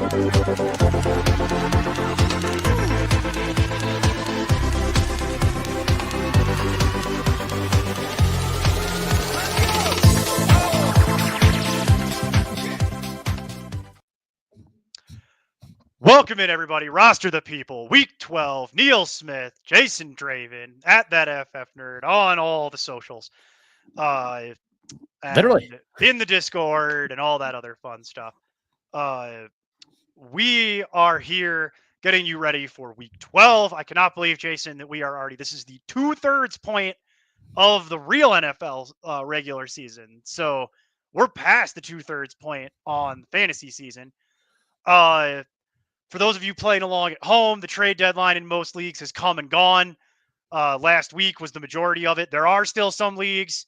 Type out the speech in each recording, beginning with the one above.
Welcome in, everybody. Roster the people. Week 12. Neil Smith, Jason Draven, at that FF nerd on all the socials, and Literally in the Discord and all that other fun stuff. We are here getting you ready for Week 12. I cannot believe, Jason, that we are already. This is the 2/3 point of the real NFL regular season. So we're past the 2/3 point on fantasy season. For those of you playing along at home, the trade deadline in most leagues has come and gone. Last week was the majority of it. There are still some leagues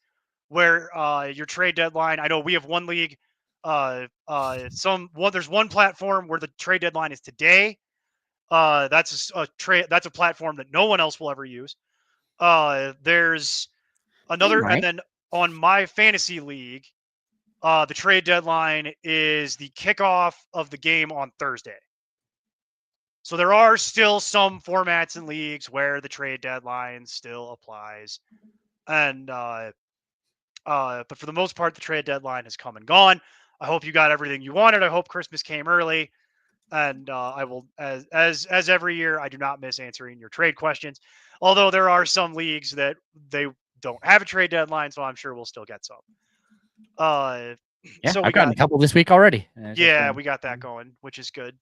where your trade deadline. I know we have one league. There's one platform where the trade deadline is today. That's a trade. That's a platform that no one else will ever use. There's another, right. and then on my fantasy league, the trade deadline is the kickoff of the game on Thursday. So there are still some formats and leagues where the trade deadline still applies, and but for the most part, the trade deadline has come and gone. I hope you got everything you wanted. I hope Christmas came early, and I will, as every year, I do not miss answering your trade questions. Although there are some leagues that they don't have a trade deadline, so I'm sure we'll still get some. Yeah, so I've gotten a couple this week already. Yeah, we got that going, which is good.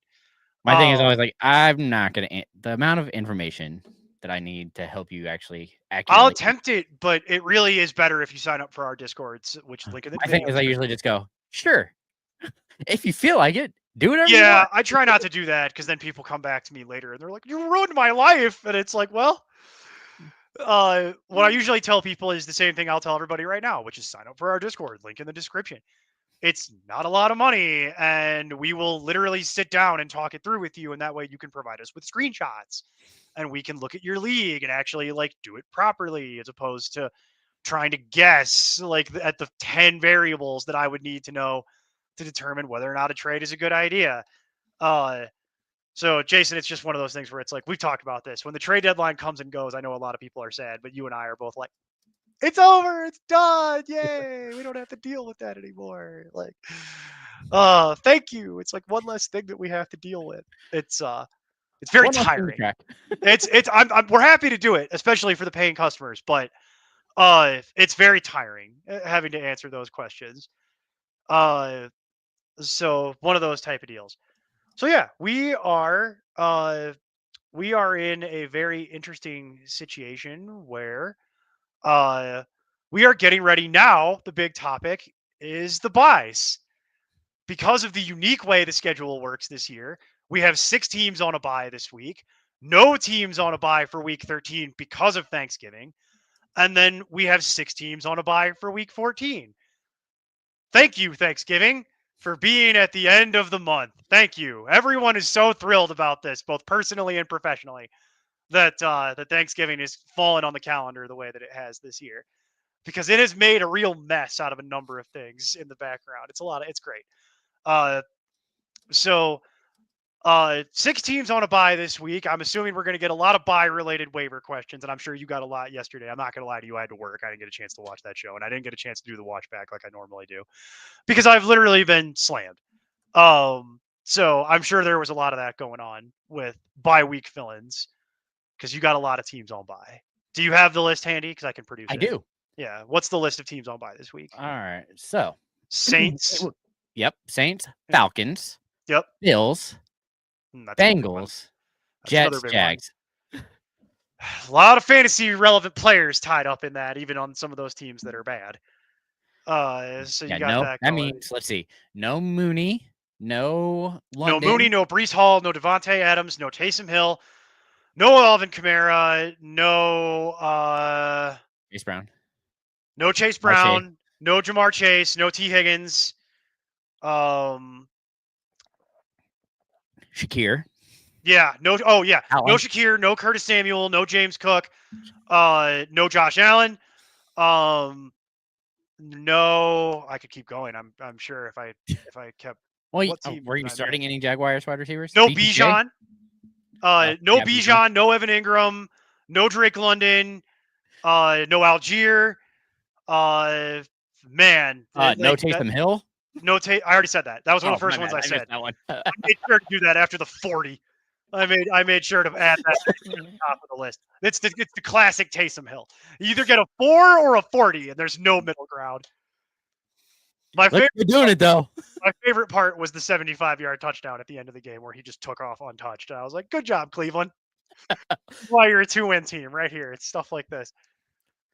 My thing is always like, I'm not going to... The amount of information that I need to help you actually accurately... I'll attempt it, but it really is better if you sign up for our Discords, which link in the video. My thing is I usually just go, sure. If you feel like it, do whatever you Yeah, want. I try not to do that because then people come back to me later and they're like, you ruined my life. And it's like, well, what I usually tell people is the same thing I'll tell everybody right now, which is sign up for our Discord, link in the description. It's not a lot of money, and we will literally sit down and talk it through with you, and that way you can provide us with screenshots, and we can look at your league and actually like do it properly, as opposed to trying to guess like at the 10 variables that I would need to know to determine whether or not a trade is a good idea. So Jason, it's just one of those things where it's like, we've talked about this. When the trade deadline comes and goes, I know a lot of people are sad, but you and I are both like, it's over, it's done, yay, we don't have to deal with that anymore. Like, thank you. It's like one less thing that we have to deal with. It's very tiring. We're happy to do it, especially for the paying customers, but it's very tiring having to answer those questions. So one of those type of deals. So yeah, we are in a very interesting situation where we are getting ready now. The big topic is the buys. Because of the unique way the schedule works this year, we have 6 teams on a bye this week, no teams on a bye for week 13 because of Thanksgiving, and then we have 6 teams on a bye for week 14. Thank you, Thanksgiving, for being at the end of the month. Thank you. Everyone is so thrilled about this, both personally and professionally, that Thanksgiving is fallen on the calendar the way that it has this year, because it has made a real mess out of a number of things in the background. It's great. So 6 teams on a bye this week. I'm assuming we're going to get a lot of bye-related waiver questions, and I'm sure you got a lot yesterday. I'm not going to lie to you. I had to work. I didn't get a chance to watch that show, and I didn't get a chance to do the watch back like I normally do because I've literally been slammed. So I'm sure there was a lot of that going on with bye-week fill-ins because you got a lot of teams on bye. Do you have the list handy? Because I can produce it. I do. Yeah. What's the list of teams on bye this week? All right. So Saints. Yep. Saints, Falcons. Yep. Bills. Bengals. Jets, Jags. A lot of fantasy relevant players tied up in that, even on some of those teams that are bad. So you got that. That means, let's see, no Mooney, no London. No Mooney, no Breece Hall, no Devontae Adams, no Taysom Hill, no Alvin Kamara, no Chase Brown. No Chase Brown, no Jamar Chase, no T. Higgins. Shakir. Yeah, no. Oh yeah, Allen. No Shakir, no Curtis Samuel, no James Cook, no Josh Allen. No, I could keep going. I'm sure if I kept Well, What team were did you I miss? starting any Jaguars wide receivers? No BTJ? Bijan. No yeah, Bijan, no Evan Ingram, no Drake London, no Algier. Man, No like that. Taysom Hill. No I already said that. That was one of the first My ones bad. I said. missed that one. I made sure to do that after the 40. I made sure to add that to the top of the list. It's the classic Taysom Hill. You either get a 4 or a 40, and there's no middle ground. My Look, you're doing it though. My favorite part was the 75-yard touchdown at the end of the game where he just took off untouched. And I was like, "Good job, Cleveland. Why you're a 2-win team right here." It's stuff like this.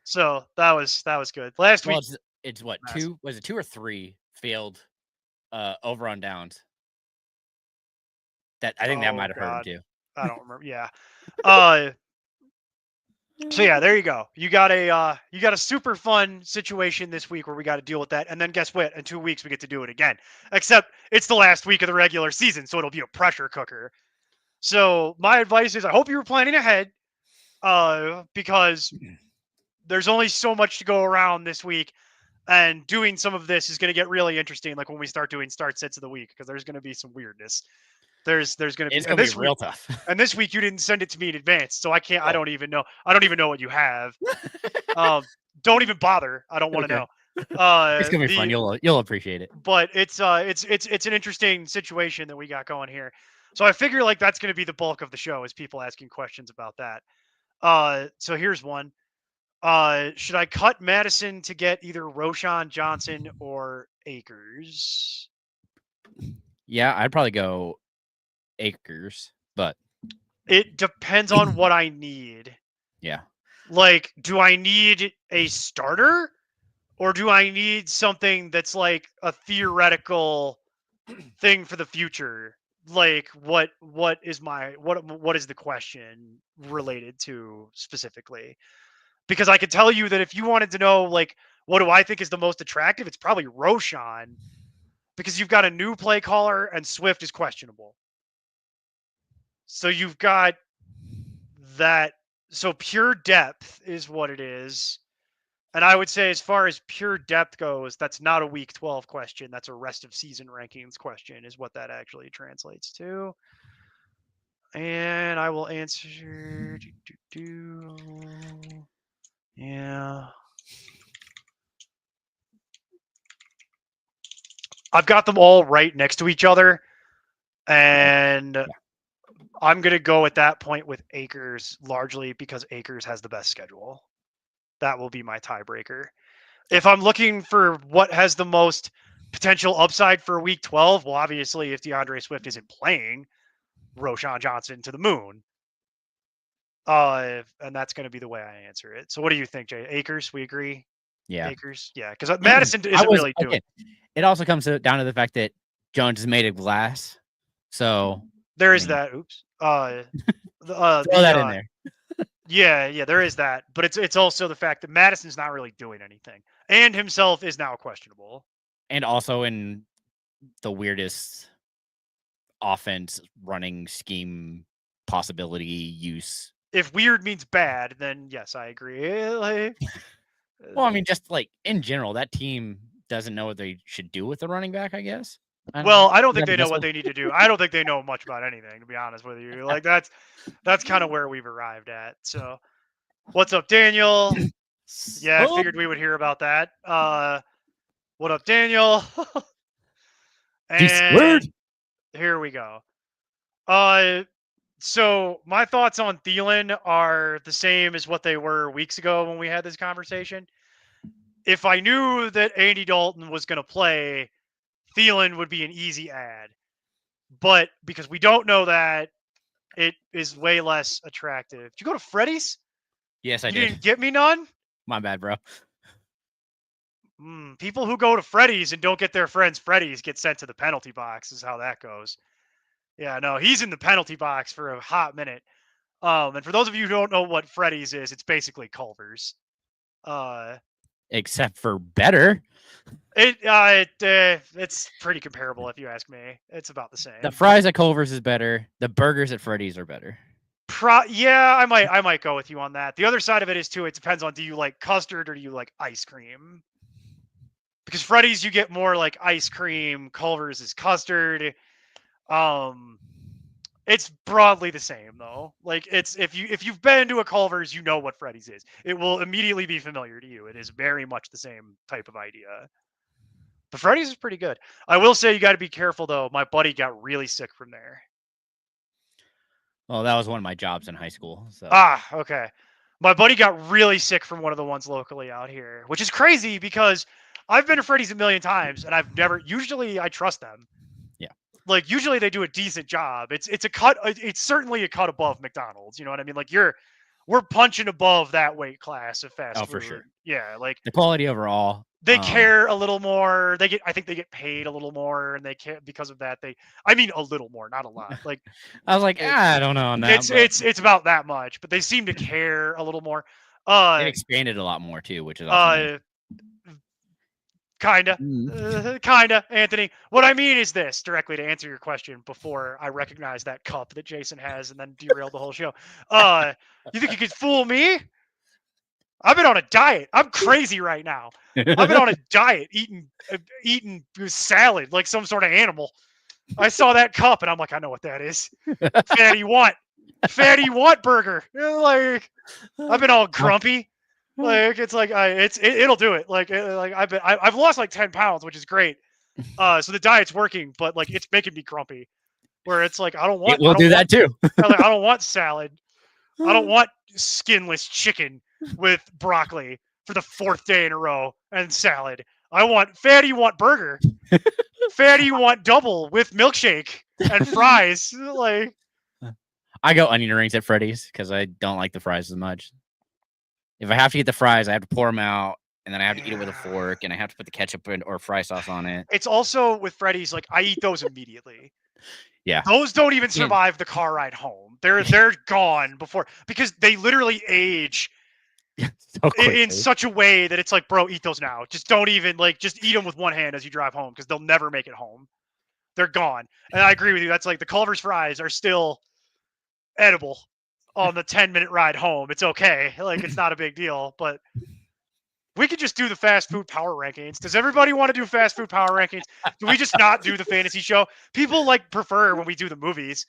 So that was good. Last week, it's what, 2? Was it 2 or 3 failed over on downs? That I think that might have hurt him too. I don't remember. Yeah. So yeah, there you go. You got a super fun situation this week where we got to deal with that, and then guess what? In 2 weeks we get to do it again. Except it's the last week of the regular season, so it'll be a pressure cooker. So my advice is, I hope you were planning ahead, because there's only so much to go around this week, and doing some of this is going to get really interesting. Like when we start doing start sets of the week, because there's going to be some weirdness. There's going to be. It's going to be real tough. And this week you didn't send it to me in advance, so I can't. I don't even know. I don't even know what you have. Don't even bother. I don't want to know. It's gonna be fun. You'll appreciate it. But it's an interesting situation that we got going here. So I figure like that's going to be the bulk of the show, is people asking questions about that. So here's one. Should I cut Madison to get either Roshan Johnson or Akers? Yeah, I'd probably go Akers, but it depends on what I need. Yeah. Like, do I need a starter, or do I need something that's like a theoretical thing for the future? Like, what is the question related to specifically? Because I could tell you that if you wanted to know, like, what do I think is the most attractive, it's probably Roshan, because you've got a new play caller and Swift is questionable. So you've got that. So pure depth is what it is. And I would say, as far as pure depth goes, that's not a week 12 question. That's a rest of season rankings question, is what that actually translates to. And I will answer. Yeah. I've got them all right next to each other. And I'm going to go at that point with Akers, largely because Akers has the best schedule. That will be my tiebreaker. If I'm looking for what has the most potential upside for week 12, well, obviously, if DeAndre Swift isn't playing, Roshan Johnson to the moon. And that's going to be the way I answer it. So what do you think, Jay? Akers, we agree? Yeah. Akers? Yeah, because Madison isn't really doing it. It also comes down to the fact that Jones is made of glass. So there is that. Oops. Throw that in there. Yeah, there is that. But it's also the fact that Madison's not really doing anything. And himself is now questionable. And also in the weirdest offense running scheme possibility use. If weird means bad, then yes, I agree. Well, I mean, just like in general, that team doesn't know what they should do with the running back, I guess. I don't think they know what they need to do. I don't think they know much about anything, to be honest with you. Like that's kind of where we've arrived at. So what's up, Daniel? Yeah, I figured we would hear about that. What up, Daniel? And here we go. So my thoughts on Thielen are the same as what they were weeks ago when we had this conversation. If I knew that Andy Dalton was going to play, Thielen would be an easy add. But because we don't know that, it is way less attractive. Did you go to Freddy's? Yes, I did. You didn't get me none? My bad, bro. People who go to Freddy's and don't get their friends Freddy's get sent to the penalty box, is how that goes. Yeah, no, he's in the penalty box for a hot minute. And for those of you who don't know what Freddy's is, it's basically Culver's. Except for better. It's pretty comparable if you ask me. It's about the same. The fries at Culver's is better. The burgers at Freddy's are better. Yeah, I might go with you on that. The other side of it is too, it depends on, do you like custard or do you like ice cream? Because Freddy's you get more like ice cream, Culver's is custard. It's broadly the same though. Like it's if you've been to a Culver's, you know what Freddy's is. It will immediately be familiar to you. It is very much the same type of idea. But Freddy's is pretty good. I will say you got to be careful though. My buddy got really sick from there. Well, that was one of my jobs in high school. So Okay. My buddy got really sick from one of the ones locally out here, which is crazy because I've been to Freddy's a million times and I've never. Usually, I trust them. Yeah. Like usually they do a decent job. It's a cut. It's certainly a cut above McDonald's. You know what I mean? Like we're punching above that weight class of fast food. for sure. Yeah, like the quality overall. they care a little more. I think they get paid a little more, and they care because of that. I mean, a little more, not a lot. Like I was like, I don't know on that. It's about that much, but they seem to care a little more. They've expanded a lot more too, which is awesome. Kinda, Anthony. What I mean is this, directly to answer your question before I recognize that cup that Jason has and then derail the whole show. You think you could fool me? I've been on a diet. I'm crazy right now. I've been on a diet, eating salad like some sort of animal. I saw that cup and I'm like, I know what that is. Fatty want burger. Like I've been all grumpy. Like it's like it'll do it. Like I've lost like 10 pounds, which is great. So the diet's working, but like it's making me grumpy. Where it's like I don't want. We'll do that too. I don't want salad. I don't want skinless chicken with broccoli for the 4th day in a row and salad. I want fatty want burger. Fatty want double with milkshake and fries. Like I go onion rings at Freddy's because I don't like the fries as much. If I have to get the fries, I have to pour them out, and then I have to eat it with a fork, and I have to put the ketchup or fry sauce on it. It's also with Freddy's, like I eat those immediately. Yeah, those don't even survive the car ride home. They're gone before because they literally age in such a way that it's like, bro, eat those now. Just don't even just eat them with one hand as you drive home because they'll never make it home. They're gone. And I agree with you. That's like the Culver's fries are still edible on the 10-minute ride home. It's okay. Like it's not a big deal, but we could just do the fast food power rankings. Does everybody want to do fast food power rankings? Do we just not do the fantasy show? People prefer when we do the movies.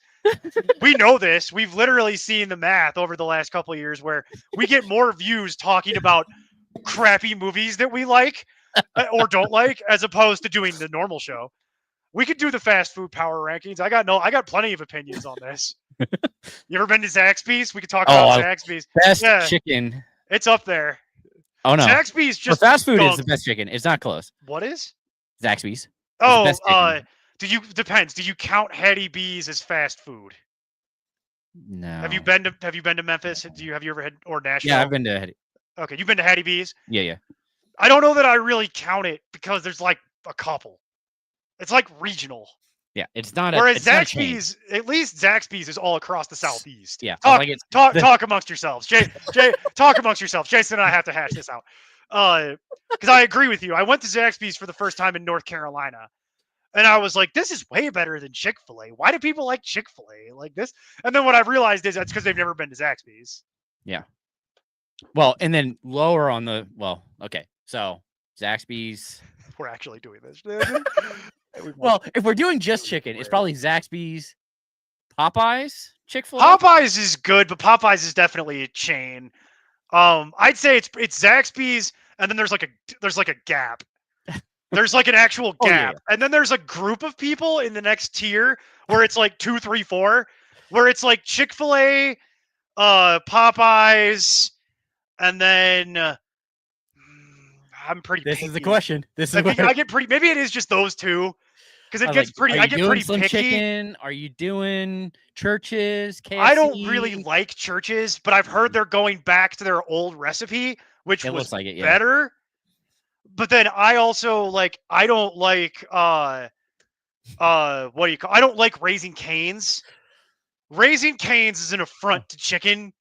We know this. We've literally seen the math over the last couple of years where we get more views talking about crappy movies that we like or don't like as opposed to doing the normal show. We could do the fast food power rankings. I got plenty of opinions on this. You ever been to Zaxby's? We could talk about Zaxby's. Best chicken. It's up there. Oh no, Zaxby's just for fast food is the best chicken. It's not close. What is? Zaxby's. Oh, depends. Do you count Hattie B's as fast food? No. Have you been to Memphis? Have you ever had or Nashville? Yeah, I've been to Hattie. Okay, you've been to Hattie B's? Yeah. I don't know that I really count it because there's like a couple. It's like regional. Yeah, it's not. Whereas Zaxby's, at least Zaxby's is all across the southeast. Yeah, talk amongst yourselves. Jay, talk amongst yourselves. Jason and I have to hash this out. Because I agree with you. I went to Zaxby's for the first time in North Carolina, and I was like, "This is way better than Chick-fil-A. Why do people like Chick-fil-A like this?" And then what I've realized is that's because they've never been to Zaxby's. Yeah. Well, and then lower on the okay, so Zaxby's. We're actually doing this. Well, if we're doing just chicken, it's probably Zaxby's, Popeyes, Chick-fil-A. Popeyes is good, but Popeyes is definitely a chain. I'd say it's Zaxby's, and then there's like a gap. There's like an actual gap, and then there's a group of people in the next tier where it's like 2, 3, 4, where it's like Chick-fil-A, Popeyes, and then. I'm pretty. This picky. Is the question. I get pretty. Maybe it is just those two, because it gets pretty. I get pretty picky. Chicken? Are you doing Church's? KFC? I don't really like Church's, but I've heard they're going back to their old recipe, which was like better. But then I also I don't like what do you call? I don't like Raising Cane's. Raising Cane's is an affront to chicken.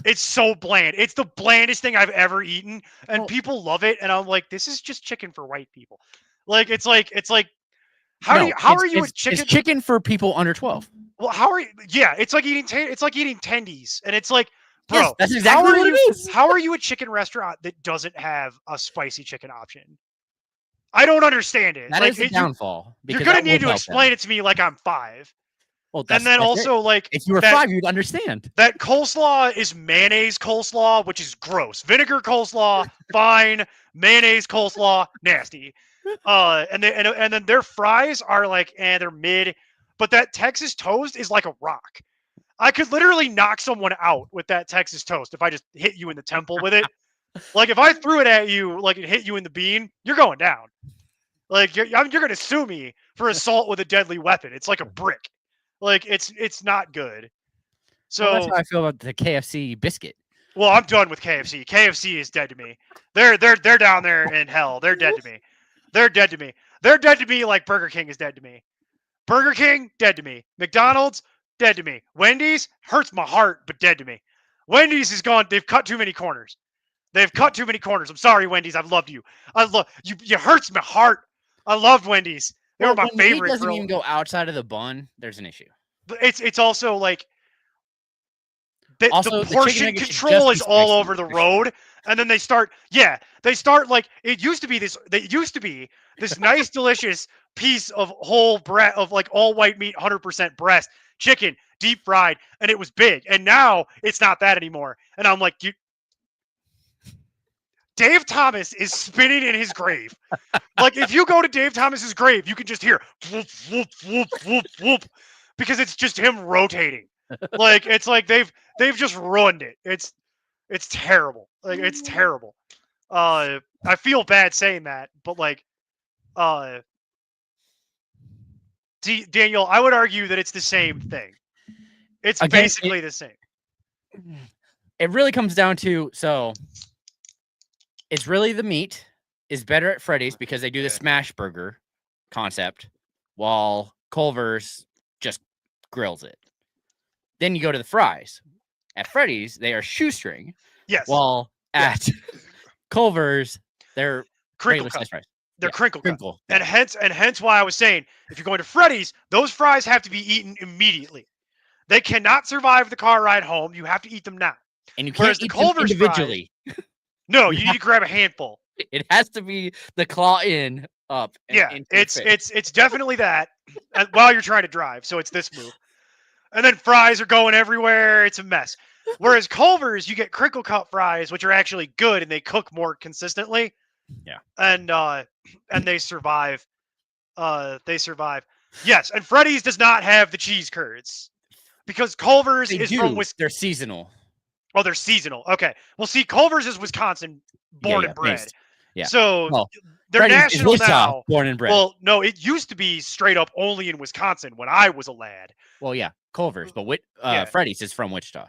It's so bland. It's the blandest thing I've ever eaten, and people love it. And I'm like, this is just chicken for white people. It's like how are you a chicken? It's chicken for people under 12. Well, how are you? Yeah, it's like eating tendies, and it's like, bro, yes, that's exactly what it is. How are you a chicken restaurant that doesn't have a spicy chicken option? I don't understand it. That Like, is the downfall. you're Because gonna that need would to help them. explain it to me like I'm 5. Well, And then that's it. also, like, If you were that 5, you'd understand. that coleslaw is mayonnaise coleslaw, which is gross. Vinegar coleslaw, fine. Mayonnaise coleslaw, nasty. And then their fries are like, they're mid. But that Texas toast is like a rock. I could literally knock someone out with that Texas toast if I just hit you in the temple with it. Like, if I threw it at you, like, it hit you in the bean, you're going down. Like, you're gonna sue me for assault with a deadly weapon. It's like a brick. Like, it's not good. Well, that's So, how I feel about the KFC biscuit. well, I'm done with KFC. KFC is dead to me. They're down there in hell. They're dead to me. They're dead to me. They're dead to me like Burger King is dead to me. Burger King, dead to me. McDonald's, dead to me. Wendy's, hurts my heart, but dead to me. Wendy's is gone. They've cut too many corners. They've cut too many corners. I'm sorry, Wendy's. I've loved you. I love you. You hurts my heart. I loved Wendy's. They were my when the meat favorite. doesn't even go outside of the bun, there's an issue. It's also like the Also, the chicken portion nuggets should control just is be all spicy, over the for sure. road, and then they start like it used to be this. They used to be this nice, delicious piece of whole breast of like all white meat, 100% breast chicken, deep fried, and it was big. And now it's not that anymore. And I'm like, Dave Thomas is spinning in his grave. Like, if you go to Dave Thomas's grave, you can just hear whoop, whoop, whoop, whoop, whoop, because it's just him rotating. Like, it's like they've just ruined it. It's terrible. Like, it's terrible. I feel bad saying that, but like, Daniel, I would argue that it's the same thing. It's Again, basically the same. It really comes down to, so it's really the meat is better at Freddy's because they do the smash burger concept, while Culver's just grills it. Then you go to the fries. At Freddy's, they are shoestring. Yes. While at Culver's, they're crinkle cut fries. They're crinkle cut. Yeah. And hence why I was saying, if you're going to Freddy's, those fries have to be eaten immediately. They cannot survive the car ride home. You have to eat them now. And you can't eat them individually. No, you need to grab a handful. It has to be the claw in, up. And it's definitely that while you're trying to drive. So it's this move. And then fries are going everywhere. It's a mess. Whereas Culver's, you get crinkle cut fries, which are actually good and they cook more consistently. Yeah. And they survive. Yes, and Freddy's does not have the cheese curds because Culver's is from Wisconsin. They're seasonal. Oh, they're seasonal. Okay. Well, see, Culver's is Wisconsin born and bred. Based. Yeah. So they're national now. Born and bred. Well, no, it used to be straight up only in Wisconsin when I was a lad. Well, yeah, Culver's, but Freddy's is from Wichita.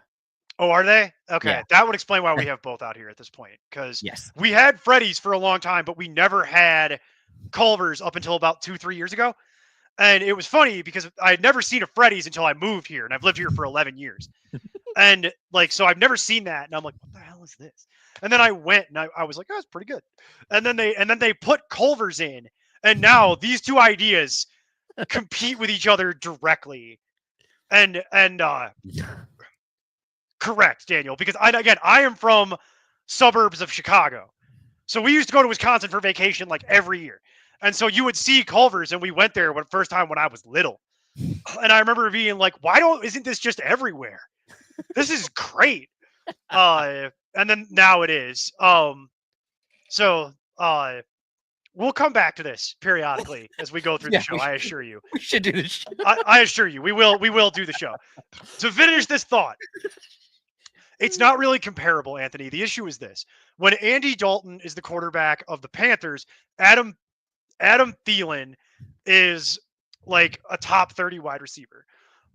Oh, are they? Okay, yeah. That would explain why we have both out here at this point. Because we had Freddy's for a long time, but we never had Culver's up until about 2-3 years ago. And it was funny because I had never seen a Freddy's until I moved here, and I've lived here for 11 years. And like, so I've never seen that, and I'm like, what the hell is this? And then I went, and I was like, oh, it's pretty good. And then they put Culver's in, and now these two ideas compete with each other directly. And correct, Daniel, because I am from suburbs of Chicago, so we used to go to Wisconsin for vacation like every year. And so you would see Culver's, and we went there the first time when I was little. And I remember being like, isn't this just everywhere? This is great. And then now it is. So we'll come back to this periodically as we go through the show. I assure you. We should do this. I assure you, we will do the show. To finish this thought, it's not really comparable, Anthony. The issue is this. When Andy Dalton is the quarterback of the Panthers, Adam Thielen is like a top 30 wide receiver.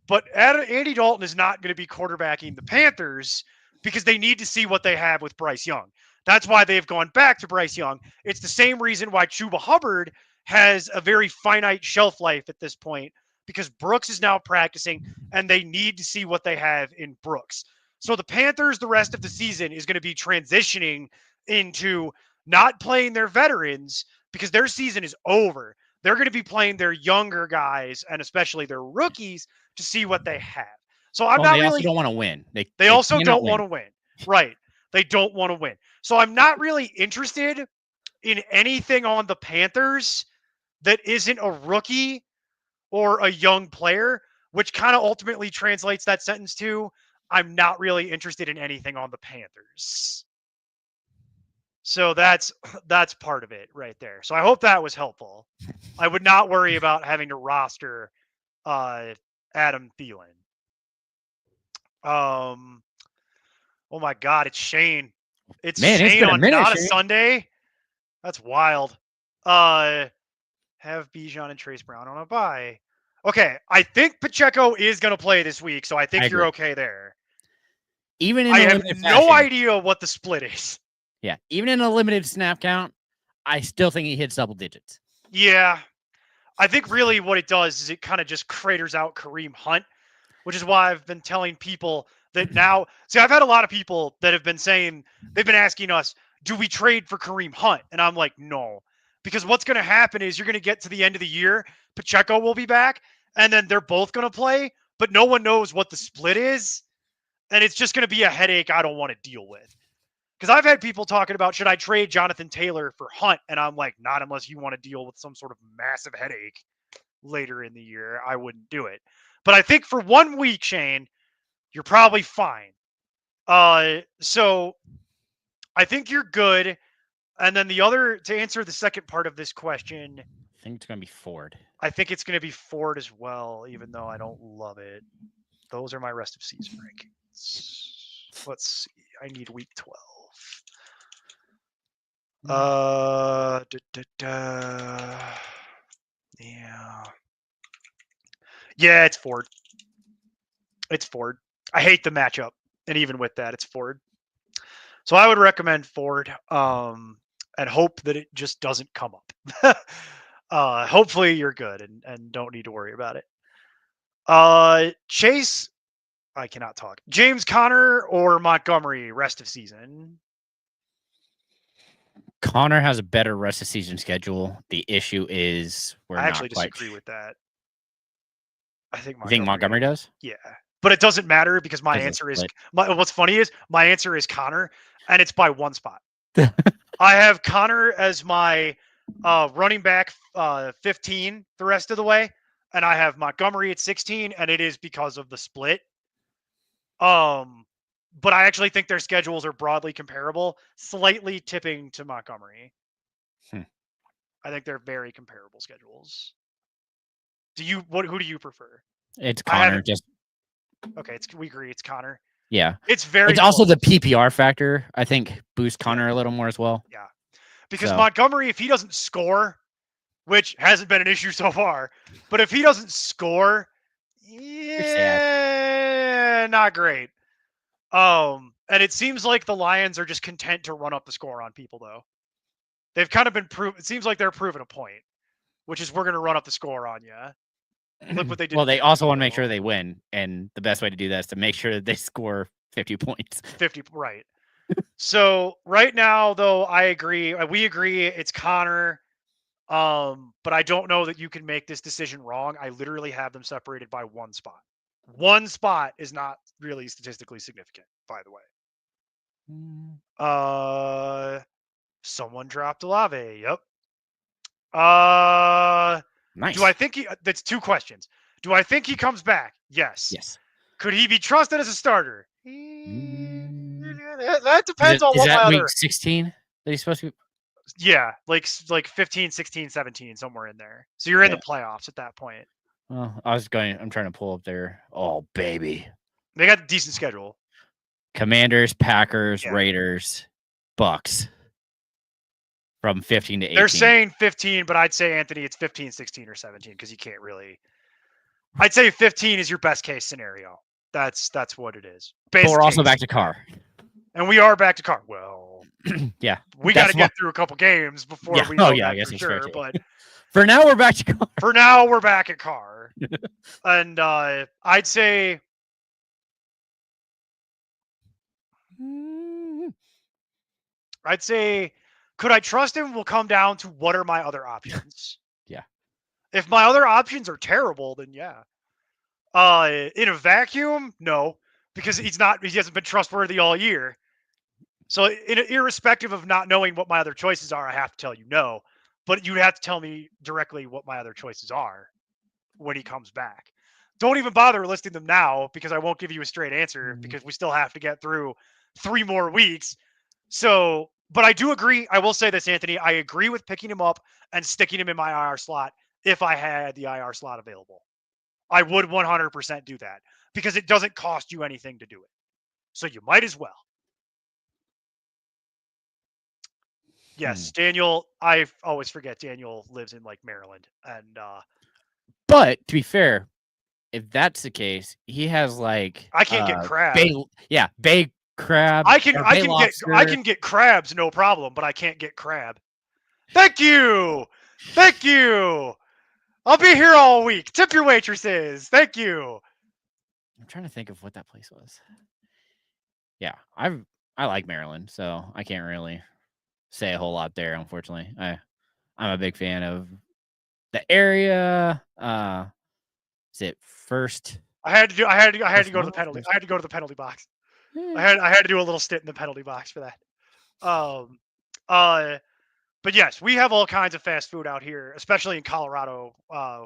But Andy Dalton is not going to be quarterbacking the Panthers because they need to see what they have with Bryce Young. That's why they've gone back to Bryce Young. It's the same reason why Chuba Hubbard has a very finite shelf life at this point, because Brooks is now practicing and they need to see what they have in Brooks. So the Panthers, the rest of the season, is going to be transitioning into not playing their veterans because their season is over. They're going to be playing their younger guys and especially their rookies to see what they have. So I'm not really. They also don't want to win. They also don't want to win. Right. They don't want to win. So I'm not really interested in anything on the Panthers that isn't a rookie or a young player, which kind of ultimately translates that sentence to I'm not really interested in anything on the Panthers. So that's part of it right there. So I hope that was helpful. I would not worry about having to roster Adam Thielen. Oh my God, it's Shane. It's Man, it's Shane been a on minute, not a Shane. Sunday. That's wild. Have Bijan and Trace Brown on a bye. Okay, I think Pacheco is going to play this week, so I think you're okay there. Even in I a have limited no fashion, idea what the split is. Yeah, even in a limited snap count, I still think he hits double digits. Yeah, I think really what it does is it kind of just craters out Kareem Hunt, which is why I've been telling people that now. See, I've had a lot of people that have been saying, they've been asking us, do we trade for Kareem Hunt? And I'm like, no. Because what's going to happen is you're going to get to the end of the year, Pacheco will be back, and then they're both going to play, but no one knows what the split is. And it's just going to be a headache I don't want to deal with. Because I've had people talking about, should I trade Jonathan Taylor for Hunt? And I'm like, not unless you want to deal with some sort of massive headache later in the year. I wouldn't do it. But I think for 1 week, Shane, you're probably fine. So I think you're good. And then the other, to answer the second part of this question, I think it's going to be Ford. I think it's going to be Ford as well, even though I don't love it. Those are my rest of season rankings. Let's see. I need week 12. Yeah. Yeah, it's Ford. It's Ford. I hate the matchup. And even with that, it's Ford. So I would recommend Ford and hope that it just doesn't come up. Hopefully you're good and don't need to worry about it. Chase, I cannot talk. James Conner or Montgomery rest of season? Connor has a better rest of season schedule. The issue is I actually disagree with that. I think Montgomery does? Yeah. But it doesn't matter because my answer is what's funny is my answer is Connor, and it's by 1 spot. I have Connor as my running back 15 the rest of the way, and I have Montgomery at 16, and it is because of the split. But I actually think their schedules are broadly comparable, slightly tipping to Montgomery. I think they're very comparable schedules. Who do you prefer? It's Connor. Okay, we agree. It's Connor. Yeah, it's close. Also the PPR factor. I think boosts Connor a little more as well. Yeah, because Montgomery, if he doesn't score, which hasn't been an issue so far, but if he doesn't score, yeah, not great. And it seems like the Lions are just content to run up the score on people, though. They've kind of been it seems like they're proving a point, which is we're going to run up the score on you. Look what they did. Well, they also want to make sure they win, and the best way to do that is to make sure that they score 50 points. 50, right. So right now, though, I agree. We agree it's Connor. But I don't know that you can make this decision wrong. I literally have them separated by 1 spot. 1 spot is not really statistically significant, by the way. Someone dropped Olave. Yep. Nice. Do I think that's 2 questions. Do I think he comes back? Yes. Yes. Could he be trusted as a starter? That depends on what my other... week 16 that he's supposed to be? Yeah, like 15, 16, 17, somewhere in there. So you're in the playoffs at that point. Well, I'm trying to pull up there. Oh, baby. They got a decent schedule. Commanders, Packers, Raiders, Bucks. From 15 to 18. They're saying 15, but I'd say, Anthony, it's 15, 16, or 17 because you can't really. I'd say 15 is your best case scenario. That's what it is. But we're also back to Carr. And we are back to Carr. Well, yeah. We got to get through a couple games before we know that for sure. But for now, we're back to Carr. For now, we're back at Carr. And I'd say. Could I trust him will come down to what are my other options. Yeah. If my other options are terrible, then yeah. In a vacuum, no, because he hasn't been trustworthy all year. So irrespective of not knowing what my other choices are, I have to tell you no. But you'd have to tell me directly what my other choices are when he comes back. Don't even bother listing them now because I won't give you a straight answer because we still have to get through 3 more weeks. So, but I do agree. I will say this, Anthony. I agree with picking him up and sticking him in my IR slot if I had the IR slot available. I would 100% do that because it doesn't cost you anything to do it. So you might as well. Yes, Daniel. I always forget Daniel lives in like Maryland, and but to be fair, if that's the case, he has like I can't get crab. Bay crab. I can get crabs, no problem, but I can't get crab. Thank you. I'll be here all week. Tip your waitresses. Thank you. I'm trying to think of what that place was. Yeah, I like Maryland, so I can't really say a whole lot there. Unfortunately, I'm a big fan of the area. Is it first? I had to go to the penalty. I had to go to the penalty box. I had to do a little stint in the penalty box for that. But yes, we have all kinds of fast food out here, especially in Colorado,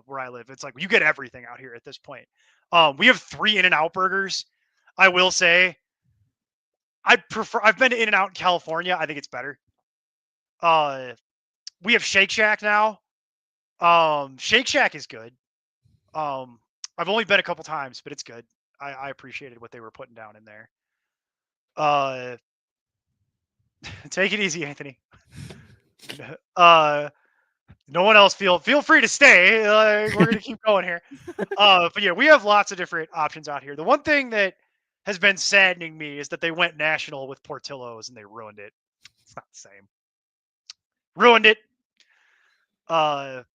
where I live. It's like you get everything out here at this point. We have 3 In-N-Out burgers. I will say, I've been to In-N-Out in California. I think it's better. We have Shake Shack now. Shake Shack is good. I've only been a couple times, but it's good. I appreciated what they were putting down in there. Take it easy, Anthony. No one else feel free to stay. We're gonna keep going here. But yeah, we have lots of different options out here. The one thing that has been saddening me is that they went national with Portillo's and they ruined it. It's not the same. Ruined it. But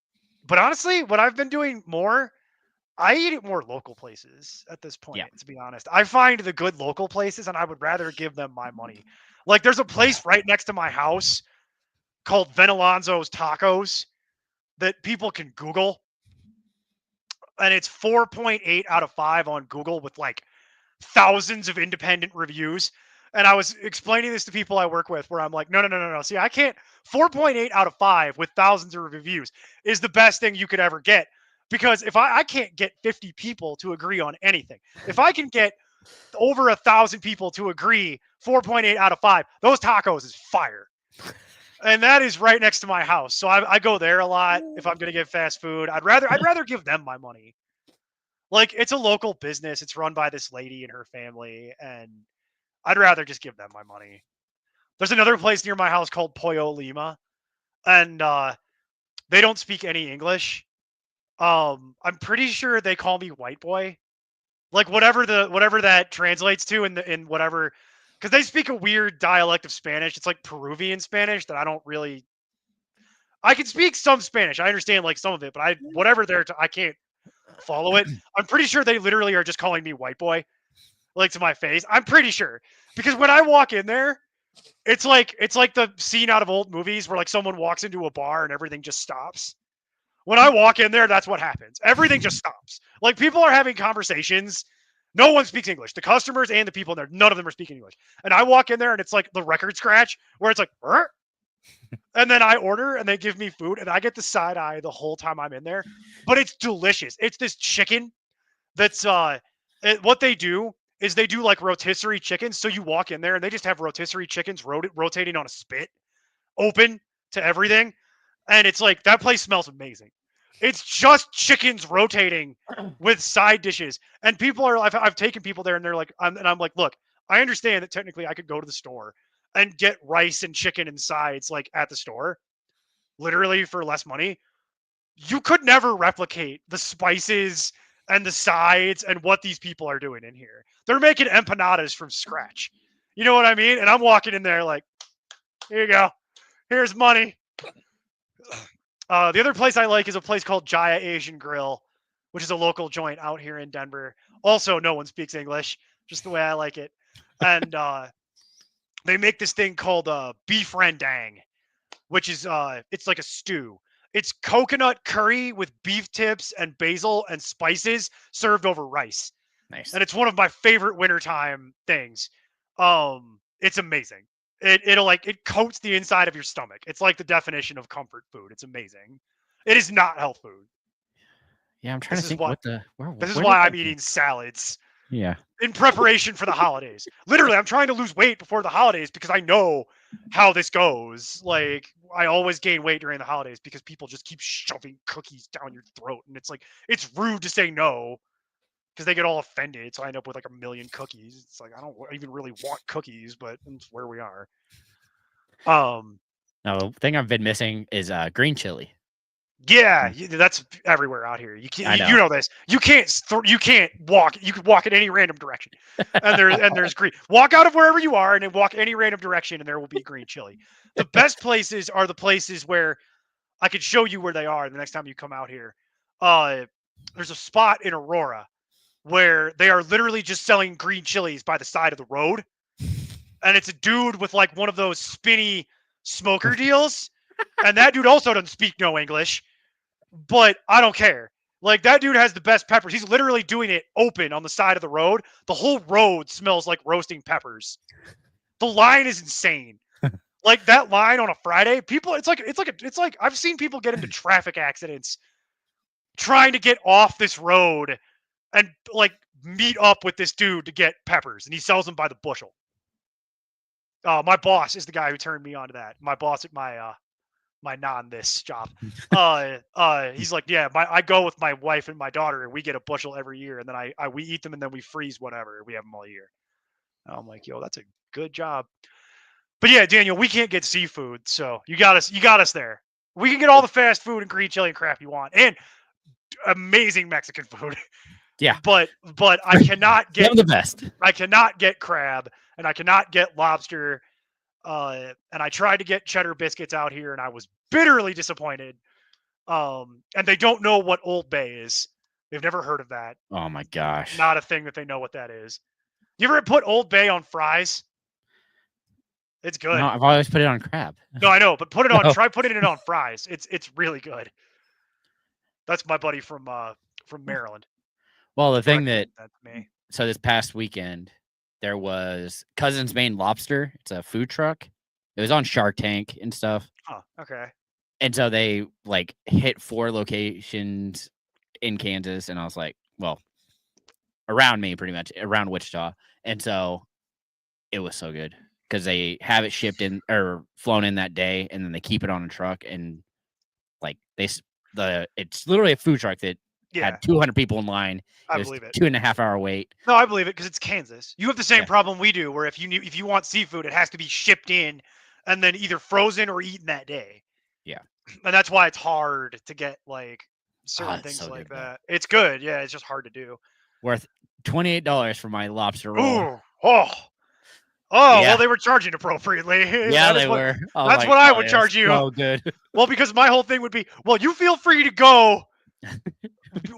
honestly, what I've been doing more, I eat at more local places at this point, to be honest. I find the good local places and I would rather give them my money. Like there's a place right next to my house called Venalonzo's Tacos that people can Google. And it's 4.8 out of 5 on Google with like thousands of independent reviews. And I was explaining this to people I work with where I'm like, no. See, I can't. 4.8 out of 5 with thousands of reviews is the best thing you could ever get. Because if I can't get 50 people to agree on anything, if I can get over 1,000 people to agree 4.8 out of 5, those tacos is fire. And that is right next to my house. So I go there a lot if I'm going to get fast food. I'd rather give them my money. Like it's a local business. It's run by this lady and her family. And I'd rather just give them my money. There's another place near my house called Pollo Lima. And they don't speak any English. I'm pretty sure they call me white boy. Like whatever that translates to in whatever, because they speak a weird dialect of Spanish. It's like Peruvian Spanish that I don't really. I can speak some Spanish. I understand like some of it, but I can't follow it. I'm pretty sure they literally are just calling me white boy, like to my face. I'm pretty sure because when I walk in there, it's like the scene out of old movies where like someone walks into a bar and everything just stops. When I walk in there, that's what happens. Everything just stops. Like people are having conversations. No one speaks English. The customers and the people in there, none of them are speaking English. And I walk in there and it's like the record scratch where it's like, "Rrr." And then I order and they give me food and I get the side eye the whole time I'm in there. But it's delicious. It's this chicken that's what they do is they do like rotisserie chickens. So you walk in there and they just have rotisserie chickens rotating on a spit, open to everything. And it's like that place smells amazing. It's just chickens rotating with side dishes. And people are, I've taken people there and they're like, I'm like, look, I understand that technically I could go to the store and get rice and chicken and sides like at the store, literally for less money. You could never replicate the spices and the sides and what these people are doing in here. They're making empanadas from scratch. You know what I mean? And I'm walking in there like, here you go. Here's money. The other place I like is a place called Jaya Asian Grill, which is a local joint out here in Denver. Also, no one speaks English, just the way I like it. And they make this thing called beef rendang, which is it's like a stew. It's coconut curry with beef tips and basil and spices served over rice. Nice. And it's one of my favorite wintertime things. It's amazing. it coats the inside of your stomach. It's like the definition of comfort food. It's amazing. It is not health food. Yeah, I'm trying to think what the This is where why did I'm that eating salads Yeah. in preparation for the holidays. Literally, I'm trying to lose weight before the holidays because I know how this goes. Like, I always gain weight during the holidays because people just keep shoving cookies down your throat, and it's like it's rude to say no because they get all offended. So I end up with like a million cookies. It's like I don't even really want cookies, but it's where we are. No, the thing I've been missing is green chili. Yeah, that's everywhere out here. You I can't, know. you know this. You can't walk. You can walk in any random direction, and there's green. Walk out of wherever you are, and then walk any random direction, and there will be green chili. The best places are the places where I could show you where they are the next time you come out here. There's a spot in Aurora where they are literally just selling green chilies by the side of the road, and it's a dude with like one of those spinny smoker deals, and that dude also doesn't speak no English. But I don't care. Like that dude has the best peppers. He's literally doing it open on the side of the road. The whole road smells like roasting peppers. The line is insane. Like that line on a Friday, people it's like I've seen people get into traffic accidents trying to get off this road and like meet up with this dude to get peppers, and he sells them by the bushel. My boss is the guy who turned me on to that. My boss at my this job. He's like, yeah, I go with my wife and my daughter, and we get a bushel every year, and then we eat them, and then we freeze whatever. We have them all year. And I'm like, yo, that's a good job. But yeah, Daniel, we can't get seafood, so you got us there. We can get all the fast food and green chili and crap you want, and amazing Mexican food. Yeah, but I cannot get the best. I cannot get crab, and I cannot get lobster. And I tried to get cheddar biscuits out here, and I was bitterly disappointed. And they don't know what Old Bay is. They've never heard of that. Oh my gosh. Not a thing that they know what that is. You ever put Old Bay on fries? It's good. No, I've always put it on crab. No, I know, but put it on. Try putting it on fries. It's really good. That's my buddy from Maryland. Well, the thing that's me. So this past weekend, there was Cousin's Maine Lobster. It's a food truck. It was on Shark Tank and stuff. Oh, okay. And so they like hit 4 locations in Kansas, and I was like, well, around me pretty much, around Wichita. And so it was so good because they have it shipped in or flown in that day, and then they keep it on a truck, and like it's literally a food truck that had 200 people in line. I believe it. 2.5 hour wait. No, I believe it because it's Kansas. You have the same problem we do, where if you want seafood, it has to be shipped in and then either frozen or eaten that day. Yeah, and that's why it's hard to get like certain things so like that. Though. It's good, yeah. It's just hard to do. Worth $28 for my lobster roll. Ooh, oh, yeah. Well, they were charging appropriately. Yeah, they were. That's what I would charge you. Oh, good. Well, because my whole thing would be, well, you feel free to go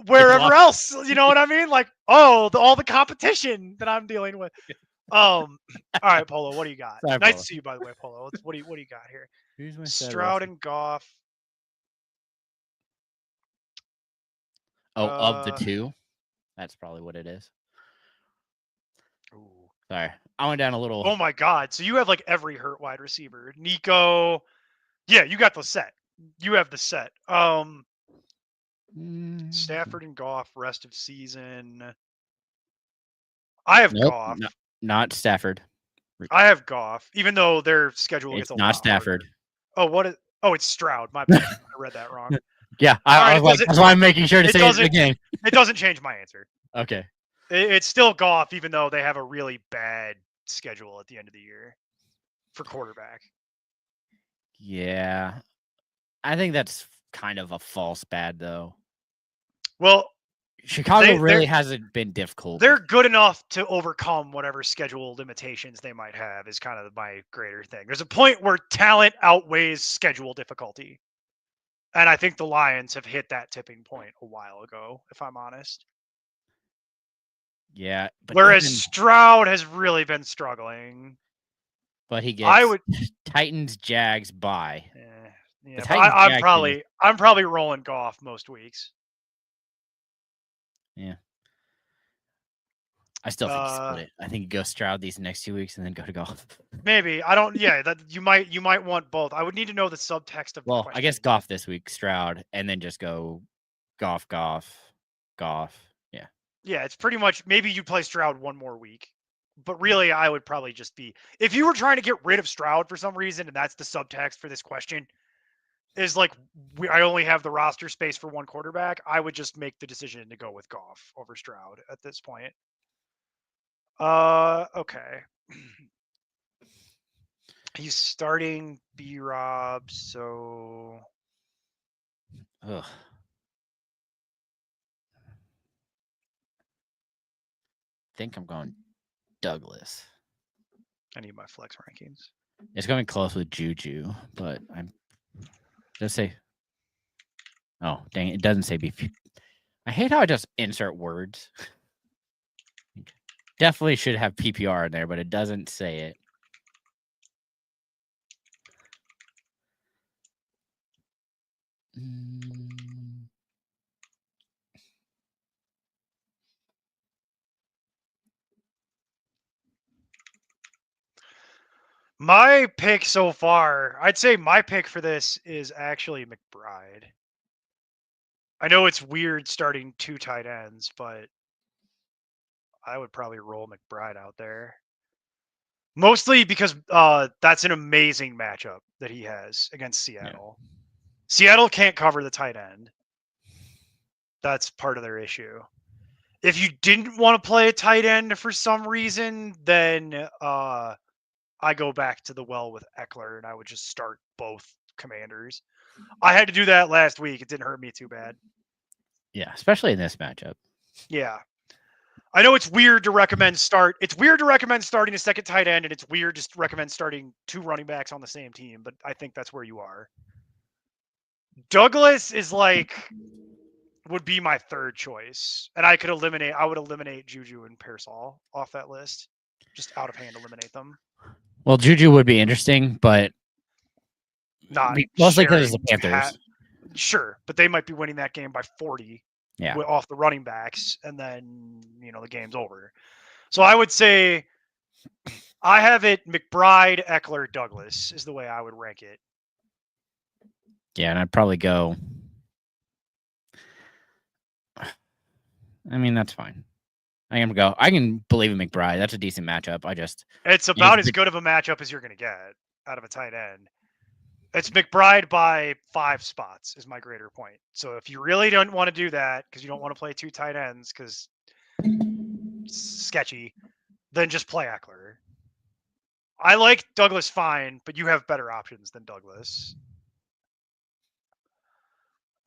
wherever else. You know what I mean? Like, all the competition that I'm dealing with. All right, Polo, what do you got? Sorry, nice Polo. to see you, by the way, Polo. What do you got here? Who's my Stroud and Goff. Oh, of the 2, that's probably what it is. Ooh. Sorry, I went down a little. Oh my God! So you have like every hurt wide receiver. Nico, yeah, you got the set. You have the set. Stafford and Goff rest of season. I have Goff. Not Stafford. I have Goff, even though their schedule gets a lot not Stafford. Harder. Oh, what is? Oh, it's Stroud. My bad. I read that wrong. Yeah, I was like, that's why I'm making sure to say it again. It doesn't change my answer. Okay. It's still Goff, even though they have a really bad schedule at the end of the year for quarterback. Yeah. I think that's kind of a false bad, though. Well, Chicago really hasn't been difficult. They're good enough to overcome whatever schedule limitations they might have is kind of my greater thing. There's a point where talent outweighs schedule difficulty. And I think the Lions have hit that tipping point a while ago, if I'm honest. Yeah. Whereas Stroud has really been struggling. But he gets Titans, Jags, bye. Yeah, I'm probably rolling Goff most weeks. Yeah. I still think you split it. I think you go Stroud these next 2 weeks and then go to Goff. Maybe. I don't. Yeah, that you might want both. I would need to know the subtext of the question. I guess Goff this week, Stroud, and then just go Goff. Yeah. Yeah, it's pretty much maybe you play Stroud one more week. But really, I would probably just be if you were trying to get rid of Stroud for some reason, and that's the subtext for this question, is like I only have the roster space for one quarterback. I would just make the decision to go with Goff over Stroud at this point. Okay. He's starting B-Rob, so Ugh. I think I'm going Douglas. I need my flex rankings. It's going close with Juju, but I'm just say. Oh, dang! It doesn't say BP. I hate how I just insert words. Definitely should have PPR in there, but it doesn't say it. My pick so far, I'd say my pick for this is actually McBride. I know it's weird starting 2 tight ends, but I would probably roll McBride out there. Mostly because that's an amazing matchup that he has against Seattle. Yeah. Seattle can't cover the tight end. That's part of their issue. If you didn't want to play a tight end for some reason, then I go back to the well with Eckler, and I would just start both commanders. I had to do that last week. It didn't hurt me too bad. Yeah, especially in this matchup. Yeah. I know it's weird to recommend starting a second tight end, and it's weird to recommend starting 2 running backs on the same team, but I think that's where you are. Douglas is would be my third choice, and I would eliminate Juju and Pearsall off that list. Just out of hand eliminate them. Well, Juju would be interesting, but not mostly because it's the Panthers. Sure, but they might be winning that game by 40 off the running backs, and then the game's over. So I would say I have it McBride, Eckler, Douglas is the way I would rank it. Yeah, and I'd probably go. I mean, that's fine. I can believe in McBride. That's a decent matchup. It's about as good of a matchup as you're going to get out of a tight end. It's McBride by 5 spots is my greater point. So if you really don't want to do that because you don't want to play 2 tight ends because it's sketchy, then just play Eckler. I like Douglas fine, but you have better options than Douglas.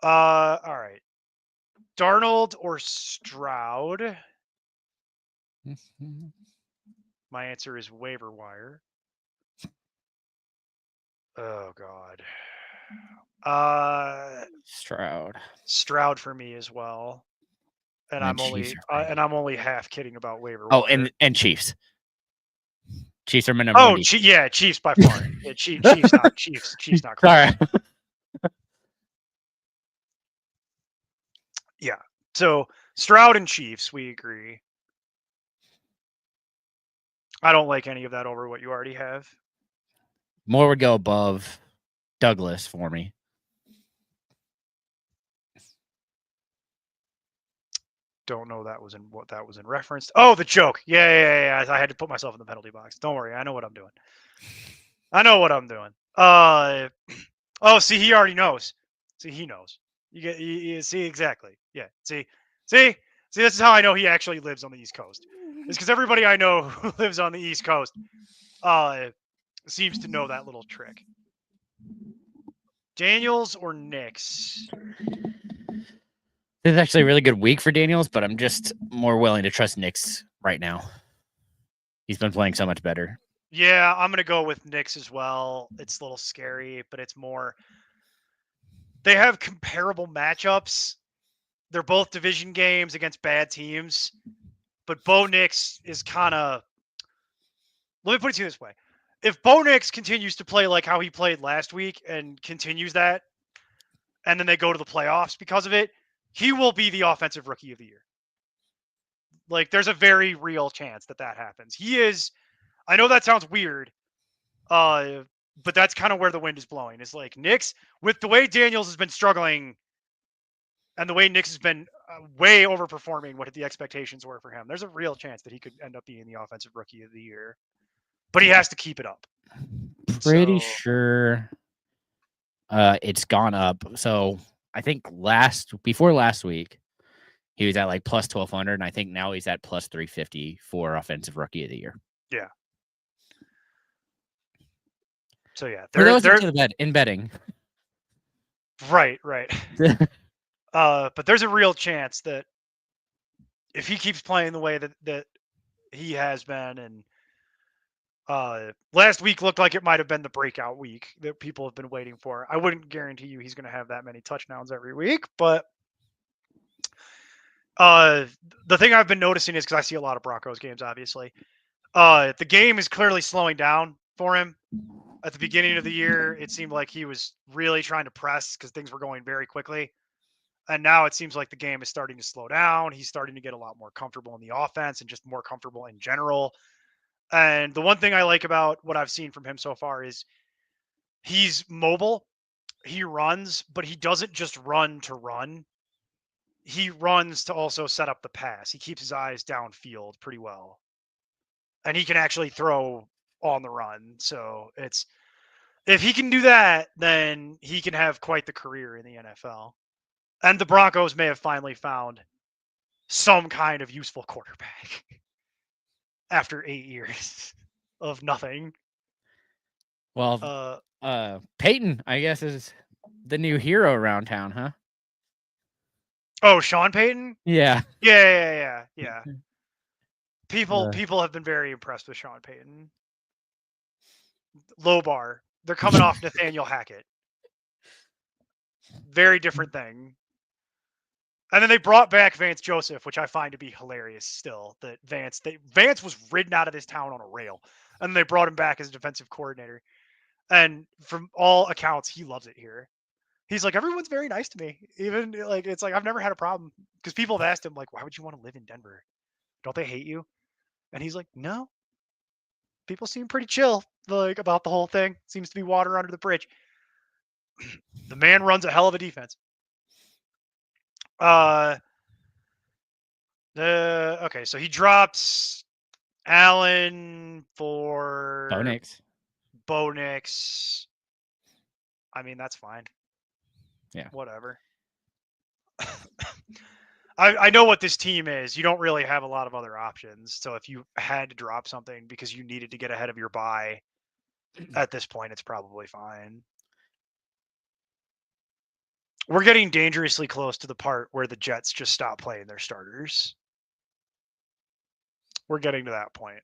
All right. Darnold or Stroud? My answer is waiver wire. Oh God. Stroud for me as well. And I'm only half kidding about waiver wire. Oh, and Chiefs. Chiefs are my number one. Chiefs by far. Yeah, Chiefs not close. Sorry. Yeah. So Stroud and Chiefs, we agree. I don't like any of that over what you already have. More would go above Douglas for me. Don't know what that was in reference. Oh, the joke. Yeah. I had to put myself in the penalty box. Don't worry. I know what I'm doing. Oh, see, he already knows. See, he knows. You see exactly. Yeah. See, this is how I know he actually lives on the East Coast. It's because everybody I know who lives on the East Coast seems to know that little trick. Daniels or Nix? This is actually a really good week for Daniels, but I'm just more willing to trust Nix right now. He's been playing so much better. Yeah, I'm going to go with Nix as well. It's a little scary, but it's more... They have comparable matchups. They're both division games against bad teams, but Bo Nix is kind of... Let me put it to you this way. If Bo Nix continues to play like how he played last week and continues that, and then they go to the playoffs because of it, he will be the offensive rookie of the year. Like, there's a very real chance that happens. He is. I know that sounds weird, but that's kind of where the wind is blowing. Is like Knicks, with the way Daniels has been struggling, and the way Knicks has been way overperforming what the expectations were for him. There's a real chance that he could end up being the offensive rookie of the year, but he has to keep it up. Pretty sure it's gone up. So I think before last week, he was at like plus 1,200, and I think now he's at plus 350 for offensive rookie of the year. Yeah. So yeah, for those in betting. Right. But there's a real chance that if he keeps playing the way that he has been, and last week looked like it might have been the breakout week that people have been waiting for. I wouldn't guarantee you he's going to have that many touchdowns every week, but the thing I've been noticing is, because I see a lot of Broncos games, obviously, the game is clearly slowing down for him. At the beginning of the year, it seemed like he was really trying to press because things were going very quickly. And now it seems like the game is starting to slow down. He's starting to get a lot more comfortable in the offense and just more comfortable in general. And the one thing I like about what I've seen from him so far is he's mobile. He runs, but he doesn't just run to run. He runs to also set up the pass. He keeps his eyes downfield pretty well. And he can actually throw on the run. So if he can do that, then he can have quite the career in the NFL. And the Broncos may have finally found some kind of useful quarterback after 8 years of nothing. Well, Peyton, I guess, is the new hero around town, huh? Oh, Sean Payton? Yeah. Yeah. People have been very impressed with Sean Payton. Low bar. They're coming off Nathaniel Hackett. Very different thing. And then they brought back Vance Joseph, which I find to be hilarious still. That Vance was ridden out of this town on a rail. And they brought him back as a defensive coordinator. And from all accounts, he loves it here. He's like, everyone's very nice to me. Even like, it's like, I've never had a problem. Because people have asked him, like, why would you want to live in Denver? Don't they hate you? And he's like, no. People seem pretty chill, like, about the whole thing. Seems to be water under the bridge. The man runs a hell of a defense. Okay, so he drops Allen for Bo Nix. I mean, that's fine. Yeah. Whatever. I know what this team is. You don't really have a lot of other options. So if you had to drop something because you needed to get ahead of your bye, at this point, it's probably fine. We're getting dangerously close to the part where the Jets just stop playing their starters. We're getting to that point.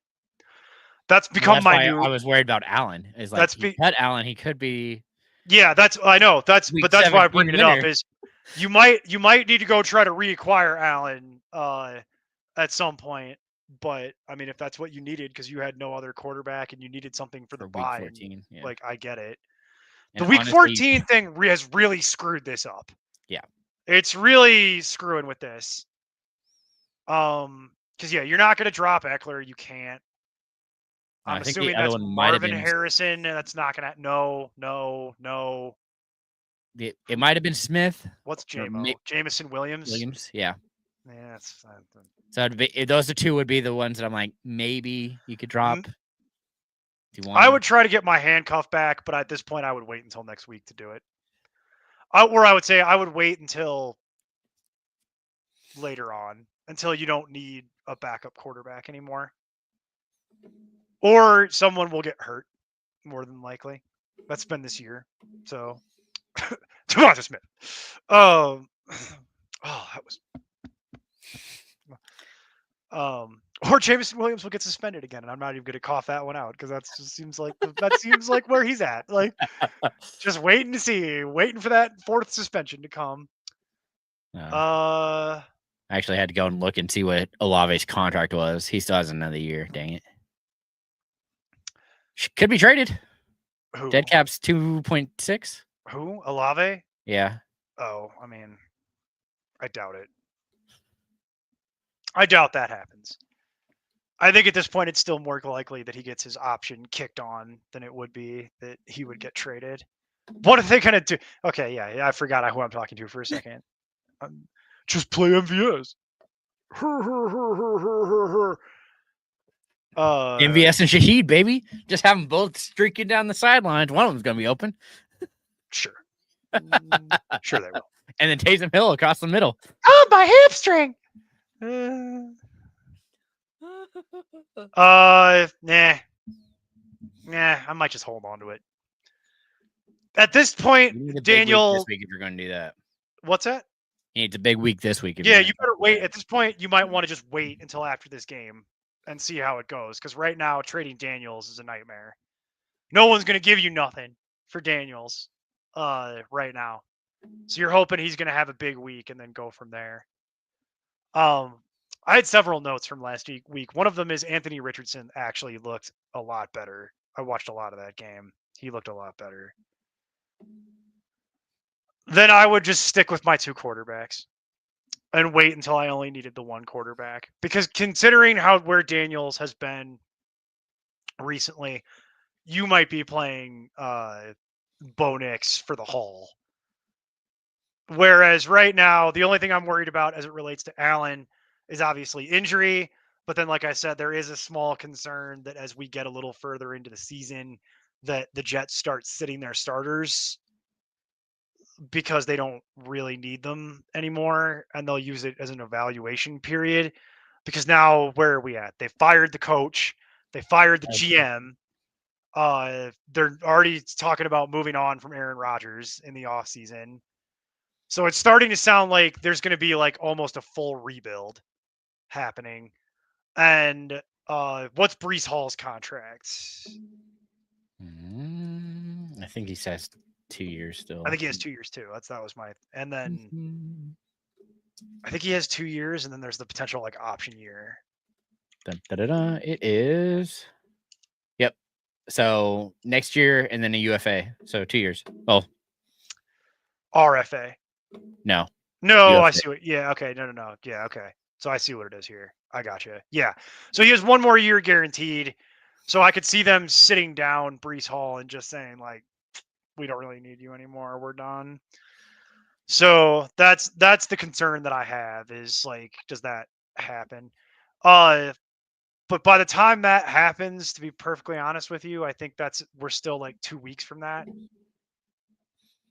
That's become my new. I was worried about Allen. Is like cut Allen. He could be. Yeah, I know. That's why I'm bringing it up. Is you might need to go try to reacquire Allen at some point. But I mean, if that's what you needed because you had no other quarterback and you needed something for the bye, 14, yeah. Like, I get it. And the week 14 thing has really screwed this up. Yeah, it's really screwing with this. Because you're not going to drop Eckler. You can't. I'm assuming that's Marvin Harrison. That's not going to. No. It might have been Smith. What's Jameson Williams? Yeah. Yeah. So those two would be the ones that I'm like, maybe you could drop. I would try to get my handcuff back, but at this point, I would wait until next week to do it. Or I would say I would wait until later on, until you don't need a backup quarterback anymore. Or someone will get hurt, more than likely. That's been this year. So, Devonta Smith. That was. Or Jameson Williams will get suspended again, and I'm not even going to cough that one out because that seems like where he's at. Like, just waiting for that fourth suspension to come. I actually had to go and look and see what Olave's contract was. He still has another year. Dang it. Could be traded. Who? Dead cap's 2.6. Who? Olave? Yeah. Oh, I mean, I doubt it. I doubt that happens. I think at this point it's still more likely that he gets his option kicked on than it would be that he would get traded. What are they gonna do? Okay, yeah, I forgot who I'm talking to for a second. Just play MVS. MVS and Shaheed, baby. Just have them both streaking down the sidelines. One of them's going to be open. Sure. Sure they will. And then Taysom Hill across the middle. Oh, my hamstring. Nah. I might just hold on to it. At this point, Daniel. This week if you're going to do that. What's that? He needs a big week this week. Yeah, you better wait. At this point, you might want to just wait until after this game and see how it goes. Because right now, trading Daniels is a nightmare. No one's going to give you nothing for Daniels right now. So you're hoping he's going to have a big week and then go from there. I had several notes from last week. One of them is Anthony Richardson actually looked a lot better. I watched a lot of that game. He looked a lot better. Then I would just stick with my 2 quarterbacks and wait until I only needed the 1 quarterback. Because considering where Daniels has been recently, you might be playing Bo Nix for the haul. Whereas right now, the only thing I'm worried about as it relates to Allen is obviously injury. But then, like I said, there is a small concern that as we get a little further into the season, that the Jets start sitting their starters because they don't really need them anymore, and they'll use it as an evaluation period. Because now, where are we at? They fired the coach. They fired the GM. They're already talking about moving on from Aaron Rodgers in the offseason. So it's starting to sound like there's going to be like almost a full rebuild happening. And what's Breece Hall's contract? I think he says 2 years still. I think he has 2 years too. That was my. And then I think he has 2 years, and then there's the potential like option year. It is. Yep. So next year, and then a UFA. So 2 years. Oh, RFA. No. UFA. I see what. Yeah. Okay. No. Yeah. Okay. So I see what it is here. I got you. Yeah. So he has 1 more year guaranteed. So I could see them sitting down Breece Hall and just saying like, we don't really need you anymore. We're done. So that's the concern that I have is like, does that happen? But by the time that happens, to be perfectly honest with you, I think we're still like 2 weeks from that.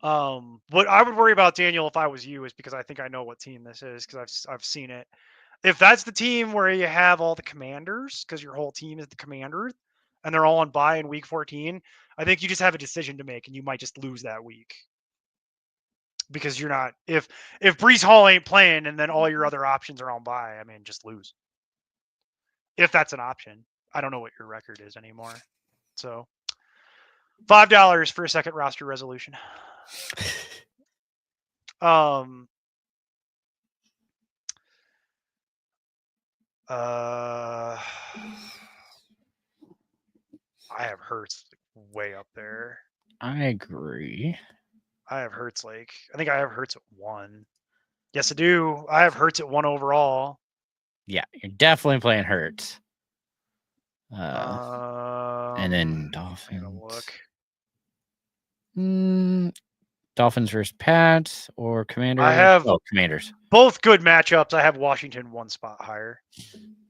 What I would worry about, Daniel, if I was you, is because I think I know what team this is because I've seen it. If that's the team where you have all the commanders, because your whole team is the commanders, and they're all on bye in week 14, I think you just have a decision to make, and you might just lose that week. Because you're not if Breece Hall ain't playing and then all your other options are on bye, I mean, just lose. If that's an option. I don't know what your record is anymore. So $5 for a second roster resolution. I have Hurts way up there. I agree. I have Hurts I think I have Hurts at 1. Yes, I do. I have Hurts at 1 overall. Yeah, you're definitely playing Hurts. And then Dolphins. Look. Dolphins versus Pats or Commanders? I have Commanders. Both good matchups. I have Washington 1 spot higher.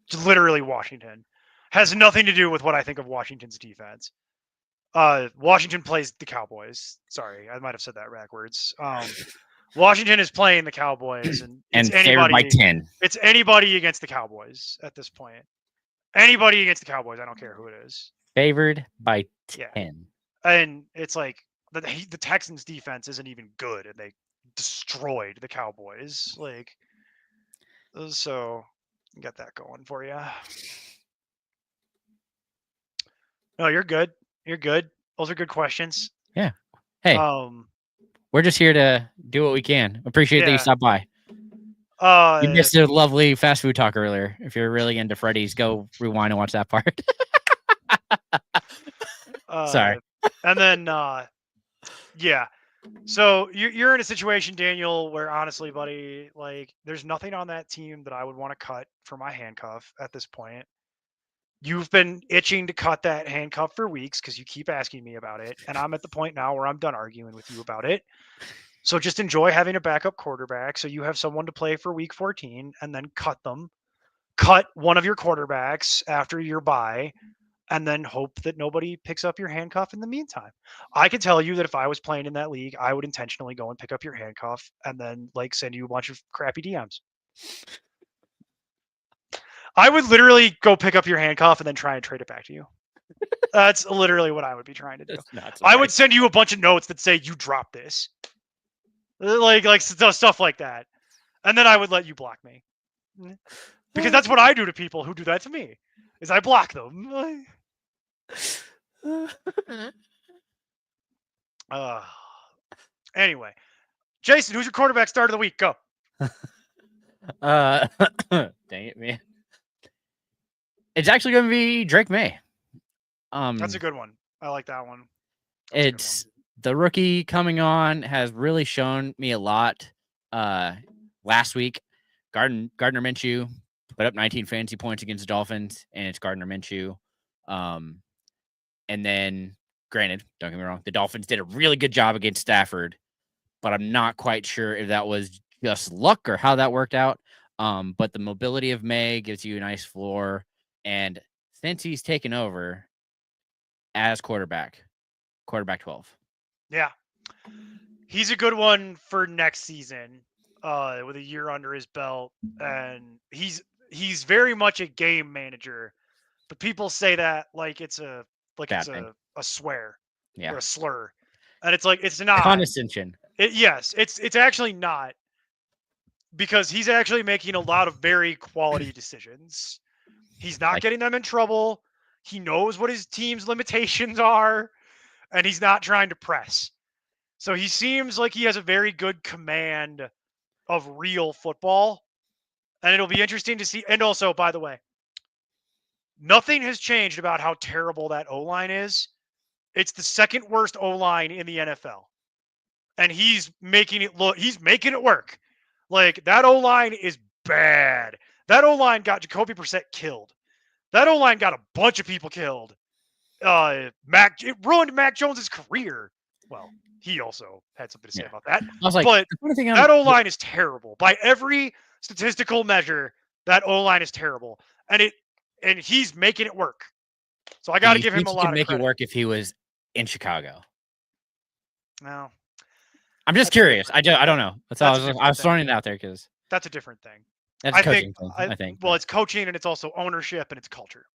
Just literally Washington. Has nothing to do with what I think of Washington's defense. Washington plays the Cowboys. Sorry, I might have said that backwards. Washington is playing the Cowboys, and it's favored by 10. It's anybody against the Cowboys at this point. Anybody against the Cowboys. I don't care who it is. Favored by 10. Yeah. And it's like the Texans defense isn't even good, and they destroyed the Cowboys. Like, so got that going for you. No, you're good. You're good. Those are good questions. Yeah. Hey, we're just here to do what we can. Appreciate that you stopped by. You missed a lovely fast food talk earlier. If you're really into Freddy's, go rewind and watch that part. Sorry. And then, yeah. So you're in a situation, Daniel, where honestly, buddy, like there's nothing on that team that I would want to cut for my handcuff at this point. You've been itching to cut that handcuff for weeks because you keep asking me about it, and I'm at the point now where I'm done arguing with you about it. So just enjoy having a backup quarterback, so you have someone to play for week 14, and then cut them. Cut one of your quarterbacks after your bye, and then hope that nobody picks up your handcuff in the meantime. I can tell you that if I was playing in that league, I would intentionally go and pick up your handcuff and then like send you a bunch of crappy DMs. I would literally go pick up your handcuff and then try and trade it back to you. That's literally what I would be trying to do. That's not I would surprising. send you a bunch of notes that say you dropped this, like stuff like that, and then I would let you block me because that's what I do to people who do that to me. Is I block them. Anyway, Jason, who's your quarterback start of the week? Go. Dang it, man. It's actually going to be Drake May. That's a good one. I like that one. That's It's the rookie coming on has really shown me a lot. Last week, Gardner Minshew put up 19 fantasy points against the Dolphins, and it's Gardner Minshew. And then, granted, don't get me wrong, the Dolphins did a really good job against Stafford, but I'm not quite sure if that was just luck or how that worked out. But the mobility of May gives you a nice floor, and since he's taken over as quarterback 12. Yeah. He's a good one for next season, with a year under his belt, and he's very much a game manager. But people say that like it's a Bad thing. swear Yeah. or a slur, and it's like it's not. Condescension. Yes, it's actually not, because he's actually making a lot of very quality decisions. He's not getting them in trouble. He knows what his team's limitations are, and he's not trying to press. So he seems like he has a very good command of real football, and it'll be interesting to see. And also, by the way, nothing has changed about how terrible that O-line is. It's the second worst O-line in the NFL, and he's making it work. Like, that O-line is bad. That O-line got Jacoby Brissett killed. That O-line got a bunch of people killed. It ruined Mac Jones's career. Well, he also had something to say about that. I was like, but that O-line is terrible. By every statistical measure, that O-line is terrible. And he's making it work. So I got to give him a lot of credit. He could make it work if he was in Chicago. No. I'm just curious. I don't know. That's all I was throwing it out there because that's a different thing. That's coaching thing, I think. Well, it's coaching, and it's also ownership, and it's culture.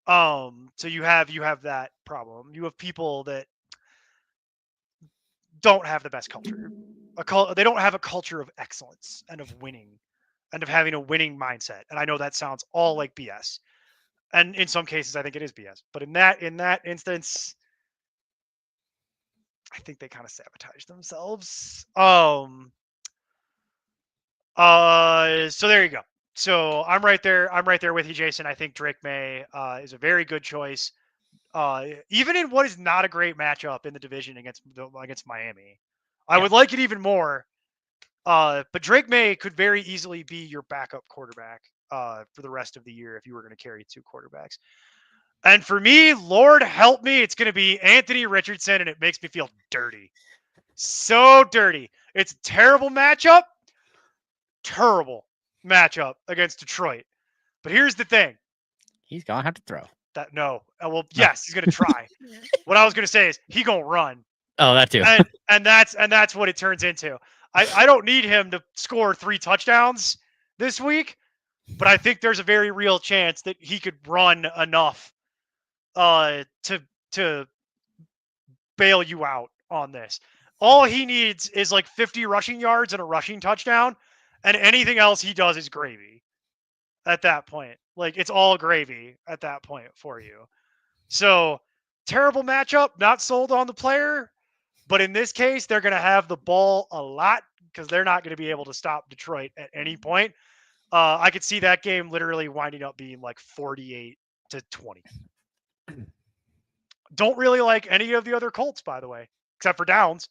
So you have that problem. You have people that don't have the best culture. They don't have a culture of excellence and of winning and of having a winning mindset. And I know that sounds all like BS. And in some cases, I think it is BS. But in that instance, I think they kind of sabotage themselves. So there you go. So I'm right there. I'm right there with you, Jason. I think Drake May is a very good choice. Even in what is not a great matchup in the division against Miami. I would like it even more. But Drake May could very easily be your backup quarterback for the rest of the year if you were going to carry two quarterbacks. And for me, Lord help me, it's going to be Anthony Richardson, and it makes me feel dirty. So dirty. It's a terrible matchup. Terrible matchup against Detroit. But here's the thing. He's going to have to throw. Yes, he's going to try. What I was going to say is he going to run. Oh, that too. and that's what it turns into. I don't need him to score 3 touchdowns this week, but I think there's a very real chance that he could run enough to bail you out on this. All he needs is like 50 rushing yards and a rushing touchdown, and anything else he does is gravy at that point. Like, it's all gravy at that point for you. So, terrible matchup, not sold on the player. But in this case, they're going to have the ball a lot because they're not going to be able to stop Detroit at any point. I could see that game literally winding up being like 48-20. Don't really like any of the other Colts, by the way, except for Downs.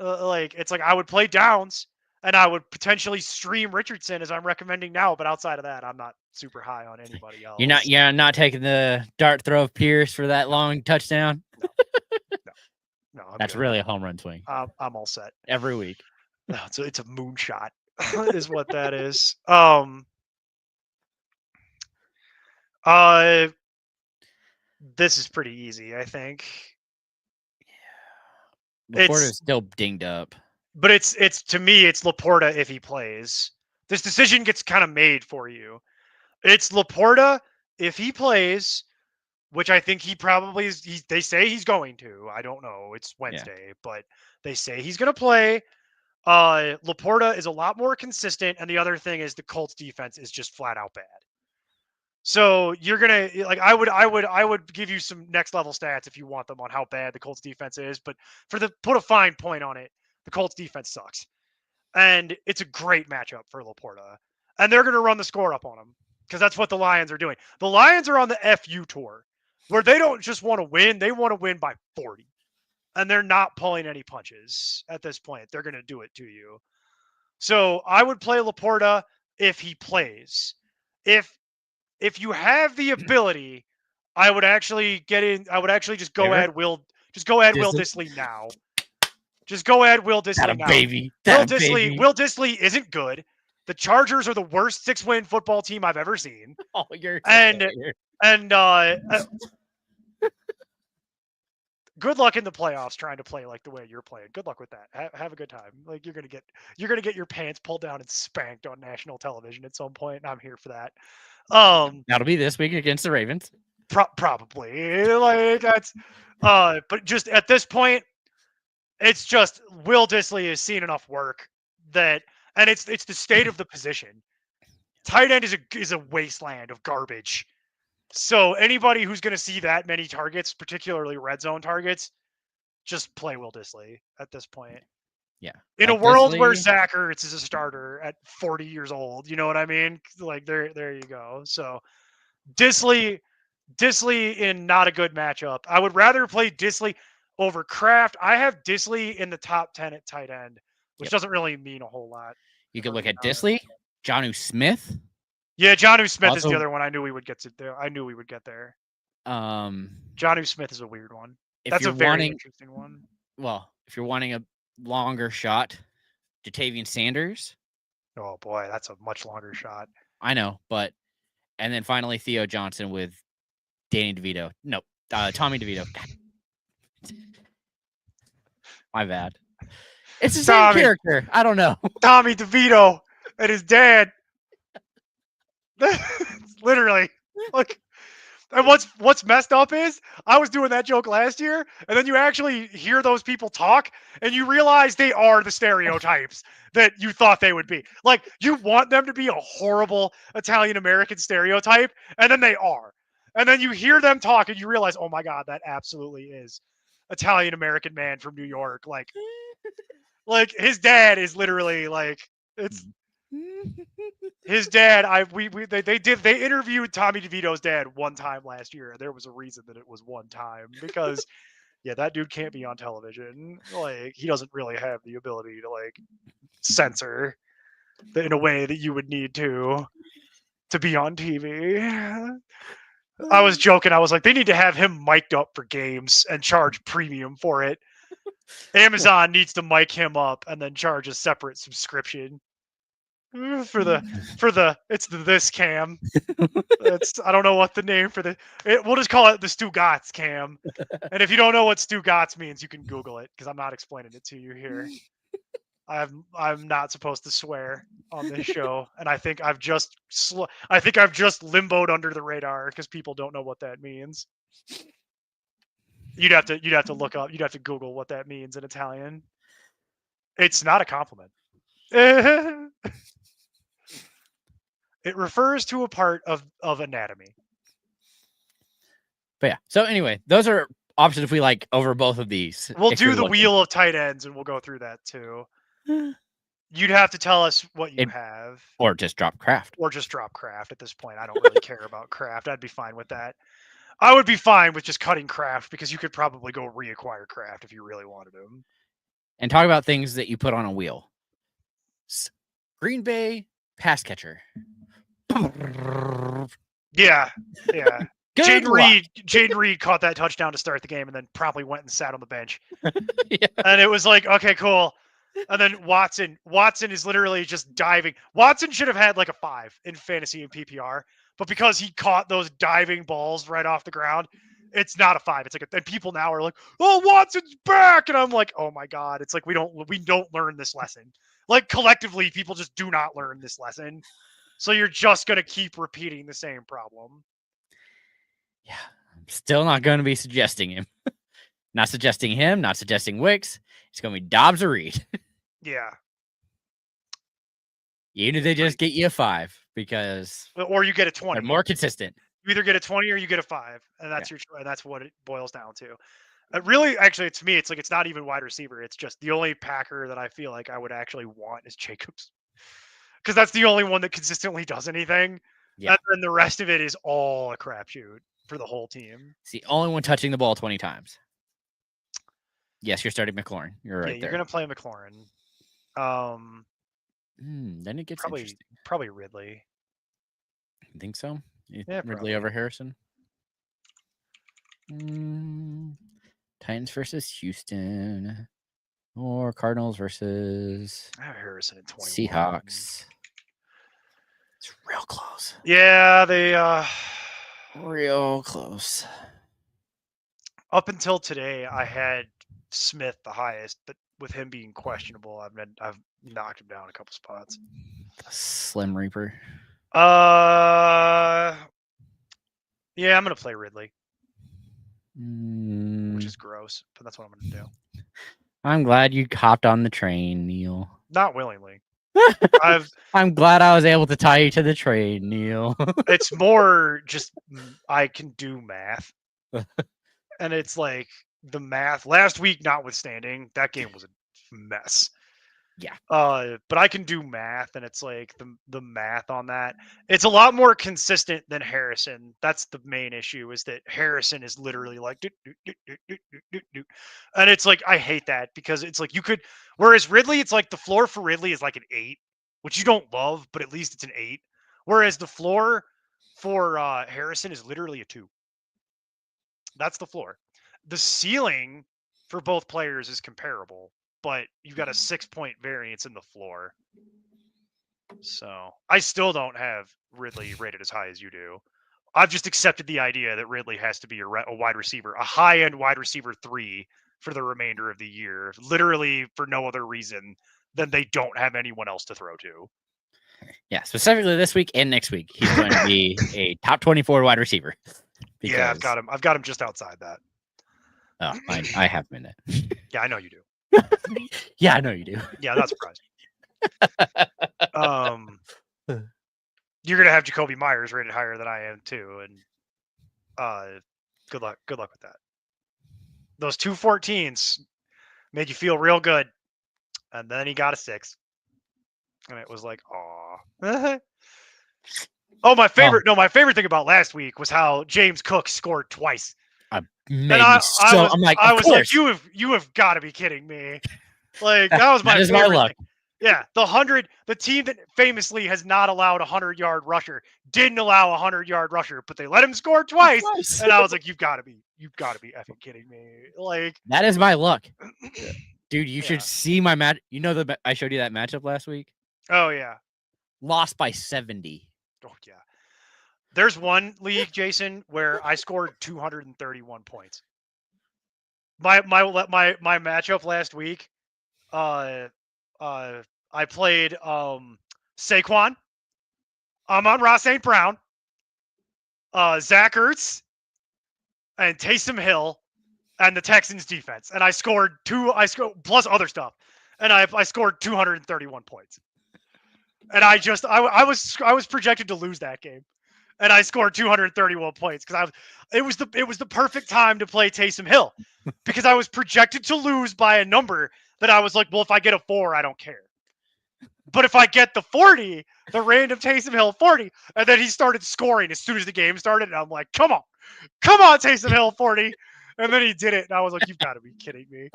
Like it's like I would play Downs and I would potentially stream Richardson as I'm recommending now, but outside of that, I'm not super high on anybody else. You're not taking the dart throw of Pierce for that long touchdown. No, I'm That's good. really a home run swing I'm all set. every week. No, it's a moonshot, is what that is. This is pretty easy, I think. Laporta's still dinged up. But it's to me, it's Laporta if he plays. This decision gets kind of made for you. It's Laporta if he plays, which I think he probably is. They say he's going to. I don't know. It's Wednesday, but they say he's going to play. Laporta is a lot more consistent, and the other thing is the Colts defense is just flat out bad. So you're gonna like I would give you some next level stats if you want them on how bad the Colts defense is, but put a fine point on it, the Colts defense sucks. And it's a great matchup for Laporta. And they're gonna run the score up on him because that's what the Lions are doing. The Lions are on the FU tour where they don't just want to win, they want to win by 40. And they're not pulling any punches at this point. They're gonna do it to you. So I would play Laporta if he plays. If you have the ability, I would actually get in. I would actually just go ahead Will Dissly now. Just go ahead Will Dissly now. Baby. Will Dissly isn't good. The Chargers are the worst 6-win football team I've ever seen. Oh, you're good luck in the playoffs trying to play like the way you're playing. Good luck with that. Have a good time. Like you're gonna get your pants pulled down and spanked on national television at some point. And I'm here for that. That'll be this week against the Ravens. Probably like that's but just at this point, it's just Will Dissly has seen enough work that, and it's the state of the position. Tight end is a wasteland of garbage. So anybody who's going to see that many targets, particularly red zone targets, just play Will Dissly at this point. Yeah. In a world where Zach Ertz is a starter at 40 years old, you know what I mean? Like there you go. So Dissly in not a good matchup. I would rather play Dissly over Kraft. I have Dissly in the top 10 at tight end, which doesn't really mean a whole lot. You could look at Dissly, Jonnu Smith. Yeah, Jonnu Smith is the other one. I knew we would get there. Jonnu Smith is a weird one. That's a very interesting one. Well, if you're wanting a longer shot, Jatavian Sanders. Oh boy, that's a much longer shot. I know, but and then finally Theo Johnson with Danny DeVito. No, Tommy DeVito. My bad. It's the same character. I don't know. Tommy DeVito and his dad. Literally. Like, and what's messed up is I was doing that joke last year, and then you actually hear those people talk, and you realize they are the stereotypes that you thought they would be. Like, you want them to be a horrible Italian American stereotype, and then they are. And then you hear them talk, and you realize, oh my God, that absolutely is Italian American man from New York. Like his dad is literally like it's. His dad, they interviewed Tommy DeVito's dad one time last year. There was a reason that it was one time because, yeah, that dude can't be on television. Like he doesn't really have the ability to like censor in a way that you would need to be on TV. I was joking. I was like, they need to have him mic'd up for games and charge premium for it. Amazon needs to mic him up and then charge a separate subscription. For this cam. I don't know what the name for we'll just call it the Stugatz cam. And if you don't know what Stugatz means, you can Google it because I'm not explaining it to you here. I'm not supposed to swear on this show, and I think I've just limboed under the radar because people don't know what that means. You'd have to look up. You'd have to Google what that means in Italian. It's not a compliment. It refers to a part of anatomy. But yeah. So anyway, those are options if we like over both of these. We'll do the wheel of tight ends and we'll go through that too. You'd have to tell us what you have. Or just drop Kraft. At this point. I don't really care about Kraft. I'd be fine with that. I would be fine with just cutting Kraft because you could probably go reacquire Kraft if you really wanted him. and talk about things that you put on a wheel. Green Bay pass catcher. Yeah. Good luck. Jaden Reed caught that touchdown to start the game and then probably went and sat on the bench. Yeah. And it was like, okay, cool. And then Watson is literally just diving. Watson should have had like a 5 in fantasy and PPR, but because he caught those diving balls right off the ground, it's not a 5. It's like, and people now are like, oh, Watson's back. And I'm like, oh my God. It's like, we don't learn this lesson. Like collectively, people just do not learn this lesson. So you're just going to keep repeating the same problem. Yeah. I'm still not going to be suggesting him. Not suggesting him, not suggesting Wicks. It's going to be Dobbs or Reed. Yeah. Even if they just get you a 5, because or you get a 20. they're more consistent. You either get a 20 or you get a 5, and that's and that's what it boils down to. Really, actually, to me, it's like it's not even wide receiver. It's just the only Packer that I feel like I would actually want is Jacobs, because that's the only one that consistently does anything. Yeah. And then the rest of it is all a crapshoot for the whole team. It's the only one touching the ball 20 times. Yes, you're starting McLaurin. You're right. Yeah, you're gonna play McLaurin. Then it gets interesting. Probably Ridley. You think so? Yeah, Ridley probably. over Harrison. Titans versus Houston, or Cardinals versus Harrison in 21. Seahawks. It's real close. Yeah, they real close. Up until today, I had Smith the highest, but with him being questionable, I've knocked him down a couple spots. The Slim Reaper. Yeah, I'm gonna play Ridley, which is gross, but that's what I'm gonna do. I'm glad you hopped on the train, Neil. Not willingly. I'm glad I was able to tie you to the train, Neil. It's more just I can do math, and it's like the math last week notwithstanding, that game was a mess. Yeah. But I can do math, and it's like the math on that. It's a lot more consistent than Harrison. That's the main issue, is that Harrison is literally like, and it's like I hate that, because it's like you could. Whereas Ridley, it's like the floor for Ridley is like an 8, which you don't love, but at least it's an 8. Whereas the floor for Harrison is literally a 2. That's the floor. The ceiling for both players is comparable, but you've got a 6-point variance in the floor. So I still don't have Ridley rated as high as you do. I've just accepted the idea that Ridley has to be a wide receiver, a high-end wide receiver 3 for the remainder of the year, literally for no other reason than they don't have anyone else to throw to. Yeah, specifically this week and next week, he's going to be a top 24 wide receiver. Because... Yeah, I've got him just outside that. Oh, I have been that. Yeah, I know you do. Yeah, I know you do. Yeah, not surprised. You're gonna have Jacoby Myers rated higher than I am too, and good luck with that. Those 214s made you feel real good, and then he got a 6, and it was like, aw. Oh, my favorite thing about last week was how James Cook scored twice. I'm like, you have got to be kidding me. Like, that was my favorite luck. Yeah, the team that famously has not allowed a 100-yard rusher didn't allow a 100-yard rusher, but they let him score twice. And I was like, you've got to be effing kidding me. Like, that is my luck. Dude, you should see my match. You know I showed you that matchup last week? Oh yeah. Lost by 70. Oh yeah. There's one league, Jason, where I scored 231 points. My matchup last week, I played Saquon, Amon-Ra St. Brown, Zach Ertz, and Taysom Hill, and the Texans defense, and I scored plus other stuff, and I scored 231 points. And I was projected to lose that game, and I scored 231 points because it was the perfect time to play Taysom Hill, because I was projected to lose by a number that I was like, well, if I get a 4, I don't care. But if I get the 40, the random Taysom Hill 40, and then he started scoring as soon as the game started, and I'm like, come on, Taysom Hill 40, and then he did it, and I was like, you've got to be kidding me.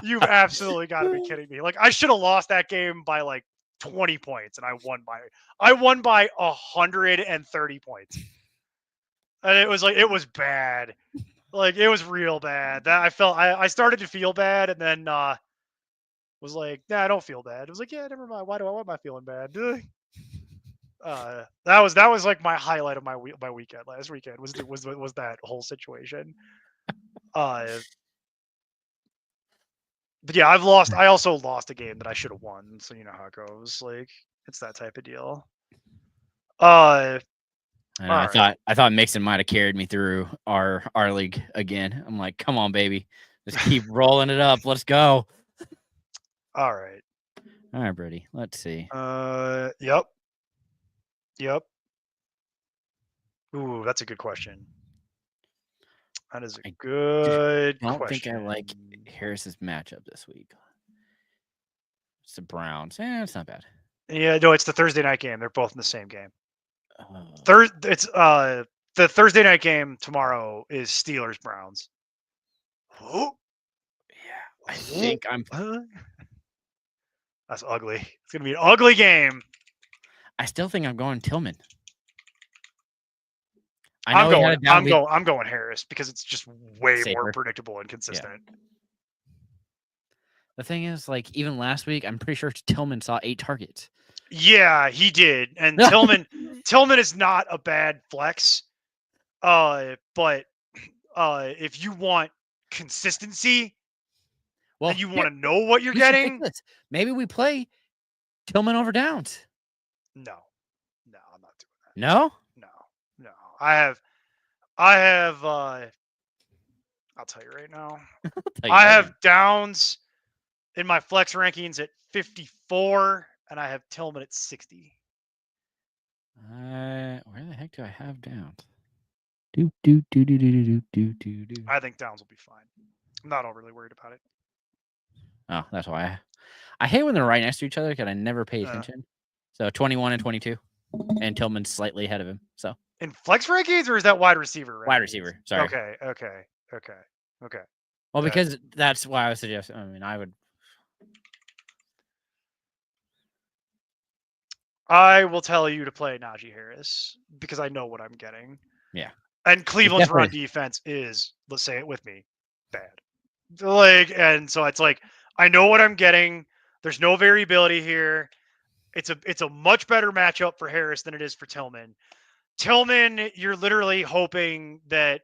You've absolutely got to be kidding me. Like, I should have lost that game by like 20 points, and I won by 130 points. And it was bad. Like, it was real bad. That I started to feel bad, and then was like, nah, I don't feel bad. It was like, yeah, never mind. Why am I feeling bad? That was like my highlight of my weekend last weekend was that whole situation. But yeah, I also lost a game that I should have won, so you know how it goes. Like, it's that type of deal. I thought Mixon might have carried me through our league again. I'm like, come on, baby, just keep rolling it up. Let's go. All right, Brady. Let's see. Yep. Ooh, that's a good question. That is a good question. I don't think I like Harris's matchup this week. It's the Browns. It's not bad. Yeah, no, it's the Thursday night game. They're both in the same game. The Thursday night game tomorrow is Steelers Browns. Oh, yeah, I think I'm. That's ugly. It's gonna be an ugly game. I still think I'm going Tillman. I'm going Harris because it's just way more predictable and consistent. Yeah. The thing is, like, even last week, I'm pretty sure Tillman saw 8 targets. Yeah, he did. And Tillman is not a bad flex. But if you want consistency, and you want to know what you're getting, maybe we play Tillman over Downs. No, I'm not doing that. No. I have. I'll tell you right now. I have Downs in my flex rankings at 54, and I have Tillman at 60. Where the heck do I have Downs? I think Downs will be fine. I'm not overly worried about it. Oh, that's why I hate when they're right next to each other because I never pay attention. So 21 and 22, and Tillman's slightly ahead of him. So in flex rankings, or is that wide receiver? Rankings? Wide receiver. Sorry. Okay. Well, because that's why I was suggesting. I mean, I will tell you to play Najee Harris because I know what I'm getting. Yeah. And Cleveland's run defense is, let's say it with me, bad. Like, and so it's like, I know what I'm getting. There's no variability here. It's a much better matchup for Harris than it is for Tillman. Tillman, you're literally hoping that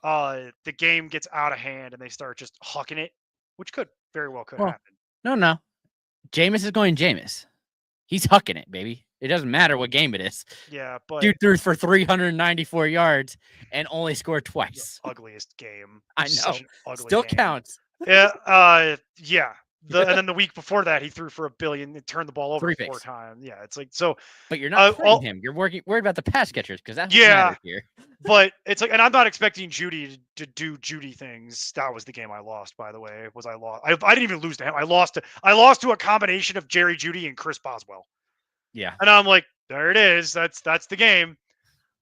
the game gets out of hand and they start just hucking it, which could very well happen. No. Jameis is going Jameis. He's hucking it, baby. It doesn't matter what game it is. Yeah, but dude threw for 394 yards and only scored twice. The ugliest game. I know. Still game. Counts. Yeah. Yeah. And then the week before that, he threw for $1 billion and turned the ball over 4 times. Yeah, it's like so. But you're not playing him. You're worried about the pass catchers because that's what matters here. But it's like, and I'm not expecting Judy to do Judy things. That was the game I lost, by the way. I didn't even lose to him. I lost to a combination of Jerry Jeudy and Chris Boswell. Yeah. And I'm like, there it is. That's the game.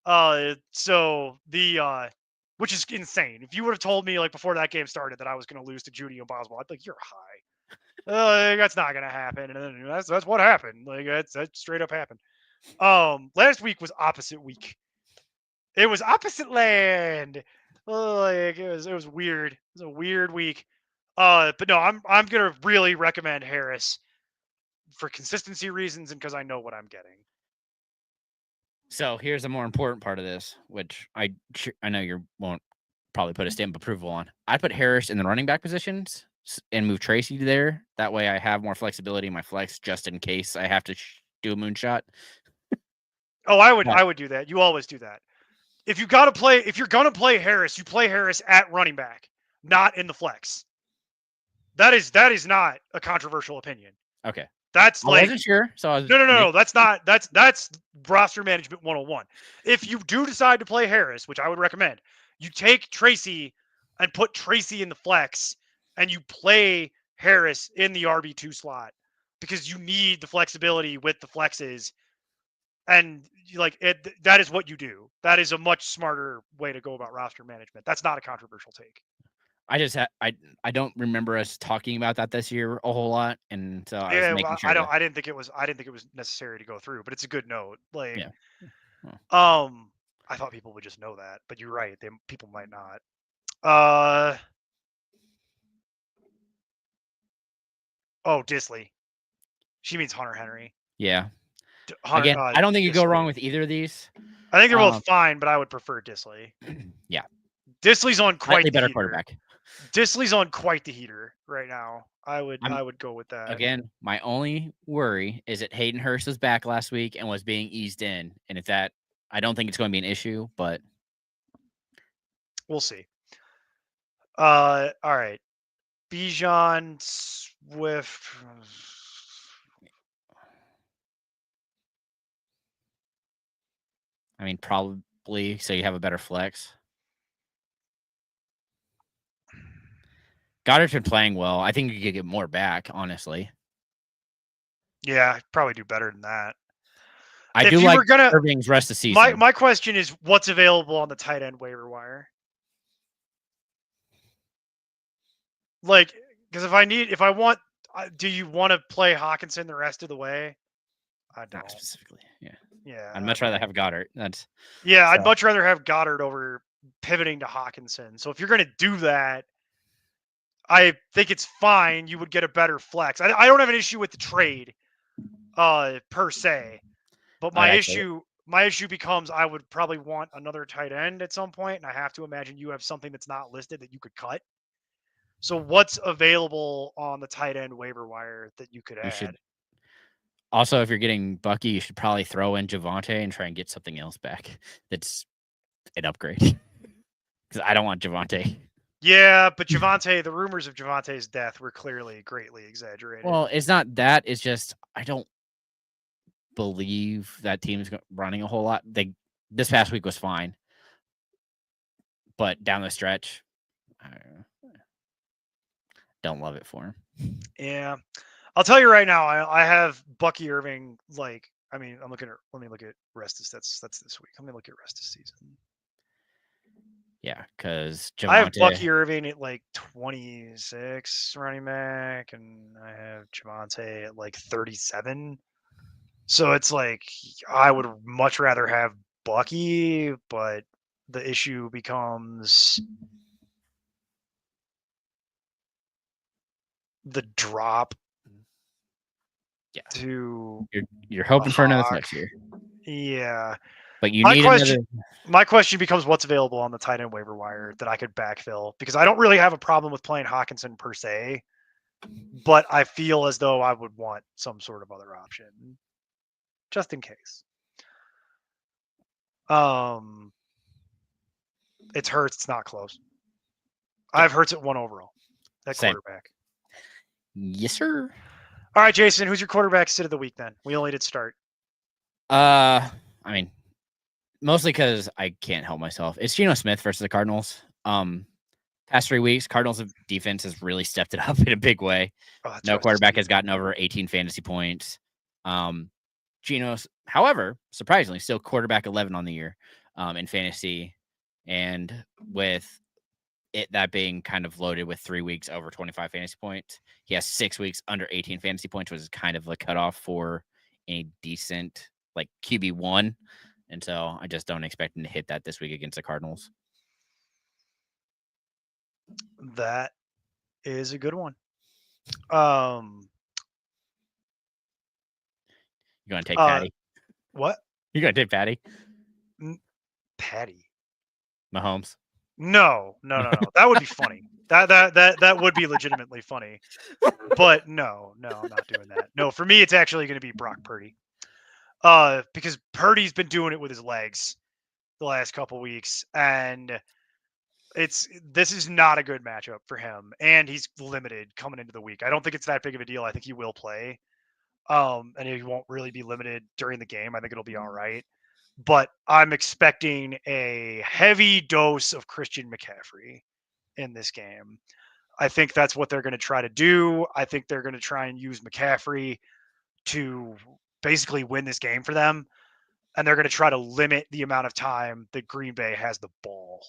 So the which is insane. If you would have told me like before that game started that I was going to lose to Jeudy and Boswell, I'd be like, you're high. That's not gonna happen, and then that's what happened. Like that straight up happened. Last week was opposite week. It was opposite land. Like it was weird. It was a weird week. But no, I'm gonna really recommend Harris for consistency reasons and because I know what I'm getting. So here's the more important part of this, which I know you won't probably put a stamp of approval on. I put Harris in the running back positions and move Tracy there. That way I have more flexibility in my flex just in case I have to do a moonshot. Oh, I would do that. You always do that. If you're going to play Harris, you play Harris at running back, not in the flex. That is not a controversial opinion. Okay. That's like, I wasn't sure. So no. That's roster management 101. If you do decide to play Harris, which I would recommend, you take Tracy and put Tracy in the flex and you play Harris in the RB2 slot because you need the flexibility with the flexes. And like that is what you do. That is a much smarter way to go about roster management. That's not a controversial take. I don't remember us talking about that this year a whole lot, and so I was Yeah, making well, sure. I didn't think it was necessary to go through, but it's a good note. Like, Yeah. Well, I thought people would just know that, but you're right. People might not. Oh, Disley. She means Hunter Henry. yeah. Hunter. Again, I don't think you go wrong Disley. with either of these. I think they're both fine, but I would prefer Disley. Yeah. Disley's on quite Slightly the better heater. quarterback. Disley's on quite the heater right now. I would go with that. Again, my only worry is that Hayden Hurst was back last week and was being eased in, and if that, I don't think it's going to be an issue, but we'll see. All right. Bijan Swift. I mean, probably so you have a better flex. Goddard's been playing well. I think you could get more back, honestly. Yeah, probably do better than that. I do like Irving's rest of the season. My question is, what's available on the tight end waiver wire? Like, because if I want, do you want to play Hawkinson the rest of the way? I don't. Not specifically, yeah. Yeah. I'd much rather have Goddard. I'd much rather have Goddard over pivoting to Hawkinson. So if you're going to do that, I think it's fine. You would get a better flex. I don't have an issue with the trade, per se, but my issue becomes I would probably want another tight end at some point, and I have to imagine you have something that's not listed that you could cut. So what's available on the tight end waiver wire that you could add? Also, if you're getting Bucky, you should probably throw in Javonte and try and get something else back that's an upgrade. Because I don't want Javonte. Yeah, but Javonte, the rumors of Javonte's death were clearly greatly exaggerated. Well, it's not that. It's just I don't believe that team's running a whole lot. This past week was fine, but down the stretch, I don't love it for him. Yeah, I'll tell you right now, I have Bucky Irving. Like, I mean, let me look at rest of that's this week. Let me look at rest of season. Yeah, because I have Bucky Irving at like 26 running back, and I have Javonte at like 37. So it's like I would much rather have Bucky, but the issue becomes the drop. Yeah. To you're hoping for another next year. Yeah. But you need my question becomes what's available on the tight end waiver wire that I could backfill, because I don't really have a problem with playing Hawkinson per se, but I feel as though I would want some sort of other option just in case. It's Hurts. It's not close. I have Hurts at 1 overall. That quarterback. Yes, sir. All right, Jason, who's your quarterback sit of the week then? We only did start. I mean, mostly because I can't help myself. It's Geno Smith versus the Cardinals. Past 3 weeks, Cardinals defense has really stepped it up in a big way. No quarterback has gotten over 18 fantasy points. Geno's, however, surprisingly, still quarterback 11 on the year in fantasy. And with that being kind of loaded with 3 weeks over 25 fantasy points, he has 6 weeks under 18 fantasy points, which is kind of a cutoff for a decent like QB1. And so I just don't expect him to hit that this week against the Cardinals. That is a good one. You going to take Patty? What? You going to take Patty? Patty? Mahomes? No. That would be funny. That would be legitimately funny. But no, I'm not doing that. No, for me, it's actually going to be Brock Purdy. Because Purdy's been doing it with his legs the last couple weeks, and this is not a good matchup for him, and he's limited coming into the week. I don't think it's that big of a deal. I think he will play, and he won't really be limited during the game. I think it'll be all right. But I'm expecting a heavy dose of Christian McCaffrey in this game. I think that's what they're going to try to do. I think they're going to try and use McCaffrey to basically win this game for them. And they're going to try to limit the amount of time that Green Bay has the ball.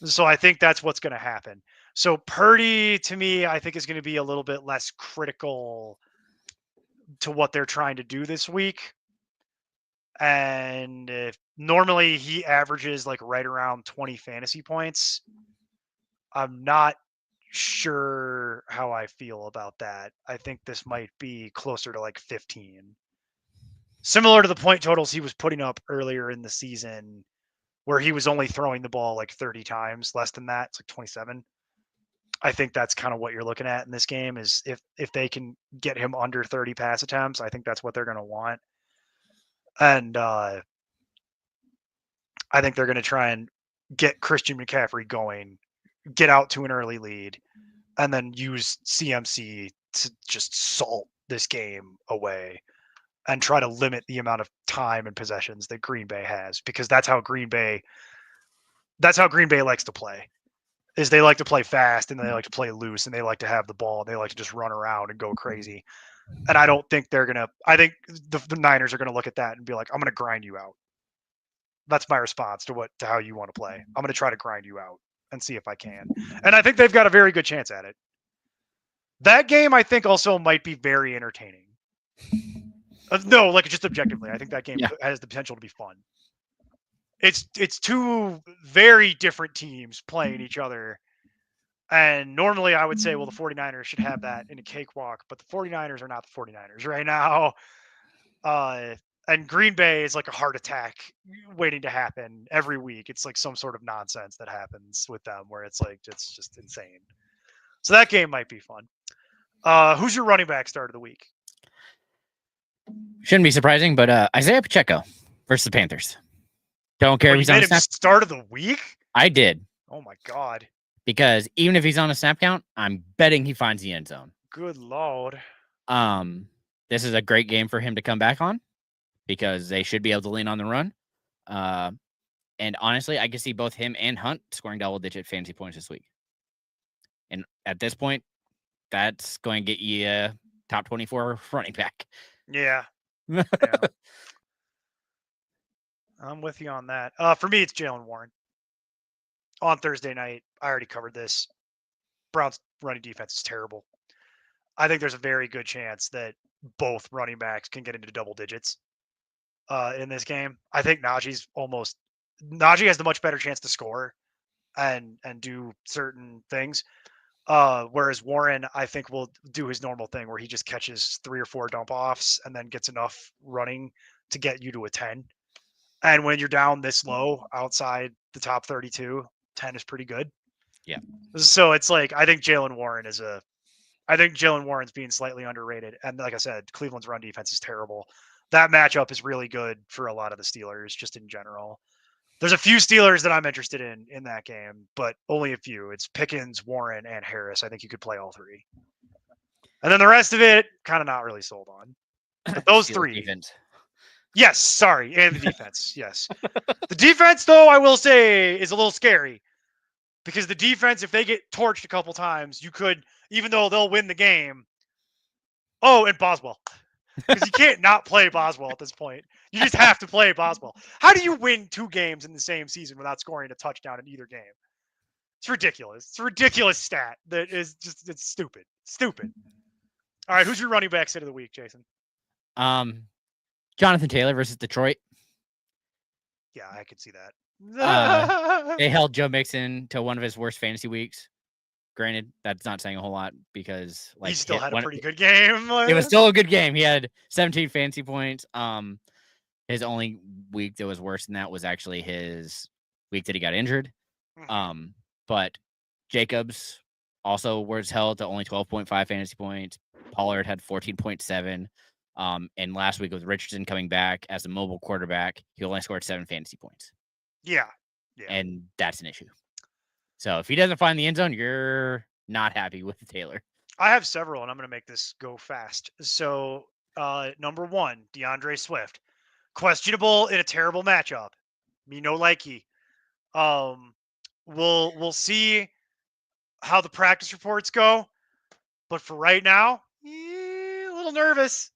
So I think that's what's going to happen. So Purdy, to me, I think is going to be a little bit less critical to what they're trying to do this week. And normally he averages like right around 20 fantasy points. I'm not sure how I feel about that. I think this might be closer to like 15. Similar to the point totals he was putting up earlier in the season, where he was only throwing the ball like 30 times, less than that. It's like 27. I think that's kind of what you're looking at in this game is if they can get him under 30 pass attempts, I think that's what they're going to want. And I think they're going to try and get Christian McCaffrey going, get out to an early lead, and then use CMC to just salt this game away and try to limit the amount of time and possessions that Green Bay has, because that's how Green Bay likes to play. Is they like to play fast and they like to play loose and they like to have the ball and they like to just run around and go crazy. And I don't think they're gonna. I think the Niners are gonna look at that and be like, "I'm gonna grind you out." That's my response to how you want to play. I'm gonna try to grind you out and see if I can. And I think they've got a very good chance at it. That game, I think, also might be very entertaining. No, like just objectively, I think that game has the potential to be fun. It's two very different teams playing each other. And normally I would say, well, the 49ers should have that in a cakewalk, but the 49ers are not the 49ers right now. And Green Bay is like a heart attack waiting to happen every week. It's like some sort of nonsense that happens with them where it's like, it's just insane. So that game might be fun. Who's your running back start of the week? Shouldn't be surprising, but Isaiah Pacheco versus the Panthers. Don't care if he's on a snap. Start of the week? I did. Oh my God. Because even if he's on a snap count, I'm betting he finds the end zone. Good Lord. This is a great game for him to come back on because they should be able to lean on the run. And honestly, I can see both him and Hunt scoring double-digit fantasy points this week. And at this point, that's going to get you a top 24 running back. Yeah. I'm with you on that. For me, it's Jaylen Warren. On Thursday night, I already covered this. Browns running defense is terrible. I think there's a very good chance that both running backs can get into double digits in this game. I think Najee has the much better chance to score and do certain things. Whereas Warren, I think, will do his normal thing where he just catches 3 or 4 dump offs and then gets enough running to get you to a 10. And when you're down this low outside the top 32, 10 is pretty good. Yeah. So it's like, I think Jaylen Warren's being slightly underrated. And like I said, Cleveland's run defense is terrible. That matchup is really good for a lot of the Steelers, just in general. There's a few Steelers that I'm interested in that game, but only a few. It's Pickens, Warren, and Harris. I think you could play all three. And then the rest of it, kind of not really sold on. But those three. Defense. Yes, sorry. And the defense, yes. The defense, though, I will say, is a little scary. Because the defense, if they get torched a couple times, you could, even though they'll win the game. Oh, and Boswell. Because you can't not play Boswell at this point. You just have to play Boswell. How do you win 2 games in the same season without scoring a touchdown in either game? It's ridiculous. It's a ridiculous stat that is just, it's stupid. Stupid. All right, who's your running back sit of the week, Jason? Jonathan Taylor versus Detroit. Yeah, I could see that. They held Joe Mixon to one of his worst fantasy weeks. Granted, that's not saying a whole lot because he still had a pretty good game. It was still a good game. He had 17 fantasy points. His only week that was worse than that was actually his week that he got injured. But Jacobs also was held to only 12.5 fantasy points. Pollard had 14.7. And last week with Richardson coming back as a mobile quarterback, he only scored 7 fantasy points. Yeah. And that's an issue. So if he doesn't find the end zone, you're not happy with Taylor. I have several, and I'm going to make this go fast. So, number 1, DeAndre Swift. Questionable in a terrible matchup. Me no likey. We'll see how the practice reports go. But for right now, a little nervous.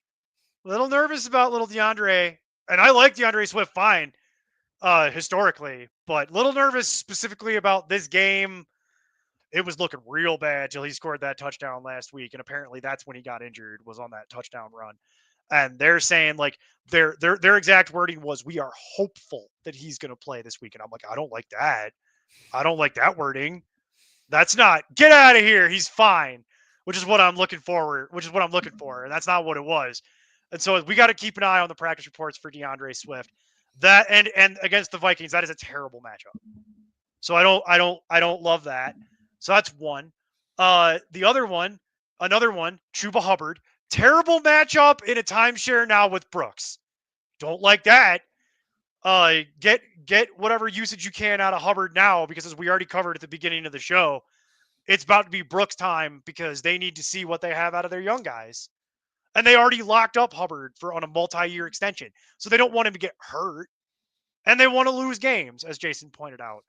A little nervous about little DeAndre. And I like DeAndre Swift fine. historically, but little nervous specifically about this game. It was looking real bad till he scored that touchdown last week, and apparently that's when he got injured, was on that touchdown run. And they're saying like their exact wording was, "We are hopeful that he's going to play this week." And I'm like, I don't like that. I don't like that wording. That's not, get out of here. He's fine, which is what I'm looking forward, which is what I'm looking for. And that's not what it was. And so we got to keep an eye on the practice reports for DeAndre Swift. That and against the Vikings, that is a terrible matchup. So I don't love that. So that's one. The other one, another one, Chuba Hubbard. Terrible matchup in a timeshare now with Brooks. Don't like that. Get whatever usage you can out of Hubbard now, because as we already covered at the beginning of the show, it's about to be Brooks time because they need to see what they have out of their young guys. And they already locked up Hubbard on a multi-year extension. So they don't want him to get hurt. And they want to lose games, as Jason pointed out.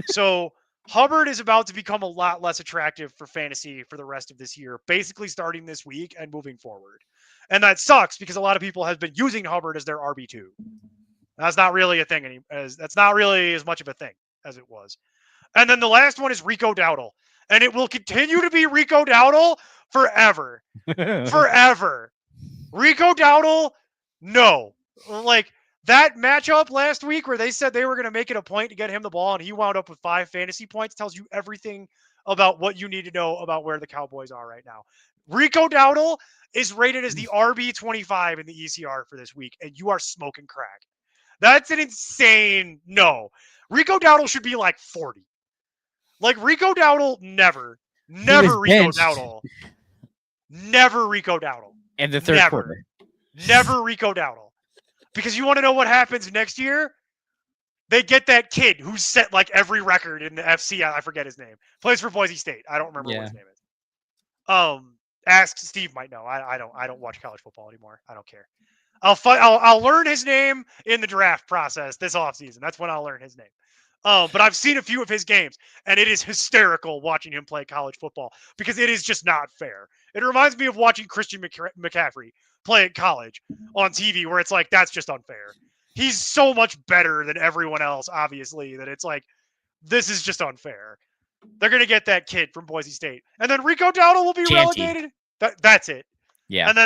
So Hubbard is about to become a lot less attractive for fantasy for the rest of this year, basically starting this week and moving forward. And that sucks because a lot of people have been using Hubbard as their RB2. That's not really a thing anymore. That's not really as much of a thing as it was. And then the last one is Rico Dowdle. And it will continue to be Rico Dowdle forever. Forever. Rico Dowdle, no. Like, that matchup last week where they said they were going to make it a point to get him the ball and he wound up with 5 fantasy points tells you everything about what you need to know about where the Cowboys are right now. Rico Dowdle is rated as the RB25 in the ECR for this week, and you are smoking crack. That's an insane no. Rico Dowdle should be like 40. Like, Rico Dowdle, never Rico Dowdle. Never Rico Dowdle. In the third quarter. Never Rico Dowdle. Because you want to know what happens next year? They get that kid who's set like every record in the FC. I forget his name. Plays for Boise State. I don't remember what his name is. Ask Steve might know. I don't watch college football anymore. I don't care. I'll learn his name in the draft process this offseason. That's when I'll learn his name. But I've seen a few of his games, and it is hysterical watching him play college football because it is just not fair. It reminds me of watching Christian McCaffrey play at college on TV, where it's like, that's just unfair. He's so much better than everyone else, obviously, that it's like, this is just unfair. They're going to get that kid from Boise State. And then Rico Dowdle will be relegated. That's it. Yeah. And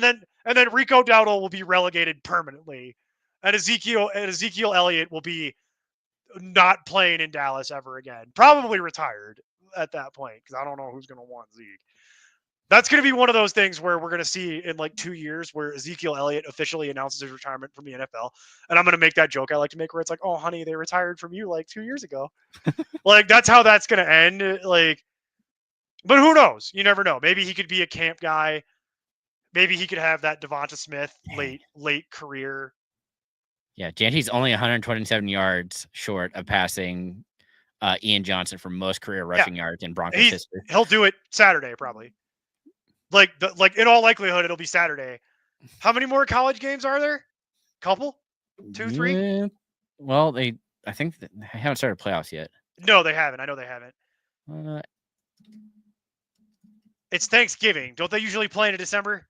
then and then Rico Dowdle will be relegated permanently. And Ezekiel Elliott will be not playing in Dallas ever again. Probably retired at that point, because I don't know who's going to want Zeke. That's going to be one of those things where we're going to see in like 2 years where Ezekiel Elliott officially announces his retirement from the NFL. And I'm going to make that joke I like to make where it's like, oh, honey, they retired from you like 2 years ago. Like, that's how that's going to end. Like, but who knows? You never know. Maybe he could be a camp guy. Maybe he could have that Devonta Smith late career. Yeah, Janty's only 127 yards short of passing Ian Johnson for most career rushing yards in Broncos history. He'll do it Saturday, probably. Like in all likelihood, it'll be Saturday. How many more college games are there? Couple? 2, 3? Well, I think they haven't started playoffs yet. No, they haven't. I know they haven't. It's Thanksgiving. Don't they usually play in December?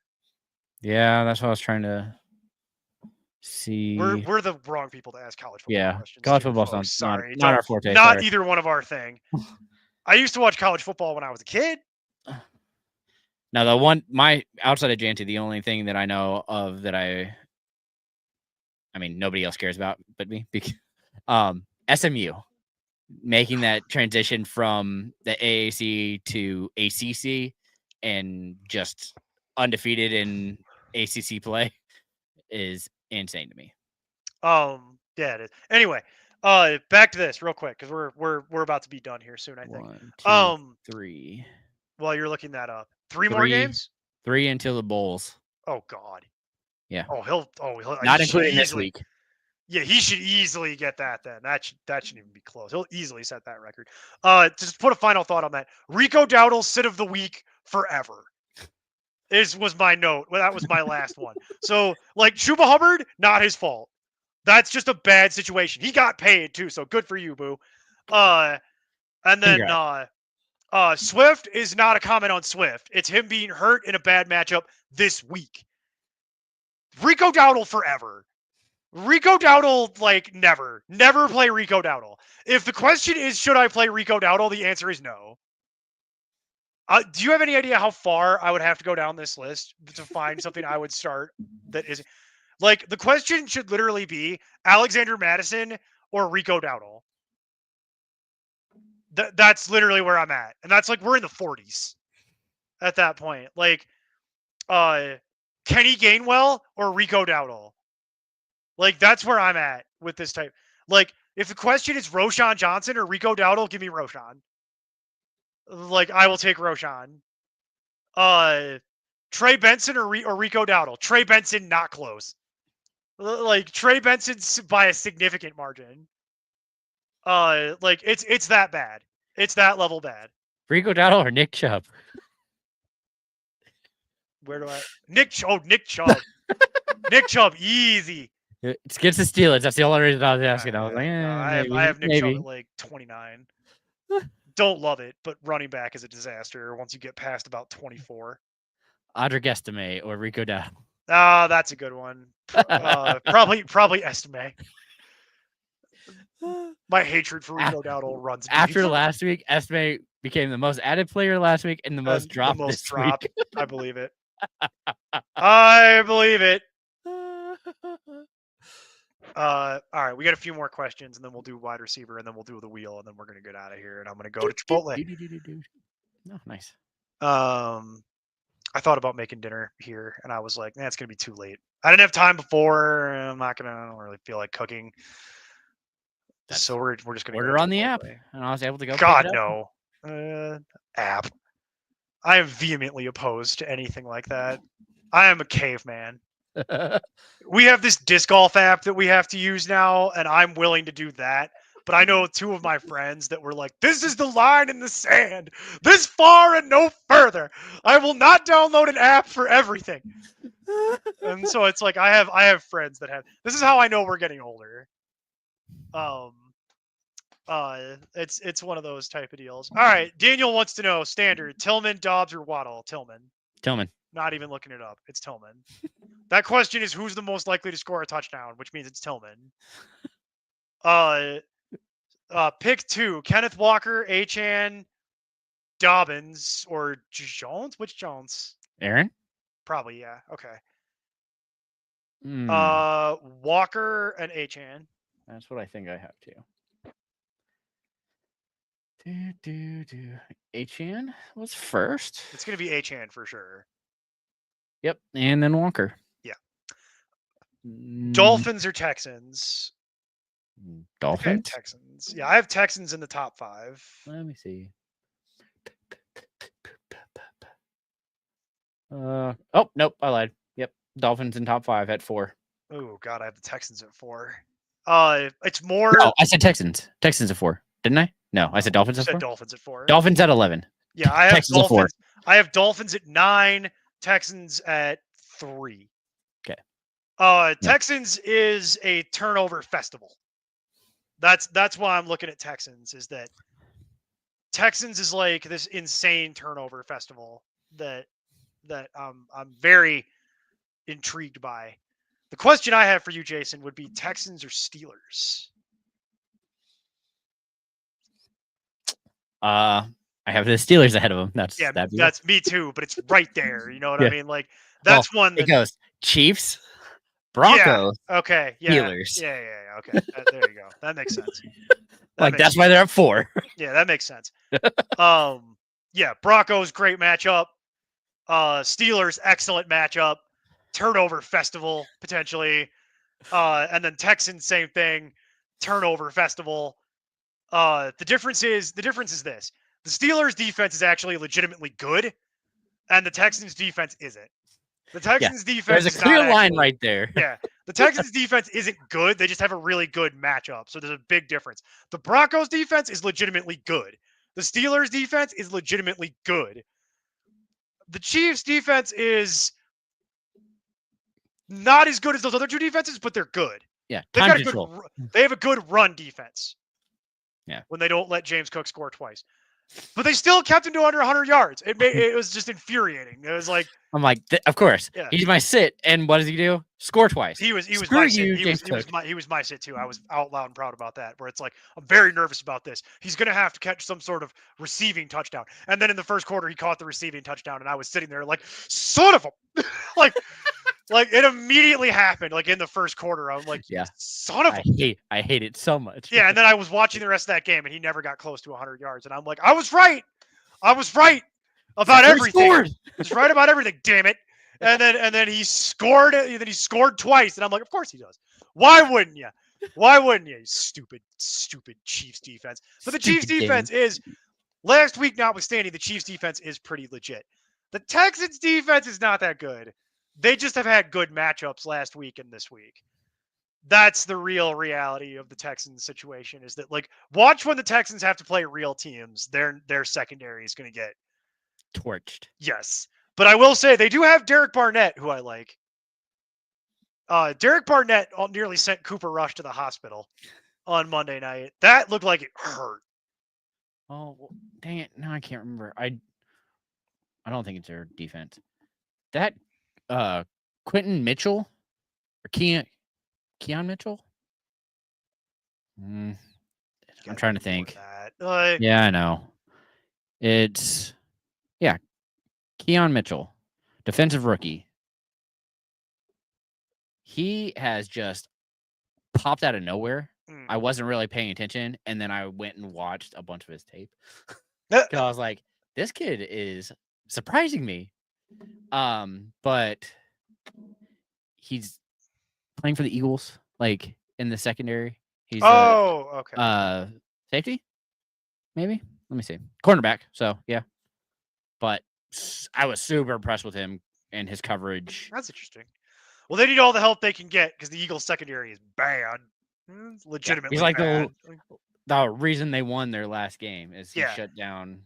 Yeah, that's what I was trying to see. We're the wrong people to ask college football questions. College football's not our forte. Not either one of our thing. I used to watch college football when I was a kid. Now, outside of Janty, the only thing that I know of that I mean, nobody else cares about but me. SMU making that transition from the AAC to ACC and just undefeated in ACC play is insane to me. Yeah, it is. Anyway, back to this real quick because we're about to be done here soon, I think. 1, 2, 3. While you're looking that up, 3 more games. 3 until the bowls. Oh God. Yeah. He'll not including this week. Yeah, he should easily get that then. That shouldn't even be close. He'll easily set that record. Just put a final thought on that. Rico Dowdle sit of the week forever. Was my note. Well, that was my last one. So, like, Chuba Hubbard, not his fault. That's just a bad situation. He got paid too, so good for you, boo. And then Swift is not a comment on Swift. It's him being hurt in a bad matchup this week. Rico Dowdle forever. Rico Dowdle, like, never play Rico Dowdle. If the question is, should I play Rico Dowdle? The answer is no. Do you have any idea how far I would have to go down this list to find something I would start that is like the question should literally be Alexander Madison or Rico Dowdle. That's literally where I'm at. And that's like we're in the 40s at that point. Like Kenny Gainwell or Rico Dowdle. Like that's where I'm at with this type. Like if the question is Roshan Johnson or Rico Dowdle, give me Roshan. Like I will take Roshan. Trey Benson or Rico Dowdle. Trey Benson not close. Like Trey Benson's by a significant margin. Like it's that bad. It's that level bad. Rico Dowdle or Nick Chubb? Where do I? Nick Chubb. Nick Chubb, easy. It's against the Steelers. That's the only reason I was asking. I was like, I have Nick Chubb at like 29. Don't love it, but running back is a disaster once you get past about 24. Audric Estime or Rico Dowdle? That's a good one. Probably Estime. My hatred for Rico Dowdle runs after deep. Last week. Estime became the most added player last week and the most dropped this week. I believe it. I believe it. All right, we got a few more questions, and then we'll do wide receiver, and then we'll do the wheel, and then we're gonna get out of here. And I'm gonna go to Chipotle. Oh, nice. I thought about making dinner here, and I was like, it's gonna be too late. I didn't have time before. I don't really feel like cooking. So we're just gonna order on the app, and I was able to go. God no, app. I am vehemently opposed to anything like that. I am a caveman. We have this disc golf app that we have to use now, and I'm willing to do that. But I know two of my friends that were like, this is the line in the sand, this far and no further. I will not download an app for everything. And so it's like I have friends that have. This is how I know we're getting older. It's one of those type of deals. All right, Daniel wants to know standard Tillman, Dobbs, or Waddle. Tillman. Not even looking it up. It's Tillman. That question is who's the most likely to score a touchdown, which means it's Tillman. Pick 2: Kenneth Walker, Achane, Dobbins, or Jones. Which Jones? Aaron. Probably yeah. Okay. Walker and Achane. That's what I think I have to. Achane was first. It's gonna be Achane for sure. Yep, and then Walker. Yeah. Dolphins or Texans? Dolphins. Texans. Yeah, I have Texans in the top 5. Let me see. Oh nope, I lied. Yep, Dolphins in top 5 at 4. Oh God, I have the Texans at 4. It's more. No, I said Texans. Texans at 4, didn't I? No, I said Dolphins at 4. Dolphins at 4. Dolphins at 11. Yeah, I have Texans Dolphins. At 4. I have Dolphins at 9. Texans at 3. Okay. Texans is a turnover festival. That's why I'm looking at Texans. Is that Texans is like this insane turnover festival that I'm very intrigued by. The question I have for you, Jason, would be Texans or Steelers? I have the Steelers ahead of them. That's me too, but it's right there. You know what I mean? Like that's one that it goes Chiefs, Broncos. Yeah. Okay. Yeah. Steelers. Yeah. Okay. There you go. That makes sense. That's why they're at 4. Yeah, that makes sense. Yeah, Broncos great matchup. Steelers excellent matchup. Turnover festival potentially. And then Texans same thing. Turnover festival. The difference is this. The Steelers defense is actually legitimately good, and the Texans defense isn't. The Texans defense there's a clear line right there. Yeah. The Texans defense isn't good. They just have a really good matchup. So there's a big difference. The Broncos defense is legitimately good. The Steelers defense is legitimately good. The Chiefs defense is not as good as those other two defenses, but they're good. Yeah. They have a good run defense. Yeah. When they don't let James Cook score twice. But they still kept him to under 100 yards. It was just infuriating. It was like, I'm like, of course, yeah. he's my sit, and what does he do? Score twice. He was Screw my sit. you, He James was my sit too. I was out loud and proud about that. Where it's like, I'm very nervous about this. He's gonna have to catch some sort of receiving touchdown. And then in the first quarter, he caught the receiving touchdown, and I was sitting there like, son of a, like, like it immediately happened. Like in the first quarter, I'm like, Yeah. son of a. I hate it so much. Yeah, and then I was watching the rest of that game, and he never got close to 100 yards, and I'm like, I was right. I was right about everything. I was right about everything. Damn it. And then he scored. Then he scored twice, and I'm like, of course he does. Why wouldn't you? Why wouldn't you? Stupid Chiefs defense. But the Chiefs defense is, last week notwithstanding, the Chiefs defense is pretty legit. The Texans defense is not that good. They just have had good matchups last week and this week. That's the real reality of the Texans situation, is that, like, watch when the Texans have to play real teams, their secondary is going to get torched. Yes. But I will say they do have Derek Barnett, who I like. Derek Barnett nearly sent Cooper Rush to the hospital on Monday night. That looked like it hurt. Oh, dang it. No, I can't remember. I don't think it's their defense. That Quentin Mitchell or Keon Mitchell? I'm trying to think. Yeah, I know. It's, yeah, Keon Mitchell, defensive rookie. He has just popped out of nowhere. I wasn't really paying attention, and then I went and watched a bunch of his tape. I was like, this kid is surprising me. But he's playing for the Eagles, like in the secondary. He's okay. Safety, maybe. Let me see. Cornerback. So yeah, but I was super impressed with him and his coverage. That's interesting. Well, they need all the help they can get because the Eagles secondary is bad. Legitimately, he's like bad. The reason they won their last game is he shut down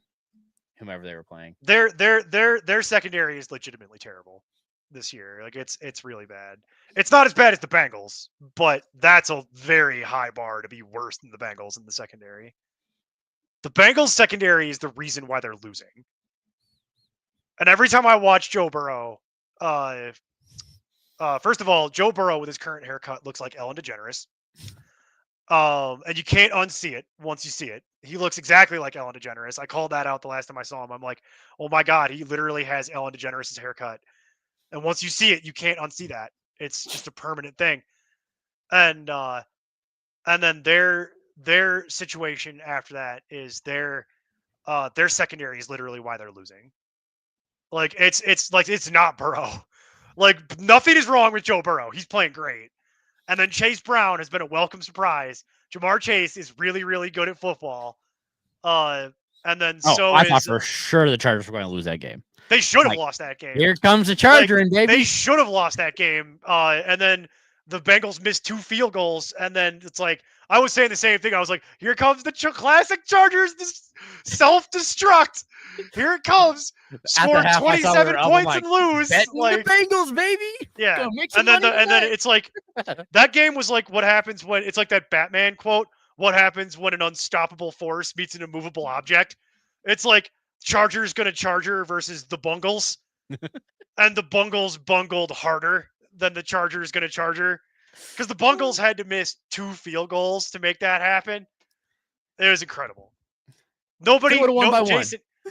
whomever they were playing. Their secondary is legitimately terrible this year. Like it's really bad. It's not as bad as the Bengals, but that's a very high bar to be worse than the Bengals in the secondary. The Bengals secondary is the reason why they're losing. And every time I watch Joe Burrow, first of all, Joe Burrow with his current haircut looks like Ellen DeGeneres. And you can't unsee it once you see it. He looks exactly like Ellen DeGeneres. I called that out the last time I saw him. I'm like, oh my God, he literally has Ellen DeGeneres' haircut. And once you see it, you can't unsee that. It's just a permanent thing. And then their situation after that is their secondary is literally why they're losing. Like it's not Burrow. Like nothing is wrong with Joe Burrow. He's playing great. And then Chase Brown has been a welcome surprise. Jamar Chase is really, really good at football. And then I thought for sure the Chargers were going to lose that game. They should have lost that game. Here comes the Charger, and baby. They should have lost that game. And then the Bengals missed 2 field goals. And then it's like, I was saying the same thing. I was like, here comes the classic Chargers self-destruct. Here it comes. Score 27 points and lose. Like, the Bengals, baby. Yeah. And then it's like, that game was like what happens when, it's like that Batman quote, what happens when an unstoppable force meets an immovable object. It's like Chargers gonna Charger versus the Bungles. And the Bungles bungled harder than the Chargers gonna Charger. Because the Bungles had to miss 2 field goals to make that happen. It was incredible.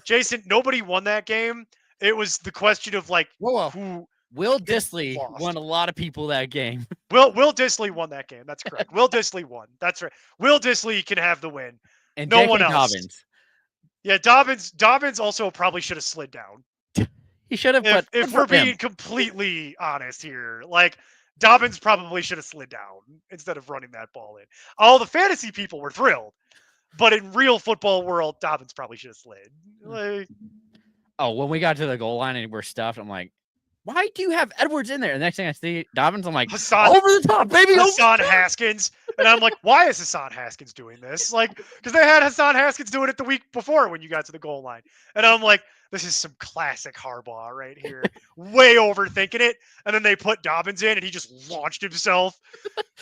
Jason, nobody won that game. It was the question of like who. Will Dissly won a lot of people that game. Will Dissly won that game. That's correct. Will Dissly won. That's right. Will Dissly can have the win. And no one else. Dobbins. Yeah, Dobbins also probably should have slid down. He should have. If we're being completely honest here, like Dobbins probably should have slid down instead of running that ball in. All the fantasy people were thrilled, but in real football world, Dobbins probably should have slid. Like, when we got to the goal line and we're stuffed, I'm like, why do you have Edwards in there? And the next thing I see Dobbins, I'm like, Hassan, over the top, baby. Hassan Haskins. And I'm like, why is Hassan Haskins doing this? Like, because they had Hassan Haskins doing it the week before when you got to the goal line. And I'm like, this is some classic Harbaugh right here. Way overthinking it. And then they put Dobbins in and he just launched himself.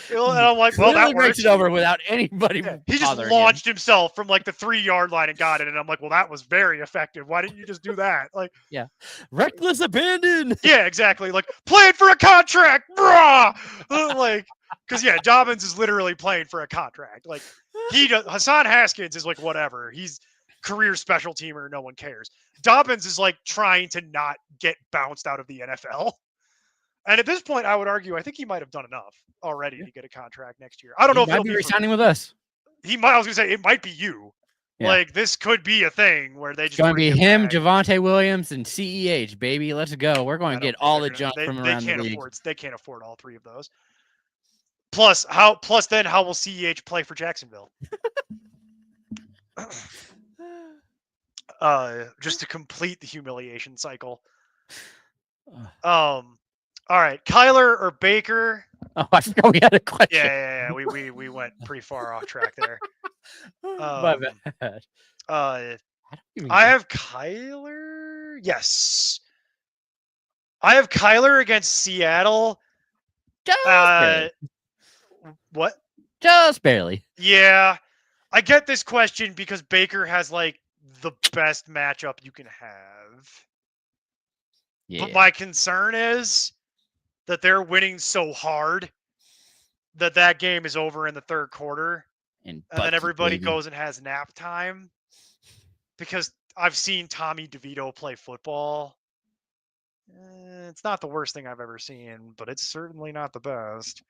And I'm like, well, that breaks works. it over without anybody. Yeah, he just launched himself from like the 3-yard line and got it. And I'm like, well, that was very effective. Why didn't you just do that? Like, yeah, reckless abandon. Yeah, exactly. Like playing for a contract, brah. Like, because yeah, Dobbins is literally playing for a contract. Like Hassan Haskins is like whatever. He's career special teamer. No one cares. Dobbins is like trying to not get bounced out of the NFL. And at this point, I would argue, I think he might have done enough already to get a contract next year. I don't know if he'll be resigning with us. He might. I was gonna say it might be you. Yeah. Like this could be a thing where they just going to be him, Javonte Williams, and CEH, baby. Let's go. We're going to get all the junk from around the league. They can't afford all 3 of those. Plus, then how will CEH play for Jacksonville? Just to complete the humiliation cycle. All right, Kyler or Baker? Oh, I forgot we had a question. Yeah. We went pretty far off track there. My bad. I have Kyler. Yes, I have Kyler against Seattle. What? Just barely. Yeah, I get this question because Baker has like the best matchup you can have. Yeah. But my concern is that they're winning so hard that game is over in the 3rd quarter. And then everybody goes and has nap time. Because I've seen Tommy DeVito play football. It's not the worst thing I've ever seen, but it's certainly not the best.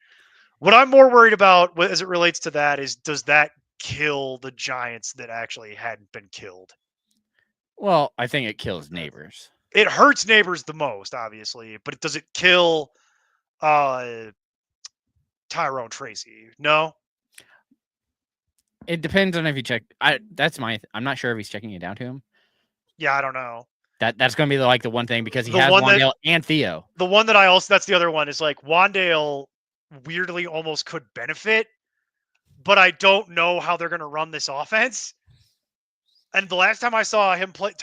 What I'm more worried about as it relates to that is, does that kill the Giants that actually hadn't been killed? Well, I think it kills Neighbors. It hurts Neighbors the most, obviously, but does it kill Tyrone Tracy? No. It depends on if you check. I'm not sure if he's checking it down to him. Yeah, I don't know. That's going to be the one thing because he has Wandale and Theo. The one that that's the other one is like Wandale weirdly almost could benefit, but I don't know how they're going to run this offense. And the last time I saw him play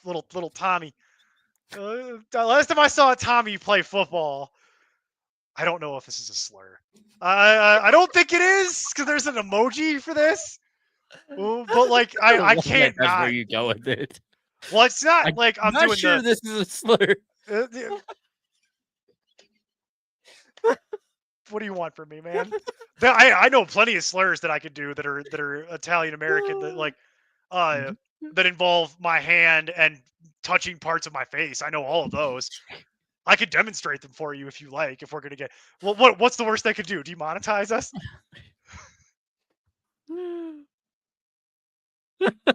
little Tommy, last time I saw Tommy play football, I don't know if this is a slur. I don't think it is because there's an emoji for this. But like I can't. That's where you go with it. Well, it's not I'm not doing sure this is a slur. What do you want from me, man? I know plenty of slurs that I could do that are Italian American that that involve my hand and touching parts of my face. I know all of those. I could demonstrate them for you if you like. If we're gonna get what's the worst they could do? Demonetize us?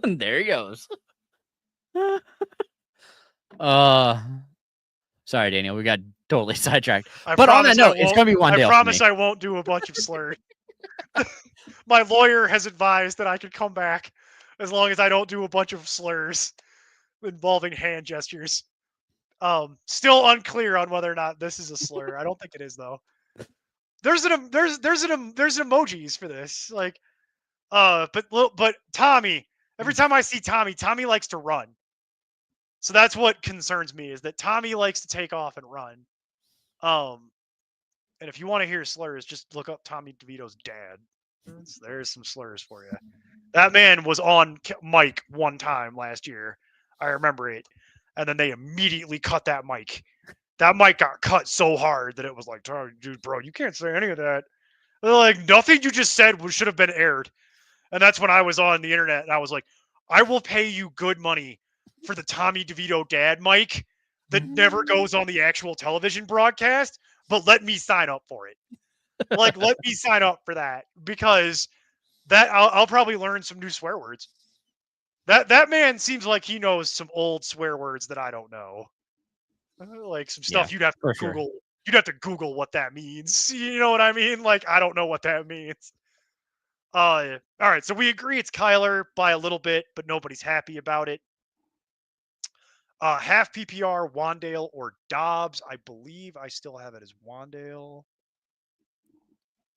There he goes. Sorry, Daniel, we got totally sidetracked. But on that note, it's gonna be Wandale. I promise I won't do a bunch of slurs. My lawyer has advised that I could come back as long as I don't do a bunch of slurs involving hand gestures. Still unclear on whether or not this is a slur. I don't think it is though. There's emojis for this. But Tommy, every time I see Tommy likes to run. So that's what concerns me is that Tommy likes to take off and run. And if you want to hear slurs, just look up Tommy DeVito's dad. There's some slurs for you. That man was on mic one time last year. I remember it. And then they immediately cut that mic. That mic got cut so hard that it was like, dude, bro, you can't say any of that. They're like, nothing you just said should have been aired. And that's when I was on the internet. And I was like, I will pay you good money for the Tommy DeVito dad mic that never goes on the actual television broadcast, but let me sign up for it. Let me sign up for that because that I'll probably learn some new swear words. That man seems like he knows some old swear words that I don't know. Like some stuff you'd have to Google. Sure. You'd have to Google what that means. You know what I mean? Like, I don't know what that means. All right. So we agree it's Kyler by a little bit, but nobody's happy about it. Half PPR, Wandale or Dobbs. I believe I still have it as Wandale.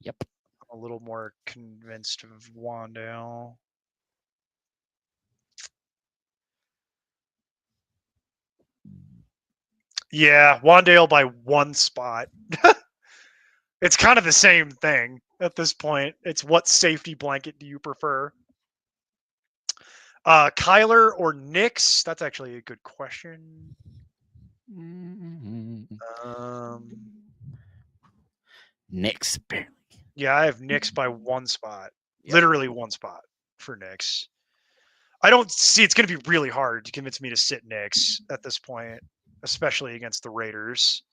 Yep. I'm a little more convinced of Wandale. Yeah, Wandale by 1 spot. It's kind of the same thing at this point. It's what safety blanket do you prefer? Kyler or Knicks? That's actually a good question. Knicks barely. Yeah, I have Knicks by 1 spot. Yep. Literally 1 spot for Knicks. I don't see it's going to be really hard to convince me to sit Knicks at this point, especially against the Raiders.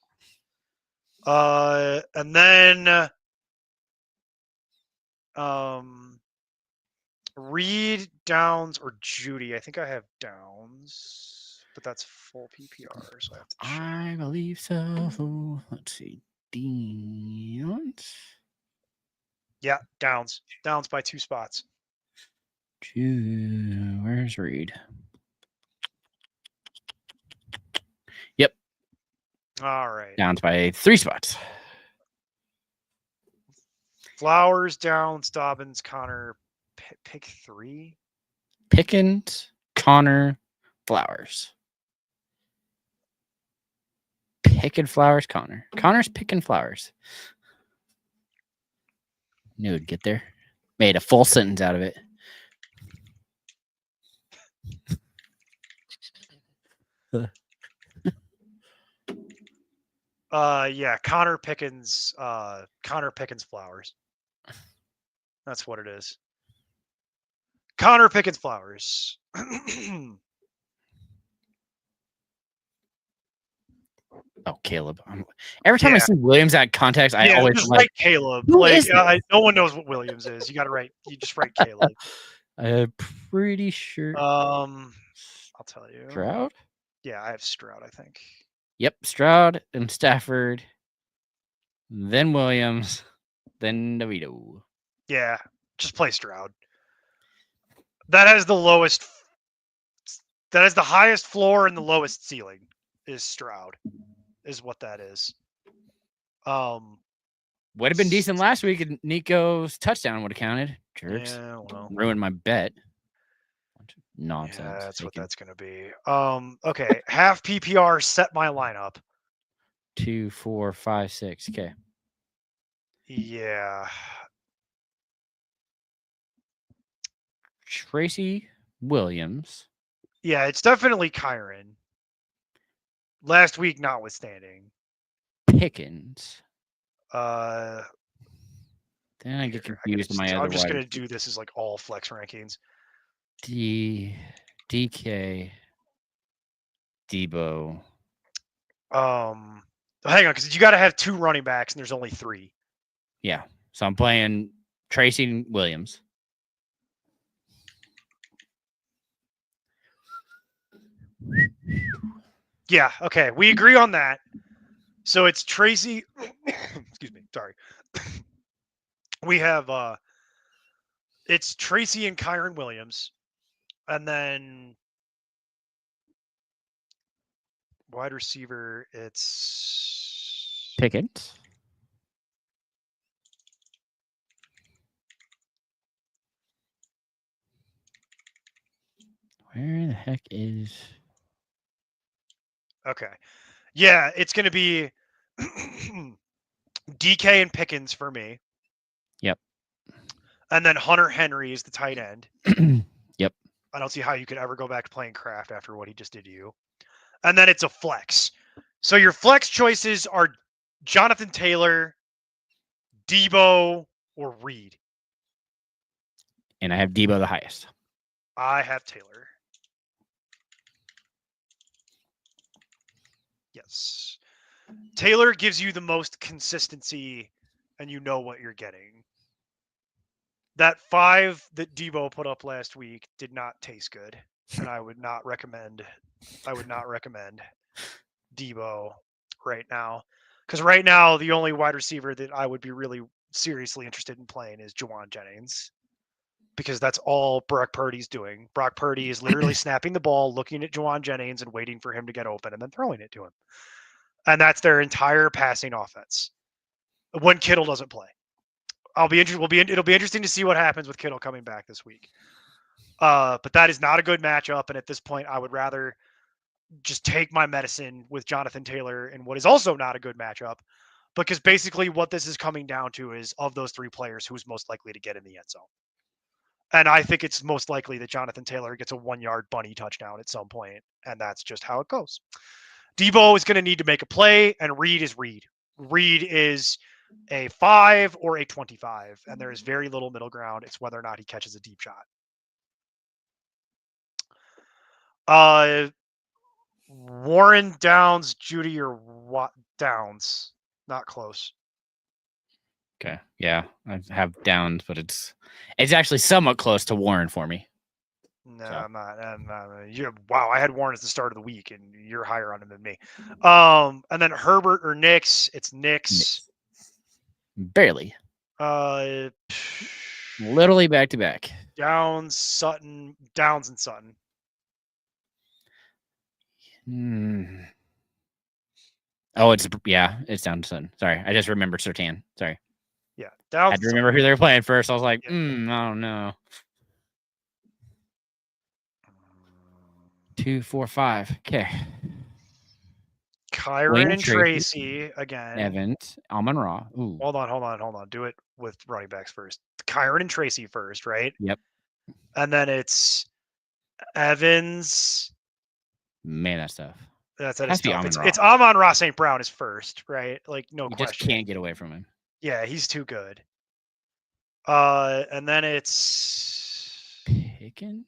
And then Reed, Downs, or Judy. I think I have Downs, but that's full PPR, so I have to check. I believe so. Let's see. Downs. Yeah, Downs. Downs by 2 spots. Where's Reed? Yep. All right. Downs by 3 spots. Flowers, Downs, Dobbins, Connor. Pick 3. Pickens, Connor, Flowers. Picking Flowers, Connor. Connor's picking Flowers. Knew it'd get there. Made a full sentence out of it. Yeah, Connor Pickens, Flowers. That's what it is. Connor Pickens, Flowers. Oh, Caleb. Every time I see Williams at context, I always just like write Caleb. who Like is this? no one knows what Williams is. You got to write. You just write Caleb. I'm pretty sure. I'll tell you. Stroud? Yeah, I have Stroud, I think. Yep, Stroud and Stafford. Then Williams. Then DeVito. Yeah, just play Stroud. That has the lowest. That is the highest floor and the lowest ceiling. Is Stroud, is what that is. Would have been decent last week, and Nico's touchdown would have counted. Jerks. Yeah, well, ruined my bet. Nonsense. Yeah, that's what that's gonna be. Okay, half PPR. Set my lineup. 2, 4, 5, 6. Okay. Yeah. Tracy Williams. Yeah, it's definitely Kyron. Last week notwithstanding. Pickens. Then I get confused on my other. I'm just gonna do this as like all flex rankings. DK. Debo. Hang on, because you got to have 2 running backs, and there's only 3. Yeah, so I'm playing Tracy Williams. Yeah, okay, we agree on that. So it's Tracy. Excuse me, sorry. We have it's Tracy and Kyron Williams, and then wide receiver. It's Pickens. Where the heck is? Okay. Yeah, it's going to be DK and Pickens for me. Yep. And then Hunter Henry is the tight end. Yep. I don't see how you could ever go back to playing Kraft after what he just did to you. And then it's a flex. So your flex choices are Jonathan Taylor, Debo, or Reed. And I have Debo the highest. I have Taylor. Yes. Taylor gives you the most consistency, and you know what you're getting. That 5 that Debo put up last week did not taste good, and I would not recommend Debo right now, because right now the only wide receiver that I would be really seriously interested in playing is Juwan Jennings. because that's all Brock Purdy's doing. Brock Purdy is literally snapping the ball, looking at Juwan Jennings and waiting for him to get open and then throwing it to him. And that's their entire passing offense when Kittle doesn't play. It'll be interesting to see what happens with Kittle coming back this week. But that is not a good matchup. And at this point, I would rather just take my medicine with Jonathan Taylor in what is also not a good matchup, because basically what this is coming down to is, of those three players, who's most likely to get in the end zone. And I think it's most likely that Jonathan Taylor gets a 1-yard bunny touchdown at some point, and that's just how it goes. Debo is going to need to make a play, and Reed is Reed. Reed is a 5 or a 25, and there is very little middle ground. It's whether or not he catches a deep shot. Warren, Downs, Judy, or Downs? Not close. Okay. Yeah, I have Downs, but it's actually somewhat close to Warren for me. No, so. I'm not. Wow, I had Warren as the start of the week, and you're higher on him than me. And then Herbert or Knicks. It's Knicks. Barely. Literally back to back. Downs and Sutton. Oh, it's down to Sutton. Sorry, I just remembered Surtain. Sorry. Yeah, I had to remember who they were playing first. I was like, I don't know. 2, 4, 5. Okay. Kyron and Tracy again. Evans, Amon-Ra. Ooh. Hold on. Do it with running backs first. Kyron and Tracy first, right? Yep. And then it's Evans. Man, that's tough. It's Amon-Ra St. Brown is first, right? Like, no question. You just can't get away from him. Yeah, he's too good. And then it's Pickens.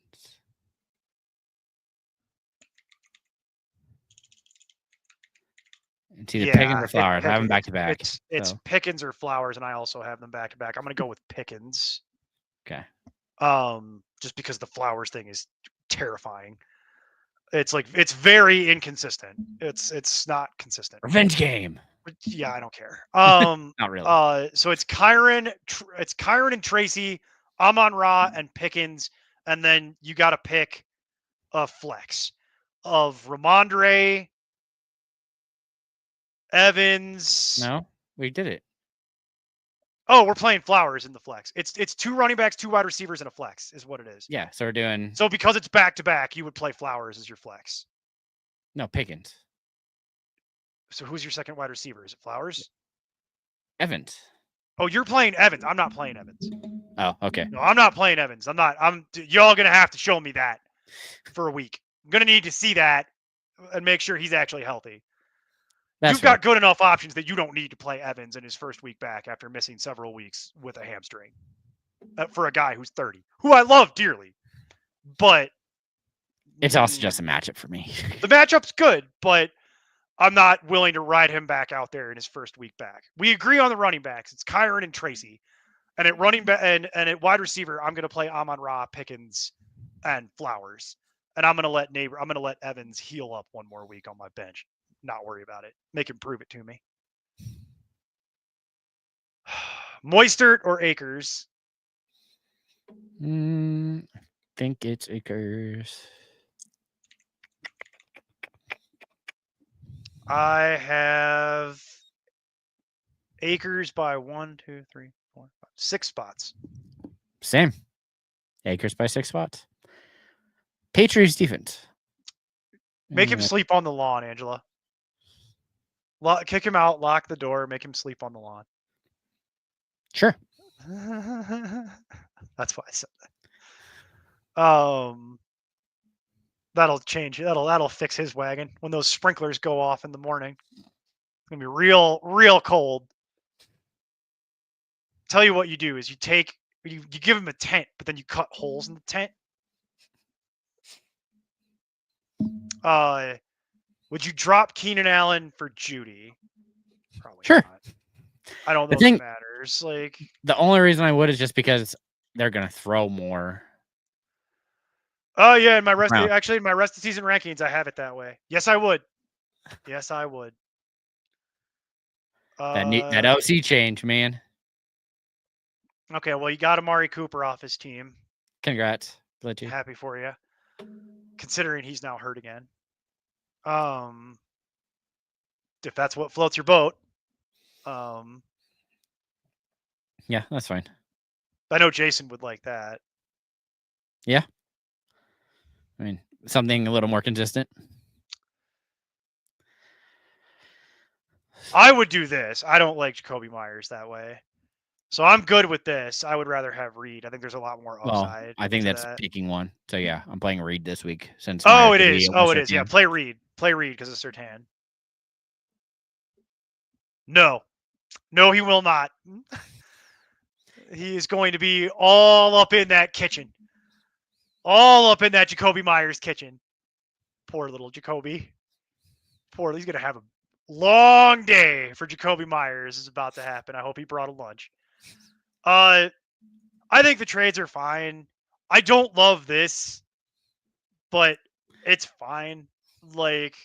It's either Pickens or Flowers. I have them back to back. It's Pickens or Flowers, and I also have them back to back. I'm going to go with Pickens. Okay. Just because the Flowers thing is terrifying. It's very inconsistent. It's not consistent. Revenge game. Yeah, I don't care. Not really. So it's Kyron and Tracy, Amon-Ra and Pickens, and then you got to pick a flex of Ramondre, Evans. No, we did it. Oh, we're playing Flowers in the flex. It's 2 running backs, 2 wide receivers, and a flex is what it is. Yeah, so we're doing. So because it's back to back, you would play Flowers as your flex. No, Pickens. So who's your second wide receiver? Is it Flowers? Evans. Oh, you're playing Evans. I'm not playing Evans. Oh, okay. No, I'm not playing Evans. Y'all gonna have to show me that for a week. I'm gonna need to see that and make sure he's actually healthy. You've got good enough options that you don't need to play Evans in his first week back after missing several weeks with a hamstring. For a guy who's 30, who I love dearly, but it's also just a matchup for me. The matchup's good, but I'm not willing to ride him back out there in his first week back. We agree on the running backs. It's Kyron and Tracy. And at running back and at wide receiver, I'm going to play Amon-Ra, Pickens, and Flowers. And I'm going to let Evans heal up one more week on my bench. Not worry about it. Make him prove it to me. Moistert or Akers? I think it's Akers. I have Akers by 1, 2, 3, 4, 5, 6 spots. Same. Akers by 6 spots. Patriots defense. Make him sleep on the lawn, Angela. Kick him out, lock the door, make him sleep on the lawn. Sure. That's why I said that. That'll change. That'll fix his wagon when those sprinklers go off in the morning. It's gonna be real cold. Tell you what you do is you give him a tent, but then you cut holes in the tent. Would you drop Keenan Allen for Judy? Probably sure. Not. I don't know if it matters. Like, the only reason I would is just because they're gonna throw more. Oh yeah, in my rest of season rankings, I have it that way. Yes, I would. Yes, I would. That OC change, man. Okay, well, you got Amari Cooper off his team. Congrats. Glad you. Happy for you. Considering he's now hurt again. If that's what floats your boat. Yeah, that's fine. I know Jason would like that. Yeah. I mean, something a little more consistent. I would do this. I don't like Jacoby Myers that way. So I'm good with this. I would rather have Reed. I think there's a lot more Well, upside. I think to that's that. picking one. So yeah, I'm playing Reed this week since Oh, my it is. ability Oh, was it is. Yeah, Sertan. play Reed. Play Reed because of Sertan. No. No, he will not. He is going to be all up in that kitchen. All up in that Jacoby Myers kitchen. Poor little Jacoby. Poor, he's going to have a long day for Jacoby Myers is about to happen. I hope he brought a lunch. I think the trades are fine. I don't love this, but it's fine. Like,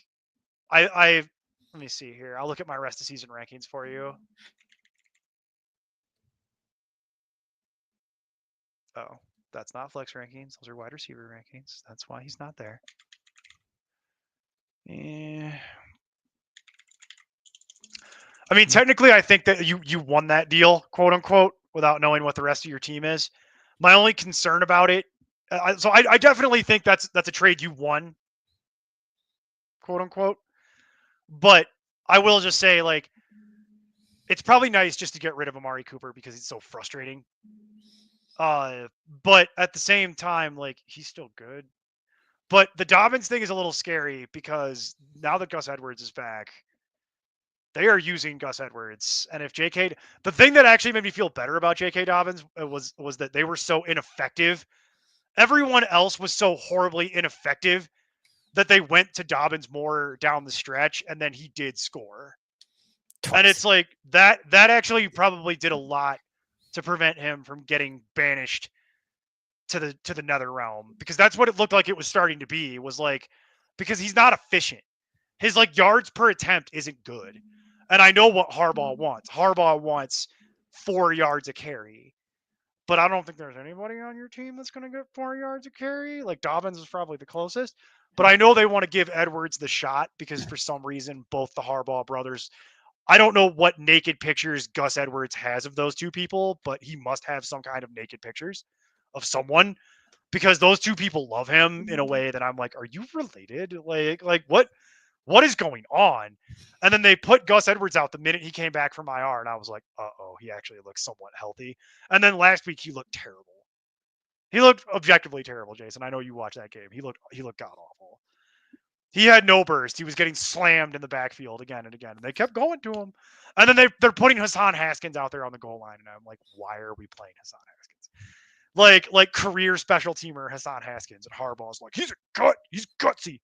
I let me see here. I'll look at my rest of season rankings for you. Oh, that's not flex rankings. Those are wide receiver rankings. That's why he's not there. I mean, technically, I think that you won that deal, quote unquote, without knowing what the rest of your team is. My only concern about it, so I definitely think that's a trade you won, quote unquote. But I will just say, like, it's probably nice just to get rid of Amari Cooper because he's so frustrating. But at the same time, like, he's still good. But the Dobbins thing is a little scary because now that Gus Edwards is back, they are using Gus Edwards. And if JK, the thing that actually made me feel better about JK Dobbins was that they were so ineffective. Everyone else was so horribly ineffective that they went to Dobbins more down the stretch, and then he did score. Twice. And it's like that actually probably did a lot to prevent him from getting banished to the nether realm, because that's what it looked like it was starting to be, was like, because he's not efficient. His like yards per attempt isn't good. And I know what Harbaugh wants. Harbaugh wants 4 yards a carry. But I don't think there's anybody on your team that's going to get 4 yards a carry. Like, Dobbins is probably the closest. But I know they want to give Edwards the shot because for some reason, both the Harbaugh brothers, I don't know what naked pictures Gus Edwards has of those two people, but he must have some kind of naked pictures of someone, because those two people love him in a way that I'm like, are you related? Like what is going on? And then they put Gus Edwards out the minute he came back from IR, and I was like, uh-oh, he actually looks somewhat healthy. And then last week he looked terrible. He looked objectively terrible, Jason. I know you watched that game. He looked god awful. He had no burst. He was getting slammed in the backfield again and again. And they kept going to him. And then they're putting Hassan Haskins out there on the goal line, and I'm like, why are we playing Hassan Haskins? Like career special teamer Hassan Haskins, and Harbaugh's like, he's gutsy.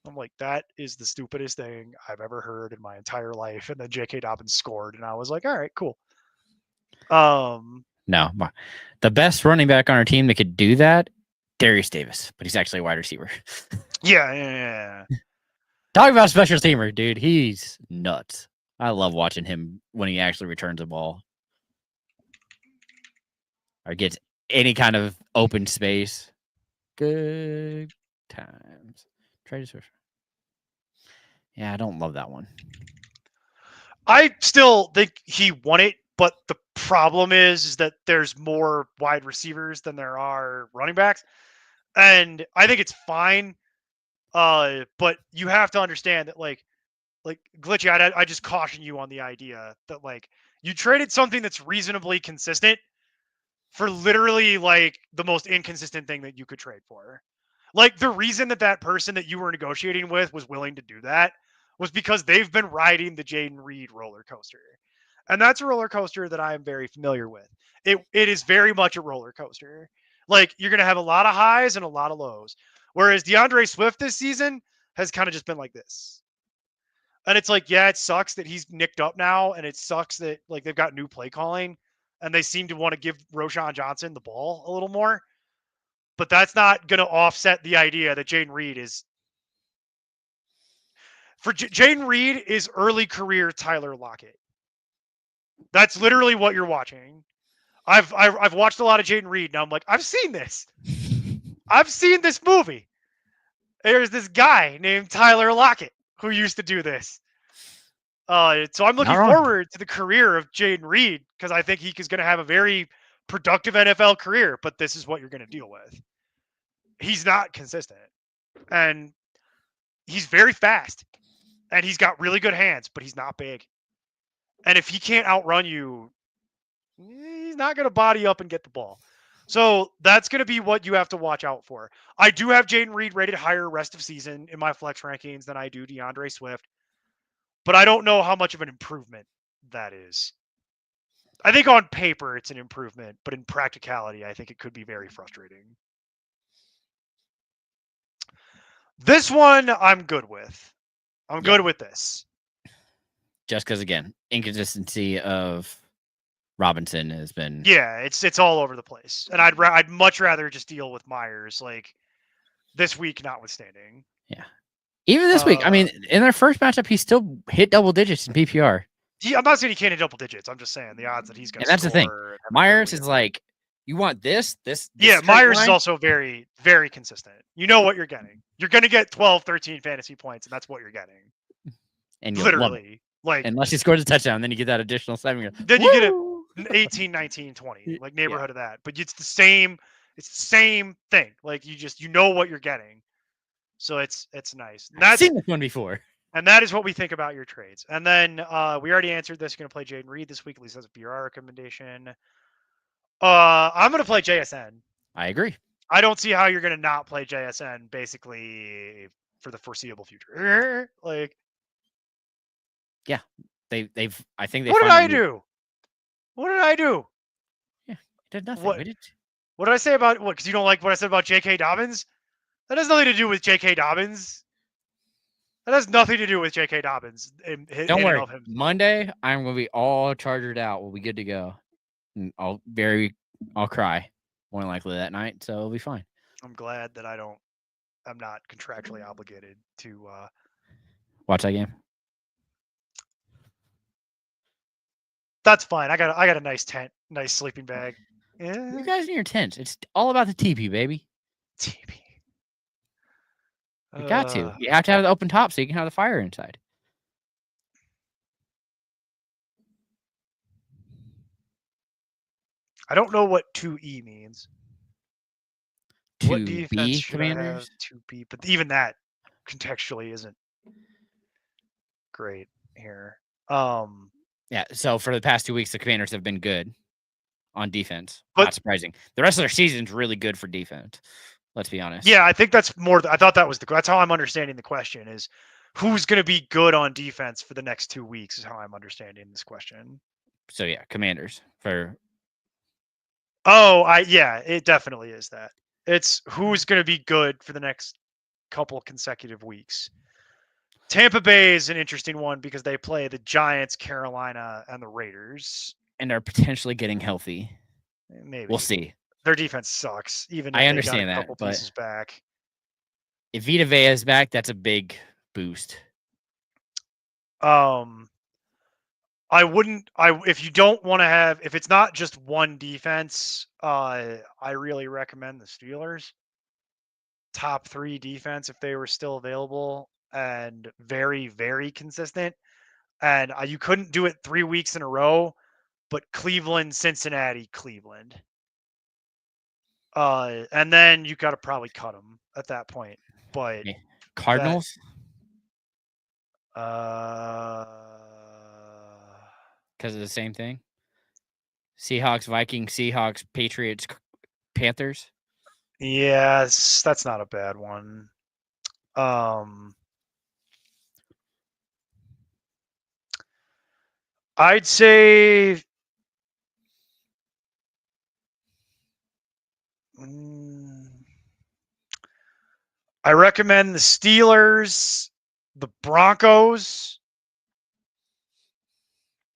I'm like, that is the stupidest thing I've ever heard in my entire life. And then J.K. Dobbins scored, and I was like, all right, cool. No, the best running back on our team that could do that, Darius Davis, but he's actually a wide receiver. Yeah. Talk about special teamer, dude. He's nuts. I love watching him when he actually returns a ball or gets any kind of open space. Good times. Try to search. Yeah, I don't love that one. I still think he won it, but the problem is that there's more wide receivers than there are running backs. And I think it's fine. But you have to understand that like Glitchy, I just caution you on the idea that like you traded something that's reasonably consistent for literally like the most inconsistent thing that you could trade for. Like, the reason that person that you were negotiating with was willing to do that was because they've been riding the Jaden Reed roller coaster. And that's a roller coaster that I am very familiar with. It is very much a roller coaster. Like, you're going to have a lot of highs and a lot of lows. Whereas DeAndre Swift this season has kind of just been like this. And it's like, yeah, it sucks that he's nicked up now, and it sucks that like they've got new play calling and they seem to want to give Roshan Johnson the ball a little more. But that's not going to offset the idea that Jaden Reed is. For Jaden Reed is early career Tyler Lockett. That's literally what you're watching. I've watched a lot of Jaden Reed, and I'm like, I've seen this. I've seen this movie. There's this guy named Tyler Lockett who used to do this. So I'm looking forward to the career of Jaden Reed because I think he's going to have a very productive NFL career. But this is what you're going to deal with. He's not consistent, and he's very fast, and he's got really good hands, but he's not big. And if he can't outrun you, he's not going to body up and get the ball. So that's going to be what you have to watch out for. I do have Jaden Reed rated higher rest of season in my flex rankings than I do DeAndre Swift, but I don't know how much of an improvement that is. I think on paper it's an improvement, but in practicality, I think it could be very frustrating. This one I'm good with. I'm good with this. Just because, again, inconsistency of Robinson has been... Yeah, it's all over the place. And I'd much rather just deal with Myers, like, this week notwithstanding. Yeah. Even this week, I mean, in their first matchup, he still hit double digits in PPR. I'm not saying he can't hit double digits. I'm just saying the odds that he's going to score. And that's the thing. Myers is like, you want this yeah, Myers is also very, very consistent. You know what you're getting. You're going to get 12, 13 fantasy points, and that's what you're getting. And literally. Like, unless he scores a touchdown, then you get that additional 7. Then you get it 18, 19, 20, like neighborhood of that. But it's the same thing. Like you know what you're getting. So it's nice. I've seen this one before. And that is what we think about your trades. And then we already answered this. You're going to play Jaden Reed this week. At least that's a BR recommendation. I'm going to play JSN. I agree. I don't see how you're going to not play JSN basically for the foreseeable future. Like, yeah, I think they. What did I do? What did I do? Yeah, did nothing. What did I say about what? Because you don't like what I said about J.K. Dobbins? That has nothing to do with J.K. Dobbins. That has nothing to do with J.K. Dobbins. Don't worry. Monday, I'm going to be all chargered out. We'll be good to go. And I'll cry more than likely that night, so it'll be fine. I'm glad that I'm not contractually obligated to watch that game. That's fine. I got a nice tent, nice sleeping bag. Yeah. You guys in your tents. It's all about the TP, baby. TP. You got to. You have to have the open top so you can have the fire inside. I don't know what 2E means. 2B commanders? 2B, but even that contextually isn't great here. Yeah, so for the past 2 weeks, the Commanders have been good on defense. Not surprising. The rest of their season's really good for defense. Let's be honest. Yeah, I think that's more. I thought that was that's how I'm understanding the question is who's going to be good on defense for the next 2 weeks is how I'm understanding this question. So yeah, Commanders for. Yeah, it definitely is that. It's who's going to be good for the next couple consecutive weeks. Tampa Bay is an interesting one because they play the Giants, Carolina, and the Raiders. And are potentially getting healthy. Maybe. We'll see. Their defense sucks, even if I understand they got a that, couple pieces back. If Vita Vea is back, that's a big boost. If you don't want to have, if it's not just one defense, I really recommend the Steelers. Top 3 defense if they were still available and very, very consistent. And you couldn't do it 3 weeks in a row, but Cleveland, Cincinnati, Cleveland. And then you got to probably cut them at that point. But Cardinals? Because of the same thing? Seahawks, Vikings, Seahawks, Patriots, Panthers? Yes, that's not a bad one. I'd say I recommend the Steelers, the Broncos.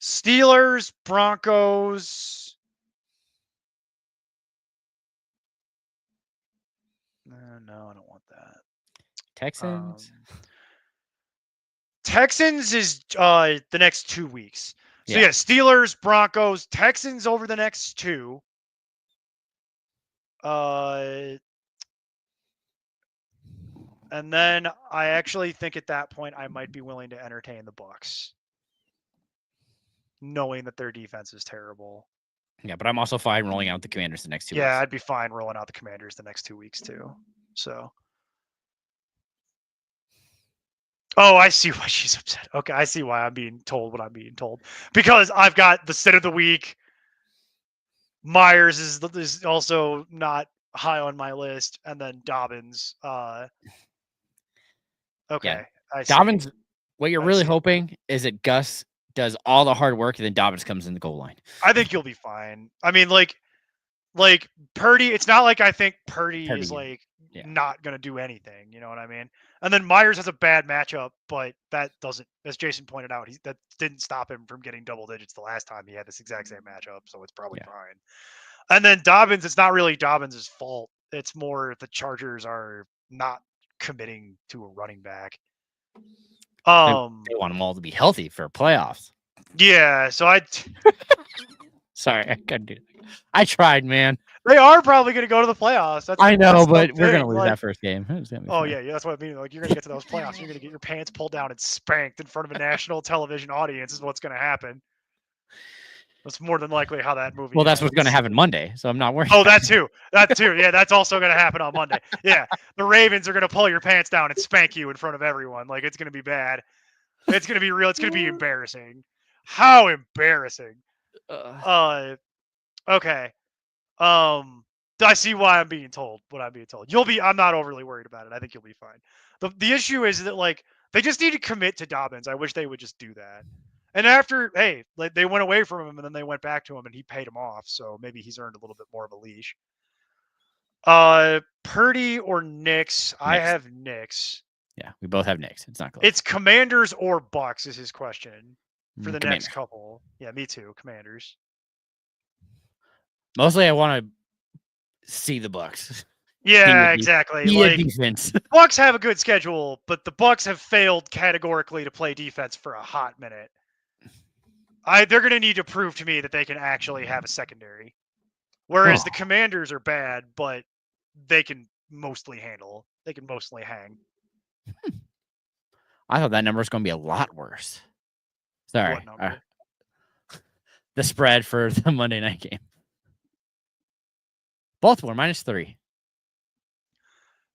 Steelers, Broncos. No, I don't want that. Texans. Texans is the next 2 weeks. So yeah, Steelers, Broncos, Texans over the next 2. And then I actually think at that point I might be willing to entertain the Bucs, knowing that their defense is terrible. Yeah, but I'm also fine rolling out the Commanders the next 2 weeks. Yeah, I'd be fine rolling out the Commanders the next 2 weeks too. So. Oh, I see why she's upset. Okay, I see why I'm being told what I'm being told. Because I've got the sit of the week. Myers is also not high on my list, and then Dobbins. Okay, I see. Dobbins. What you're really hoping is that Gus does all the hard work, and then Dobbins comes in the goal line. I think you'll be fine. I mean, like Purdy. It's not like I think Purdy is like not gonna do anything. You know what I mean? And then Myers has a bad matchup, but that doesn't, as Jason pointed out, that didn't stop him from getting double digits the last time he had this exact same matchup, so it's probably fine. And then Dobbins, it's not really Dobbins' fault. It's more the Chargers are not committing to a running back. They want them all to be healthy for playoffs. Yeah, so Sorry, I couldn't do it. I tried, man. They are probably going to go to the playoffs. I know, but we're going to lose that first game. Oh, yeah, that's what I mean. Like, you're going to get to those playoffs. You're going to get your pants pulled down and spanked in front of a national television audience is what's going to happen. That's more than likely how that movie that's what's going to happen Monday, so I'm not worried. Oh, that too. Yeah, that's also going to happen on Monday. Yeah, the Ravens are going to pull your pants down and spank you in front of everyone. Like, it's going to be bad. It's going to be real. It's going to be embarrassing. How embarrassing. Okay. I see why I'm being told what I'm being told. I'm not overly worried about it. I think you'll be fine. The issue is that, like, they just need to commit to Dobbins. I wish they would just do that. And after, hey, like, they went away from him and then they went back to him and he paid him off. So maybe he's earned a little bit more of a leash. Purdy or Knicks? I have Knicks. Yeah, we both have Knicks. It's not close. It's Commanders or Bucks is his question for the next couple. Yeah, me too. Commanders. Mostly I want to see the Bucks. Yeah, exactly. Like, defense. Bucks have a good schedule, but the Bucks have failed categorically to play defense for a hot minute. They're going to need to prove to me that they can actually have a secondary. Whereas the Commanders are bad, but they can mostly handle. They can mostly hang. I thought that number was going to be a lot worse. Sorry. What number? The spread for the Monday night game. Baltimore -3.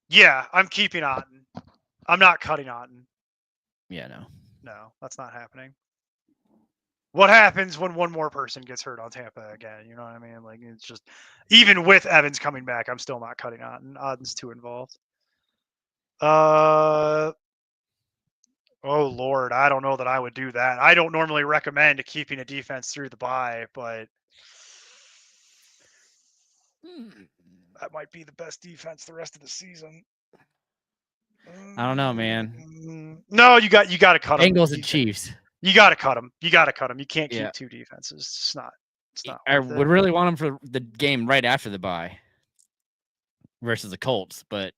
Yeah, I'm keeping Otten. I'm not cutting Otten. Yeah, no, that's not happening. What happens when one more person gets hurt on Tampa again? You know what I mean? Like, it's just, even with Evans coming back, I'm still not cutting Otten. Otten's too involved. Oh Lord, I don't know that I would do that. I don't normally recommend keeping a defense through the bye, but that might be the best defense the rest of the season. I don't know, man. No, you got to cut them. Bengals and Chiefs. You got to cut them. You can't keep two defenses. It's not. I would really want them for the game right after the bye versus the Colts, but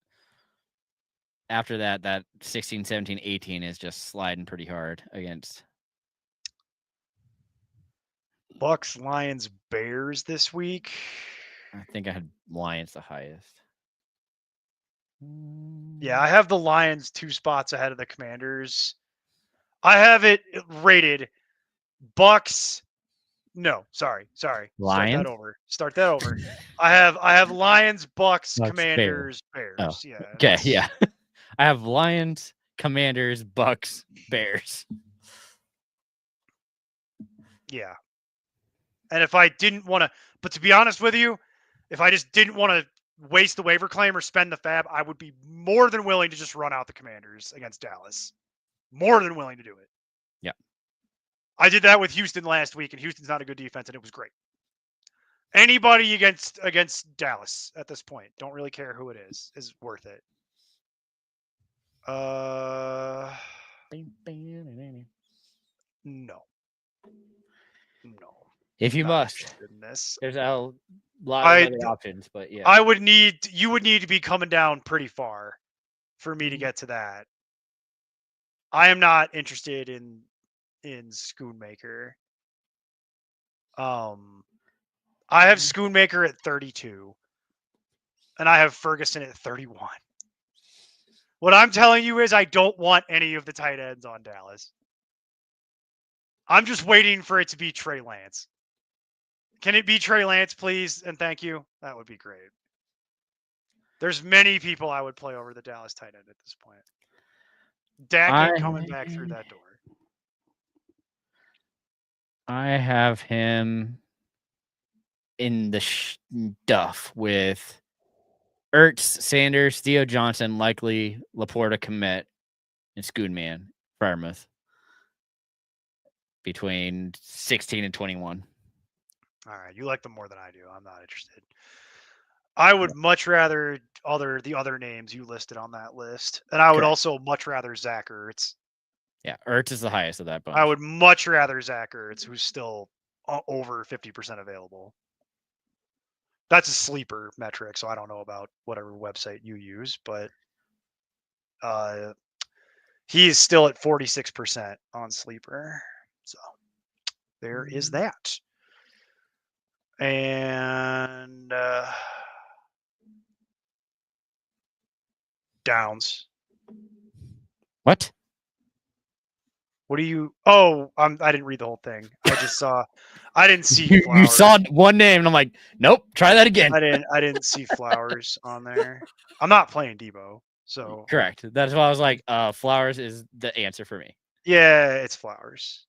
after that 16, 17, 18 is just sliding pretty hard against Bucks, Lions, Bears this week. I think I had Lions the highest. Yeah, I have the Lions 2 spots ahead of the Commanders. I have it rated Bucks. No, sorry. Lions? Start that over. I have Lions, Bucks, Commanders, Bears. Oh. Yeah. Okay, yeah. I have Lions, Commanders, Bucks, Bears. Yeah. And if I didn't want to, but to be honest with you, if I just didn't want to waste the waiver claim or spend the fab, I would be more than willing to just run out the Commanders against Dallas. More than willing to do it. Yeah. I did that with Houston last week, and Houston's not a good defense, and it was great. Anybody against Dallas at this point, don't really care who it is worth it. No. If you must, there's a lot of other options, but yeah. You would need to be coming down pretty far for me to get to that. I am not interested in Schoonmaker. I have Schoonmaker at 32, and I have Ferguson at 31. What I'm telling you is I don't want any of the tight ends on Dallas. I'm just waiting for it to be Trey Lance. Can it be Trey Lance, please? And thank you. That would be great. There's many people I would play over the Dallas tight end at this point. Dak ain't coming back through that door. I have him in the stuff with Ertz, Sanders, Theo Johnson, likely Laporta, Komet, and Schoonman, Firemouth. Between 16 and 21. All right, you like them more than I do. I'm not interested. I would much rather the other names you listed on that list, and I would also much rather Zach Ertz. Yeah, Ertz is the highest of that bunch. I would much rather Zach Ertz, who's still over 50% available. That's a sleeper metric, so I don't know about whatever website you use, but he is still at 46% on sleeper. So there is that. And Downs. What? What do you? Oh, I didn't read the whole thing. I just saw. I didn't see. You saw one name, and I'm like, nope. Try that again. I didn't see Flowers on there. I'm not playing Debo, so correct. That's why I was like, Flowers is the answer for me. Yeah, it's Flowers.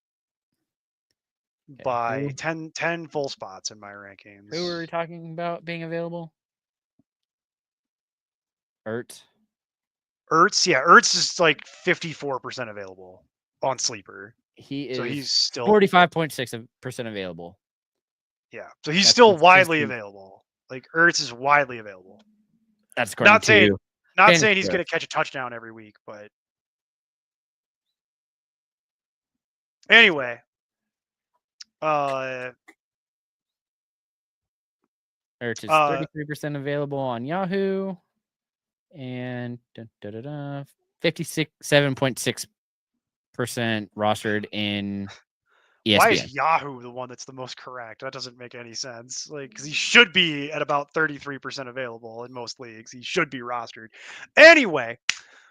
Okay. By 10 full spots in my rankings. Who were we talking about being available? Ertz. Yeah, Ertz is like 54% available on sleeper. He is. So he's still 45.6% available. Yeah, so he's still widely available. Like Ertz is widely available. That's according not saying he's going to catch a touchdown every week, but anyway. Ertz is 33% available on Yahoo, and 57.6% rostered in ESPN. Why is Yahoo the one that's the most correct? That doesn't make any sense. Like, because he should be at about 33% available in most leagues. He should be rostered. Anyway,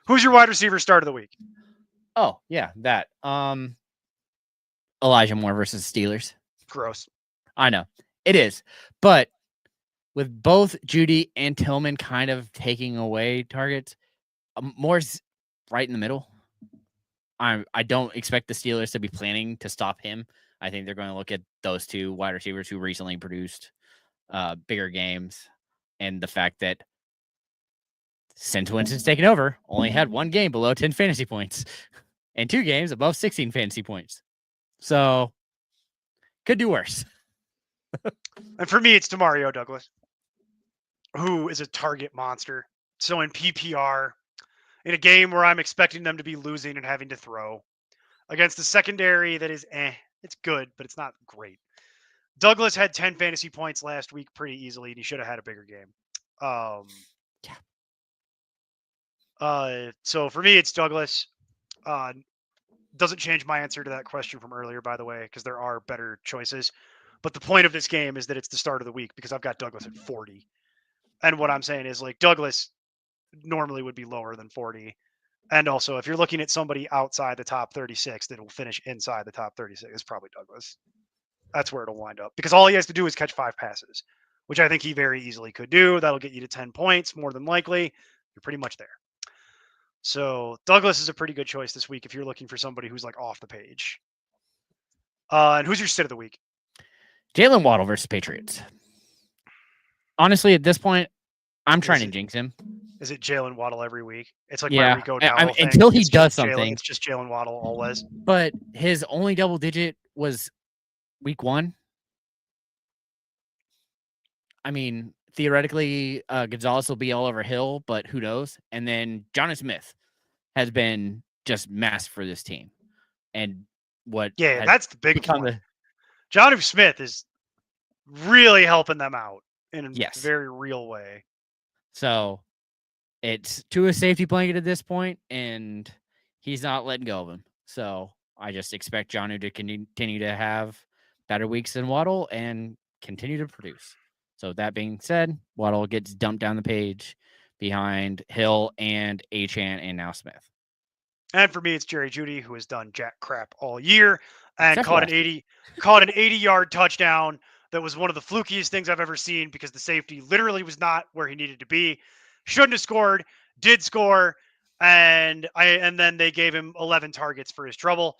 who's your wide receiver start of the week? Oh yeah, that. Elijah Moore versus Steelers. Gross. I know it is, but with both Judy and Tillman kind of taking away targets, Moore's right in the middle. I don't expect the Steelers to be planning to stop him. I think they're going to look at those two wide receivers who recently produced bigger games, and the fact that since Winston's taken over, only had one game below 10 fantasy points and 2 games above 16 fantasy points. So could do worse. And for me, it's Demario Douglas, who is a target monster. So in PPR, in a game where I'm expecting them to be losing and having to throw against the secondary that is it's good, but it's not great. Douglas had 10 fantasy points last week pretty easily, and he should have had a bigger game. So for me, it's Douglas. Doesn't change my answer to that question from earlier, by the way, because there are better choices. But the point of this game is that it's the start of the week because I've got Douglas at 40. And what I'm saying is, like, Douglas normally would be lower than 40. And also, if you're looking at somebody outside the top 36 that will finish inside the top 36, it's probably Douglas. That's where it'll wind up. Because all he has to do is catch 5 passes, which I think he very easily could do. That'll get you to 10 points, more than likely. You're pretty much there. So Douglas is a pretty good choice this week if you're looking for somebody who's like off the page. And who's your sit of the week? Jalen Waddle versus Patriots. Honestly, at this point, I'm trying to jinx him. Is it Jalen Waddle every week? It's like my Rico Dowdle thing. Until he does something. It's just Jalen Waddle always. But his only double digit was week 1. I mean, theoretically, Gonzalez will be all over Hill, but who knows? And then Jonnu Smith has been just massive for this team. And that's the big one. Jonnu Smith is really helping them out in a very real way. So it's to a safety blanket at this point, and he's not letting go of him. So I just expect Jonnu to continue to have better weeks than Waddle and continue to produce. So that being said, Waddle gets dumped down the page behind Hill and Achan and now Smith. And for me, it's Jerry Jeudy, who has done jack crap all year and Except for caught an last week. 80-yard touchdown. That was one of the flukiest things I've ever seen because the safety literally was not where he needed to be. Shouldn't have scored, did score, and then they gave him 11 targets for his trouble.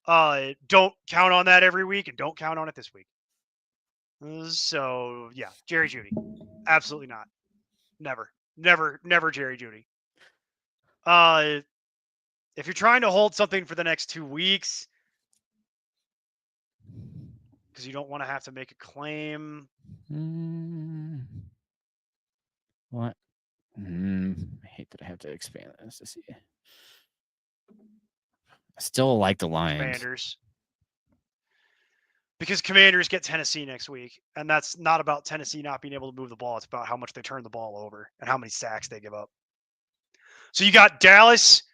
Don't count on that every week, and don't count on it this week. So yeah, Jerry Jeudy, absolutely not, never Jerry Jeudy. If you're trying to hold something for the next 2 weeks because you don't want to have to make a claim. What? I hate that I have to expand this to see. I still like the Lions. Commanders. Because Commanders get Tennessee next week, and that's not about Tennessee not being able to move the ball. It's about how much they turn the ball over and how many sacks they give up. So you got Dallas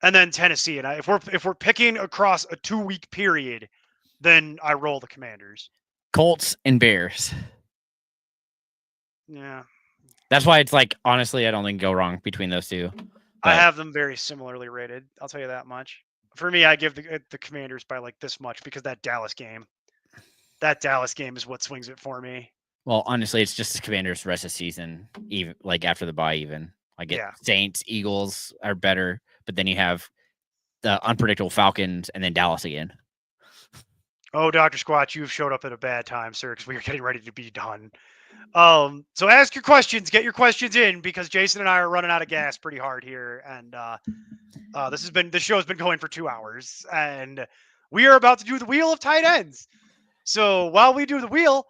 and then Tennessee, and if we're picking across a 2-week period, then I roll the Commanders. Colts and Bears. Yeah. That's why it's like, honestly, I don't think go wrong between those two. I have them very similarly rated. I'll tell you that much. For me, I give the Commanders by like this much because that Dallas game is what swings it for me. Well, honestly, it's just the Commanders' rest of the season, even like after the bye, even. I get Saints, Eagles are better, but then you have the unpredictable Falcons and then Dallas again. Oh, Dr. Squatch, you've showed up at a bad time, sir, because we are getting ready to be done. So ask your questions, get your questions in, because Jason and I are running out of gas pretty hard here, and this show has been going for 2 hours, and we are about to do the wheel of tight ends. So while we do the wheel,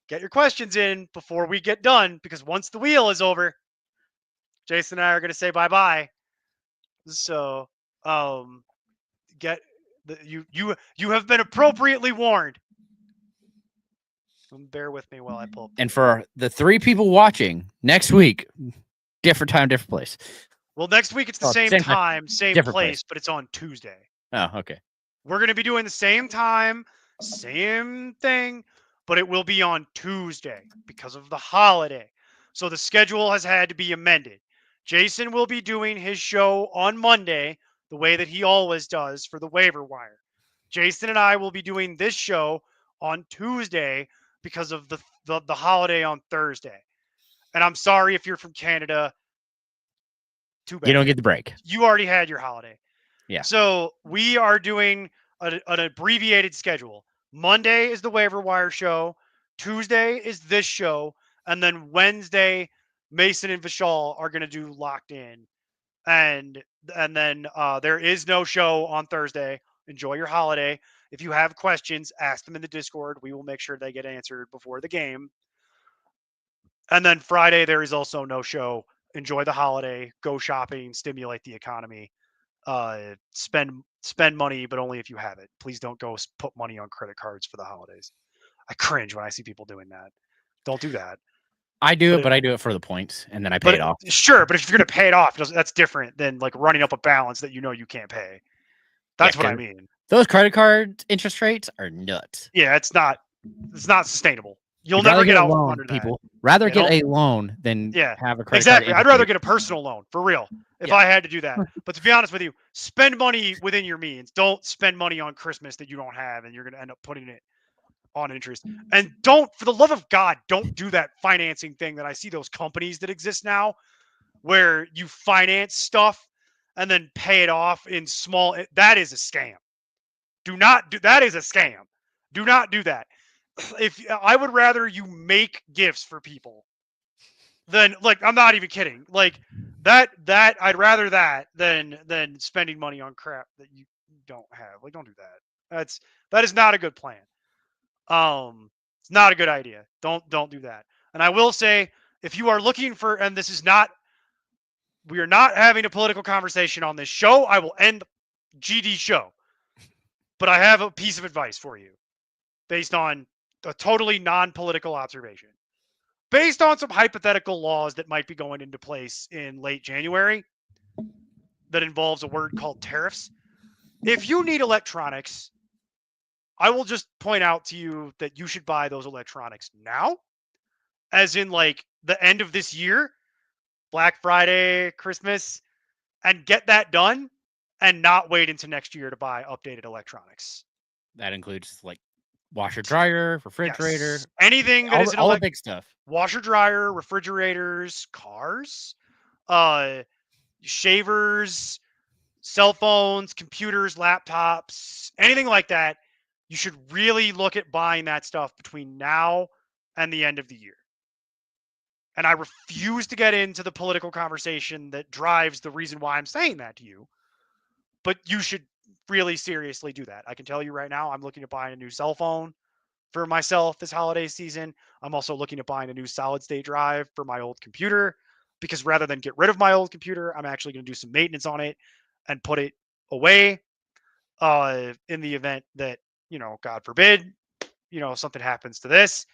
get your questions in before we get done, because once the wheel is over, Jason and I are going to say bye-bye. So you have been appropriately warned. Bear with me while I pull up. And for the 3 people watching, next week, different time, different place. Well, next week it's the same time, same place, but it's on Tuesday. Oh, okay. We're going to be doing the same time, same thing, but it will be on Tuesday because of the holiday. So the schedule has had to be amended. Jason will be doing his show on Monday, the way that he always does for the waiver wire. Jason and I will be doing this show on Tuesday because of the holiday on Thursday. And I'm sorry if you're from Canada. Too bad. You don't get the break. You already had your holiday. Yeah. So we are doing an abbreviated schedule. Monday is the waiver wire show. Tuesday is this show. And then Wednesday, Mason and Vishal are going to do Locked In. And then there is no show on Thursday. Enjoy your holiday. If you have questions, ask them in the Discord. We will make sure they get answered before the game. And then Friday, there is also no show. Enjoy the holiday. Go shopping. Stimulate the economy. Spend money, but only if you have it. Please don't go put money on credit cards for the holidays. I cringe when I see people doing that. Don't do that. I do it, but I do it for the points, and then I pay it off. Sure, but if you're going to pay it off, that's different than like running up a balance that you know you can't pay. That's what I mean. Those credit card interest rates are nuts. Yeah, it's not sustainable. You'll never get out from under people. that. Rather get a loan than have a credit exactly. card. I'd rather get a personal loan, for real, if I had to do that. But to be honest with you, spend money within your means. Don't spend money on Christmas that you don't have, and you're going to end up putting it on interest. And don't, for the love of God, don't do that financing thing that I see those companies that exist now where you finance stuff and then pay it off in small. That is a scam. Do not do that. Is a scam. Do not do that. If I would rather you make gifts for people than, like, I'm not even kidding. Like that I'd rather that than spending money on crap that you don't have. Like, don't do that. That is not a good plan. It's not a good idea. Don't do that. And I will say, if you are looking for, and this is not, we are not having a political conversation on this show. I will end GD show. But I have a piece of advice for you based on a totally non-political observation. Based on some hypothetical laws that might be going into place in late January that involves a word called tariffs. If you need electronics, I will just point out to you that you should buy those electronics now, as in like the end of this year, Black Friday, Christmas, and get that done and not wait into next year to buy updated electronics. That includes like washer, dryer, refrigerator, Yes. Anything that is an all the big stuff. washer, dryer, refrigerators, cars, shavers, cell phones, computers, laptops, anything like that. You should really look at buying that stuff between now and the end of the year. And I refuse to get into the political conversation that drives the reason why I'm saying that to you. But you should really seriously do that. I can tell you right now, I'm looking at buying a new cell phone for myself this holiday season. I'm also looking at buying a new solid state drive for my old computer, because rather than get rid of my old computer, I'm actually going to do some maintenance on it and put it away in the event that, God forbid, something happens to this,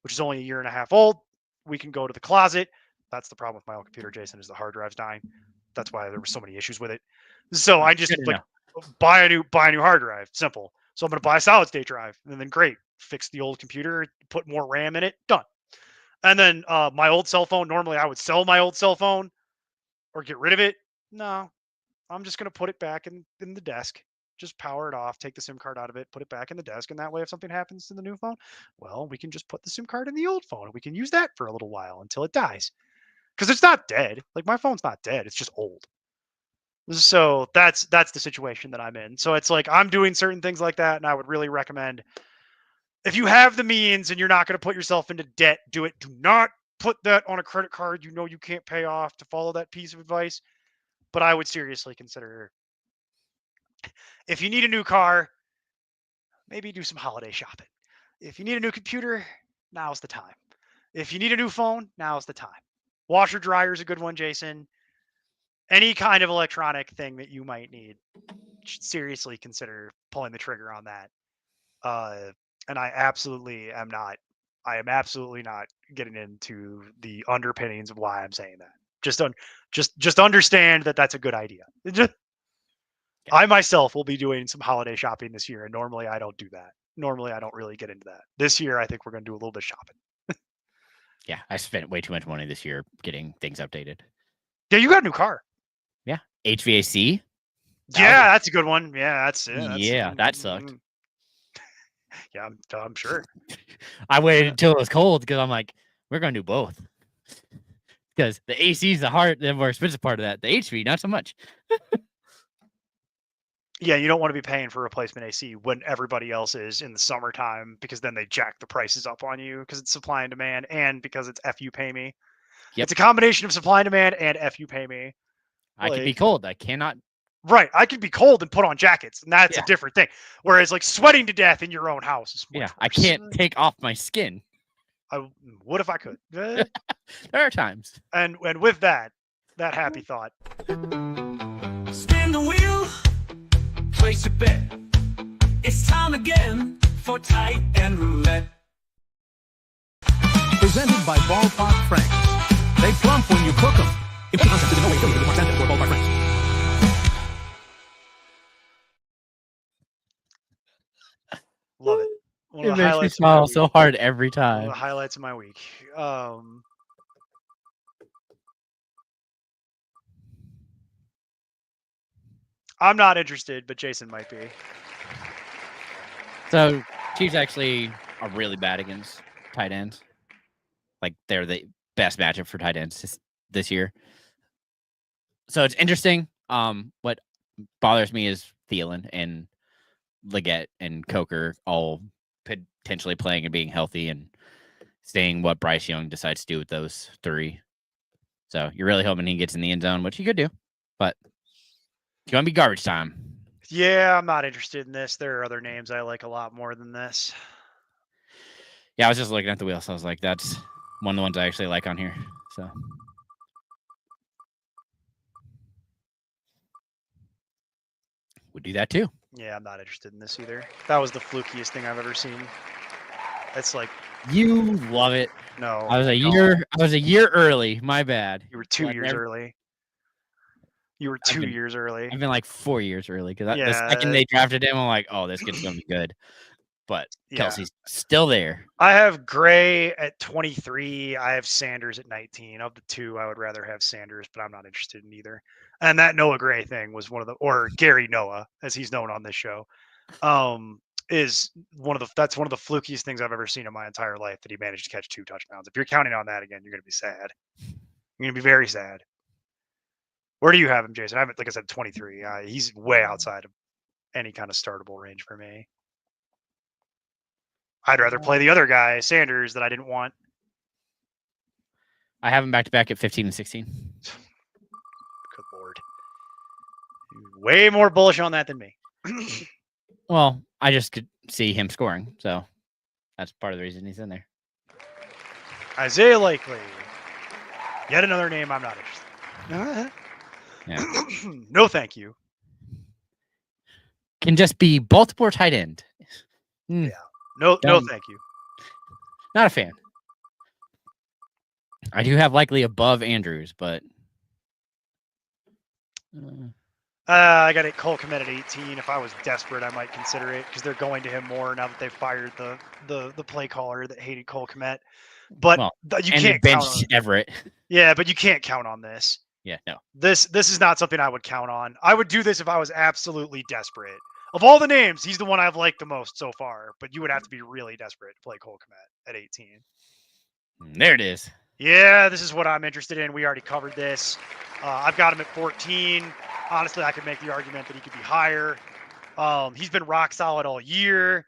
which is only a year and a half old. We can go to the closet. That's the problem with my old computer, Jason, is the hard drive's dying. That's why there were so many issues with it. So I just buy a new hard drive. Simple. So I'm going to buy a solid state drive, and then great, fix the old computer, put more RAM in it, done. And then my old cell phone. Normally, I would sell my old cell phone or get rid of it. No, I'm just going to put it back in the desk. Just power it off, take the SIM card out of it, put it back in the desk, and that way, if something happens to the new phone, well, we can just put the SIM card in the old phone, and we can use that for a little while until it dies. Because it's not dead. Like, my phone's not dead. It's just old. So that's the situation that I'm in. So it's like I'm doing certain things like that, and I would really recommend, if you have the means and you're not going to put yourself into debt, do it. Do not put that on a credit card you can't pay off, to follow that piece of advice. But I would seriously consider, if you need a new car, maybe do some holiday shopping. If you need a new computer, now's the time. If you need a new phone, now's the time. Washer dryer is a good one, Jason. Any kind of electronic thing that you might need, should seriously consider pulling the trigger on that. And I am absolutely not getting into the underpinnings of why I'm saying that. Just understand that that's a good idea. I myself will be doing some holiday shopping this year, and normally I don't do that. Normally I don't really get into that. This year, I think we're going to do a little bit of shopping. Yeah, I spent way too much money this year getting things updated. Yeah, you got a new car. Yeah, HVAC. Yeah, that's a good one. Yeah, that sucked. Yeah, I'm sure. I waited until it was cold because I'm like, we're going to do both. Because the AC is the more expensive part of that. The HV, not so much. Yeah, you don't want to be paying for replacement AC when everybody else is in the summertime, because then they jack the prices up on you because it's supply and demand, and because it's F you pay me. Yep. It's a combination of supply and demand and F you pay me. I can be cold. I cannot. Right. I can be cold and put on jackets, and that's a different thing. Whereas like sweating to death in your own house is much worse. I can't take off my skin. I would if I could. There are times. And with that happy thought. Spin the wheel, place a bet. It's time again for Tight and Roulette. Presented by Ballpark Franks. They plump when you cook them. If concept is in no way affiliated with Mark or Ballpark Franks. Love it. It makes me smile so hard every time. One of the highlights of my week. I'm not interested, but Jason might be. So Chiefs actually are really bad against tight ends. Like, they're the best matchup for tight ends this year. So it's interesting. What bothers me is Thielen and Leggett and Coker all potentially playing and being healthy, and seeing what Bryce Young decides to do with those three. So you're really hoping he gets in the end zone, which he could do, but it's going to be garbage time. Yeah, I'm not interested in this. There are other names I like a lot more than this. Yeah, I was just looking at the wheel, so I was like, that's one of the ones I actually like on here. So would do that too. Yeah, I'm not interested in this either. That was the flukiest thing I've ever seen. It's like, you love it. No, I was a year early. My bad. You were 2 years early. You were 2 years early. I've been like 4 years early, because the second they drafted him, I'm like, oh, this kid's gonna be good. but Yeah. Kelsey's still there. I have Gray at 23. I have Sanders at 19. Of the two, I would rather have Sanders, but I'm not interested in either. And that Noah Gray thing was one of the, or Gary Noah, as he's known on this show, is that's one of the flukiest things I've ever seen in my entire life, that he managed to catch 2 touchdowns. If you're counting on that again, you're going to be sad. You're going to be very sad. Where do you have him, Jason? I haven't, like I said, 23. He's way outside of any kind of startable range for me. I'd rather play the other guy, Sanders, that I didn't want. I have him back to back at 15 and 16. Good Lord. You're way more bullish on that than me. Well, I just could see him scoring, so that's part of the reason he's in there. Isaiah Likely. Yet another name I'm not interested in. Yeah. No, thank you. Can just be Baltimore tight end. Yeah. No, thank you. Not a fan. I do have Likely above Andrews, but I got it Cole Kmet at 18. If I was desperate, I might consider it, because they're going to him more now that they've fired the play caller that hated Cole Kmet. But you can't bench count on Everett. Yeah, but you can't count on this. Yeah, no. This is not something I would count on. I would do this if I was absolutely desperate. Of all the names, he's the one I've liked the most so far, but you would have to be really desperate to play Cole Kmet at 18. There it is. Yeah, this is what I'm interested in. We already covered this. I've got him at 14. Honestly, I could make the argument that he could be higher. He's been rock solid all year.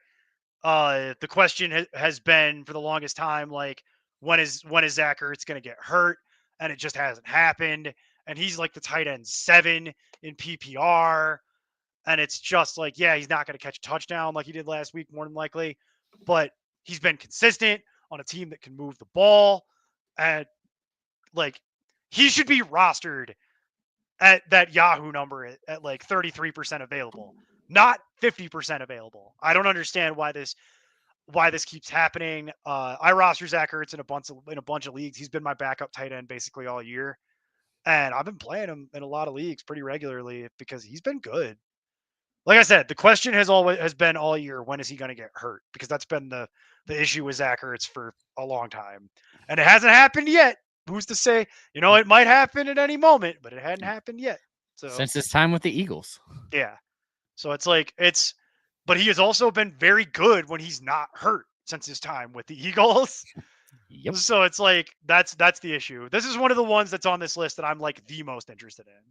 The question has been for the longest time, like, when is Zach Ertz going to get hurt? And it just hasn't happened. And he's like the tight end 7 in PPR. And it's just like, yeah, he's not going to catch a touchdown like he did last week, more than likely. But he's been consistent on a team that can move the ball. And, like, he should be rostered at that Yahoo number at like 33% available, not 50% available. I don't understand why this keeps happening. I roster Zach Ertz in a bunch of leagues. He's been my backup tight end basically all year. And I've been playing him in a lot of leagues pretty regularly because he's been good. Like I said, the question has been all year, when is he going to get hurt? Because that's been the issue with Zach Ertz for a long time. And it hasn't happened yet. Who's to say? It might happen at any moment, but it hadn't happened yet. So since his time with the Eagles. Yeah. So it's like, but he has also been very good when he's not hurt since his time with the Eagles. Yep. So it's like, that's the issue. This is one of the ones that's on this list that I'm like the most interested in.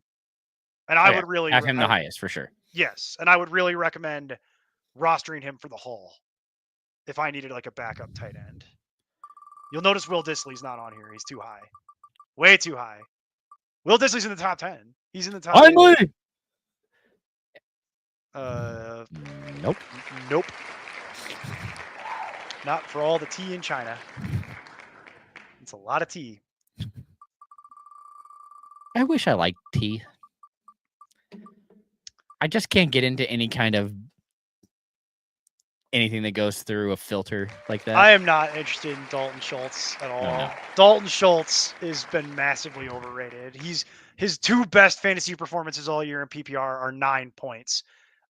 And I would really have him the highest for sure. Yes. And I would really recommend rostering him for the Hull if I needed like a backup tight end. You'll notice Will Dissly's not on here. He's too high. Way too high. Will Dissly's in the top 10. He's in the top 10. Nope. Nope. Not for all the tea in China. It's a lot of tea. I wish I liked tea. I just can't get into any kind of anything that goes through a filter like that. I am not interested in Dalton Schultz at all. No. Dalton Schultz has been massively overrated. His 2 best fantasy performances all year in PPR are 9 points.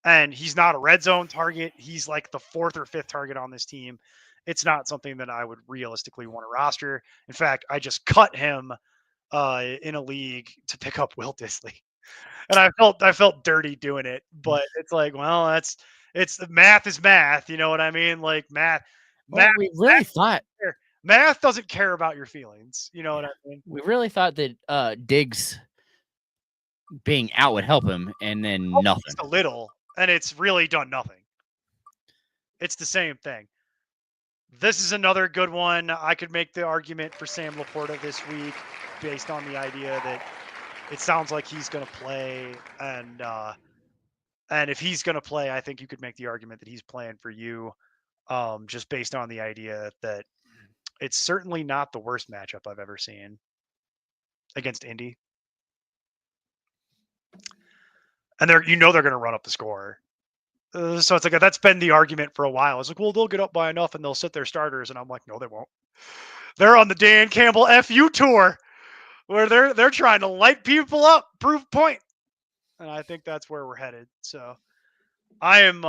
And he's not a red zone target. He's like the 4th or 5th target on this team. It's not something that I would realistically want to roster. In fact, I just cut him in a league to pick up Will Dissly. And I felt dirty doing it, but it's like, well, it's math is math. You know what I mean? Like math. We really thought math doesn't care about your feelings. You know what I mean? We really thought that Diggs being out would help him, and then nothing. Just a little, and it's really done nothing. It's the same thing. This is another good one. I could make the argument for Sam Laporta this week based on the idea that it sounds like he's going to play, and if he's going to play, I think you could make the argument that he's playing for you, just based on the idea that it's certainly not the worst matchup I've ever seen against Indy. And they're going to run up the score. So it's like, that's been the argument for a while. It's like, well, they'll get up by enough and they'll sit their starters. And I'm like, no, they won't. They're on the Dan Campbell FU tour where they're trying to light people up, prove point. And I think that's where we're headed. So I am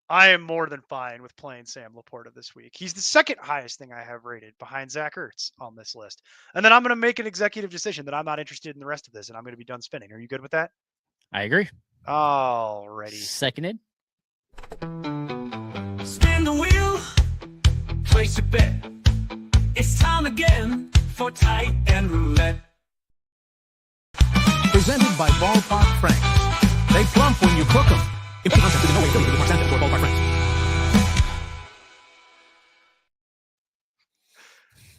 I am more than fine with playing Sam Laporta this week. He's the second highest thing I have rated behind Zach Ertz on this list. And then I'm going to make an executive decision that I'm not interested in the rest of this, and I'm going to be done spinning. Are you good with that? I agree. Alrighty. Seconded. Spin the wheel, place a bet. It's time again for tight and roulette. Presented by Ballpark Franks. They plump when you cook them. Import concept with no way affiliated with Mark Sanchez or Ballpark Franks.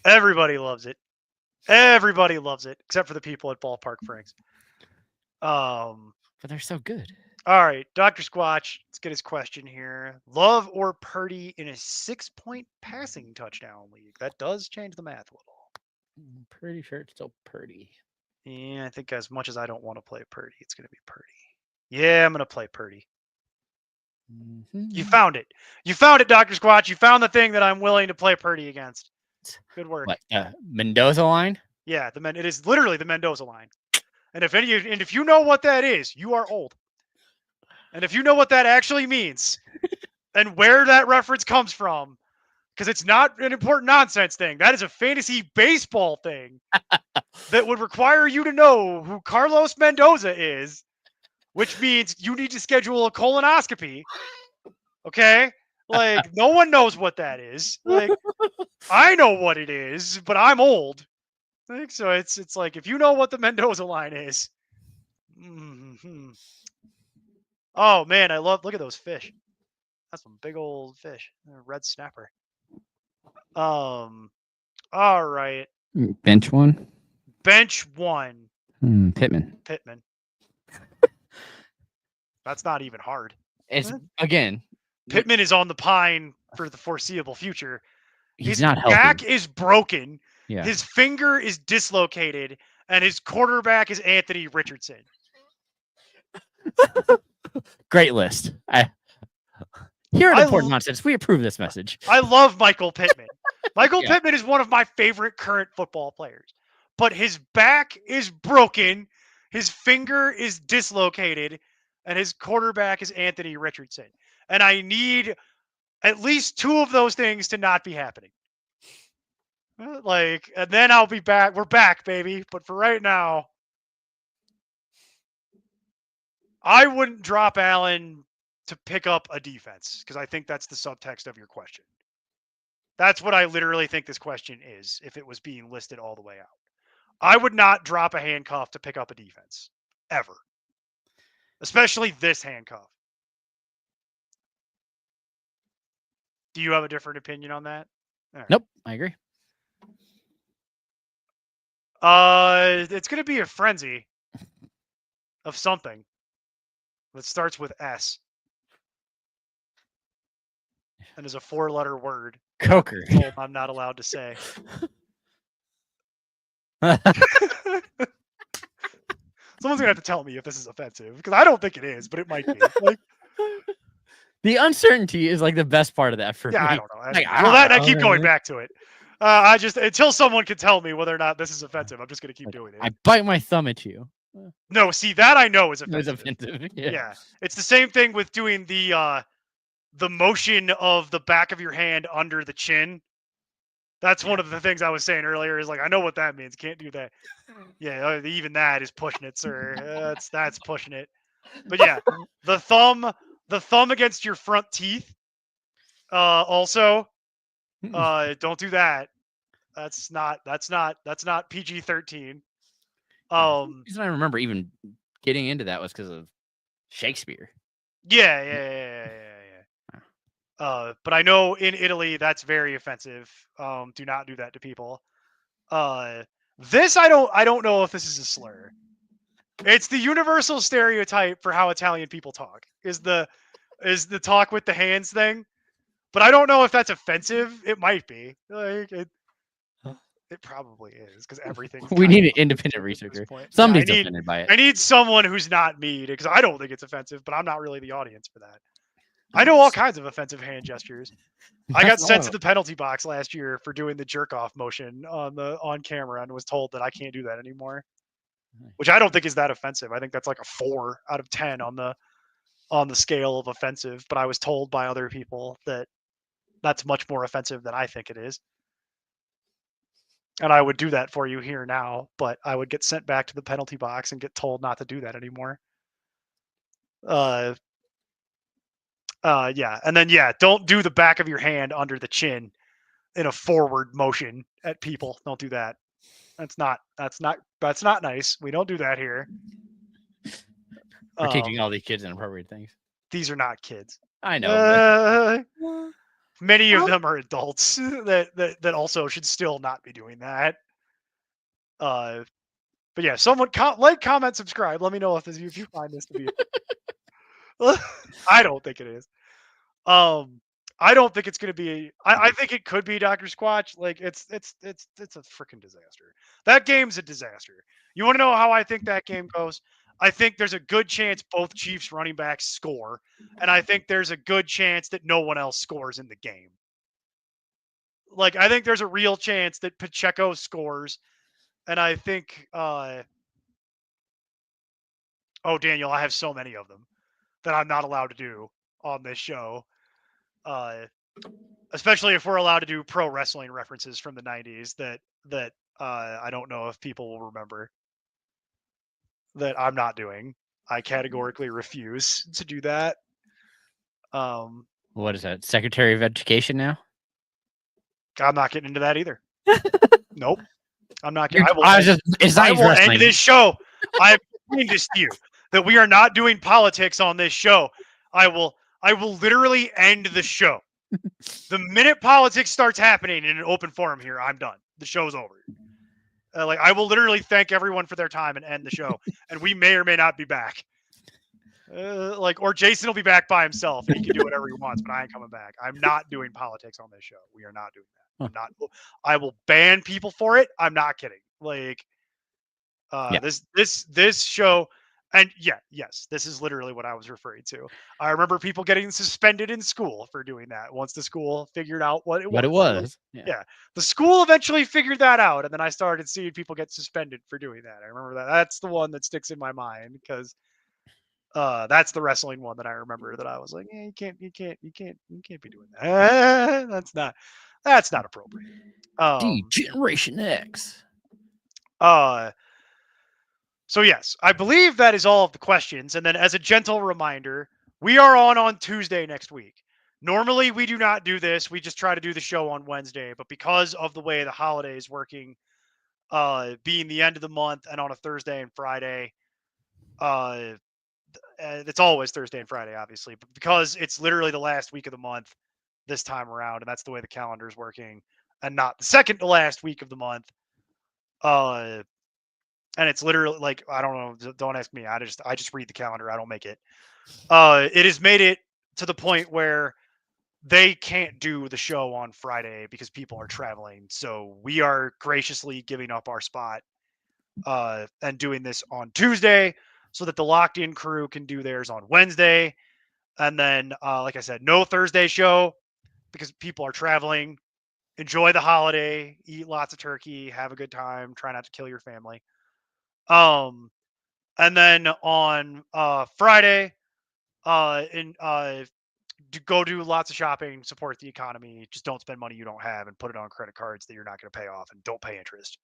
Everybody loves it. Everybody loves it, except for the people at Ballpark Franks. But they're so good. All right, Dr. Squatch, let's get his question here. Love or Purdy in a 6-point passing touchdown league? That does change the math a little. I'm pretty sure it's still Purdy. Yeah, I think as much as I don't want to play Purdy, it's going to be Purdy. Yeah, I'm going to play Purdy. You found it. You found it, Dr. Squatch. You found the thing that I'm willing to play Purdy against. Good work. What? Mendoza line? Yeah, it is literally the Mendoza line. And if you know what that is, you are old. And if you know what that actually means and where that reference comes from, because it's not an important nonsense thing. That is a fantasy baseball thing that would require you to know who Carlos Mendoza is, which means you need to schedule a colonoscopy. Okay? Like, no one knows what that is. Like, I know what it is, but I'm old. Like, so it's like, if you know what the Mendoza line is. Mm-hmm. Oh, man, look at those fish. That's some big old fish. Red snapper. All right. Bench one? Bench one. Pittman. That's not even hard. It's again. Pittman is on the pine for the foreseeable future. He's not healthy. His back is broken. Yeah. His finger is dislocated, and his quarterback is Anthony Richardson. Great list. Here at Important Nonsense, we approve this message. I love Michael Pittman. Michael Pittman is one of my favorite current football players, but his back is broken, his finger is dislocated, and his quarterback is Anthony Richardson. And I need at least two of those things to not be happening. Like, and then I'll be back. We're back, baby. But for right now, I wouldn't drop Allen to pick up a defense because I think that's the subtext of your question. That's what I literally think this question is if it was being listed all the way out. I would not drop a handcuff to pick up a defense, ever. Especially this handcuff. Do you have a different opinion on that? Right. Nope, I agree. It's going to be a frenzy of something that starts with S and is a 4-letter word. Coker. I'm not allowed to say. Someone's gonna have to tell me if this is offensive because I don't think it is, but it might be. Like, the uncertainty is like the best part of that for me. I don't know. I keep going back to it. I just until someone can tell me whether or not this is offensive, I'm just gonna keep doing it. I bite my thumb at you. No, see that I know is offensive. It's offensive. Yeah. It's the same thing with doing the motion of the back of your hand under the chin. That's one of the things I was saying earlier. Is like I know what that means. Can't do that. Yeah, even that is pushing it, sir. That's pushing it. But yeah, the thumb against your front teeth. Also, don't do that. That's not PG-13. The reason I remember even getting into that was because of Shakespeare. Yeah. But I know in Italy that's very offensive. Do not do that to people. This I don't know if this is a slur. It's the universal stereotype for how Italian people talk. Is the talk with the hands thing. But I don't know if that's offensive. It might be. Like it probably is because everything. We need an independent researcher. Somebody's offended by it. I need someone who's not me because I don't think it's offensive, but I'm not really the audience for that. I know all kinds of offensive hand gestures. I got sent to the penalty box last year for doing the jerk off motion on camera and was told that I can't do that anymore. Which I don't think is that offensive. I think that's like a 4 out of 10 on the on the scale of offensive, but I was told by other people that that's much more offensive than I think it is. And I would do that for you here now, but I would get sent back to the penalty box and get told not to do that anymore. Yeah. And then, yeah, don't do the back of your hand under the chin in a forward motion at people. Don't do that. That's not nice. We don't do that here. We're teaching all these kids inappropriate things. These are not kids. I know. Many of them are adults that also should still not be doing that. But yeah, someone like, comment, subscribe. Let me know if you find this to be. I don't think it is. I don't think it's going to be. I think it could be Dr. Squatch. Like it's a freaking disaster. That game's a disaster. You want to know how I think that game goes? I think there's a good chance both Chiefs running backs score, and I think there's a good chance that no one else scores in the game. Like I think there's a real chance that Pacheco scores, and I think oh, Daniel, I have so many of them that I'm not allowed to do on this show. Especially if we're allowed to do pro wrestling references from the 90s that I don't know if people will remember, that I'm not doing. I categorically refuse to do that. What is that? Secretary of Education now? I'm not getting into that either. Nope. I'm not You're- getting. I will end this show. I have explained this to you that we are not doing politics on this show. I will literally end the show. The minute politics starts happening in an open forum here, I'm done. The show's over. Like I will literally thank everyone for their time and end the show, and we may or may not be back. Or Jason will be back by himself and he can do whatever he wants, but I ain't coming back. I'm not doing politics on this show. We are not doing that. I'm not. I will ban people for it. I'm not kidding. Like, this show. And yes, this is literally what I was referring to. I remember people getting suspended in school for doing that once the school figured out what it was. Yeah. The school eventually figured that out, and then I started seeing people get suspended for doing that. I remember that. That's the one that sticks in my mind because that's the wrestling one that I remember that I was like, yeah, you can't be doing that. That's not appropriate. Generation X. So yes, I believe that is all of the questions. And then as a gentle reminder, we are on Tuesday next week. Normally we do not do this. We just try to do the show on Wednesday, but because of the way the holiday is working, being the end of the month and on a Thursday and Friday, it's always Thursday and Friday, obviously, but because it's literally the last week of the month this time around, and that's the way the calendar is working, and not the second to last week of the month, and it's literally like, I don't know, don't ask me. I just read the calendar. I don't make it. It has made it to the point where they can't do the show on Friday because people are traveling. So we are graciously giving up our spot and doing this on Tuesday so that the Locked In crew can do theirs on Wednesday. And then, like I said, no Thursday show because people are traveling. Enjoy the holiday, eat lots of turkey, have a good time, try not to kill your family. And then on Friday, go do lots of shopping, support the economy. Just don't spend money you don't have and put it on credit cards that you're not going to pay off, and don't pay interest.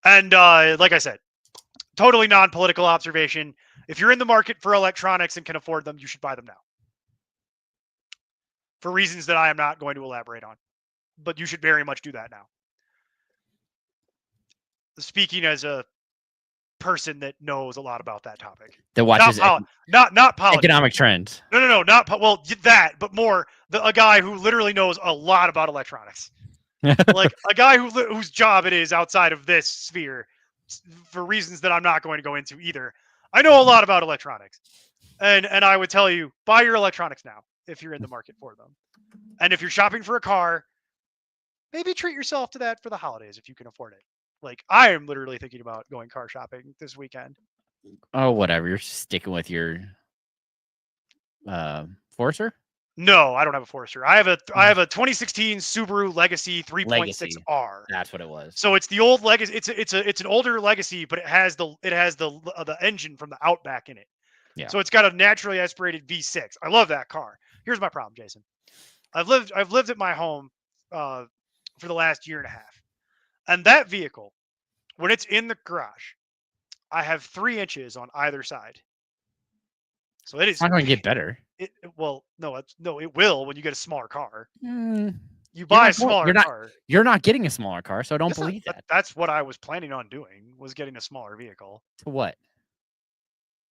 And like I said, totally non-political observation. If you're in the market for electronics and can afford them, you should buy them now. For reasons that I am not going to elaborate on, but you should very much do that now. Speaking as a person that knows a lot about that topic, that watches not politics. Economic trends. No, not that, but more a guy who literally knows a lot about electronics, like a guy whose job it is outside of this sphere, for reasons that I'm not going to go into either. I know a lot about electronics, and I would tell you, buy your electronics now if you're in the market for them, and if you're shopping for a car, maybe treat yourself to that for the holidays if you can afford it. Like, I am literally thinking about going car shopping this weekend. Oh, whatever. You're sticking with your Forester? No, I don't have a Forester. I have a 2016 Subaru Legacy 3.6R. That's what it was. So it's the old Legacy. It's an older Legacy, but it has the engine from the Outback in it. Yeah. So it's got a naturally aspirated V6. I love that car. Here's my problem, Jason. I've lived at my home for the last year and a half, and that vehicle, when it's in the garage, I have 3 inches on either side. So it It's is. not going to get better. Well, no, it will when you get a smaller car. Mm, You buy not a smaller going- car. You're not getting a smaller car, so I don't Yes, believe that. That's what I was planning on doing, was getting a smaller vehicle. To what?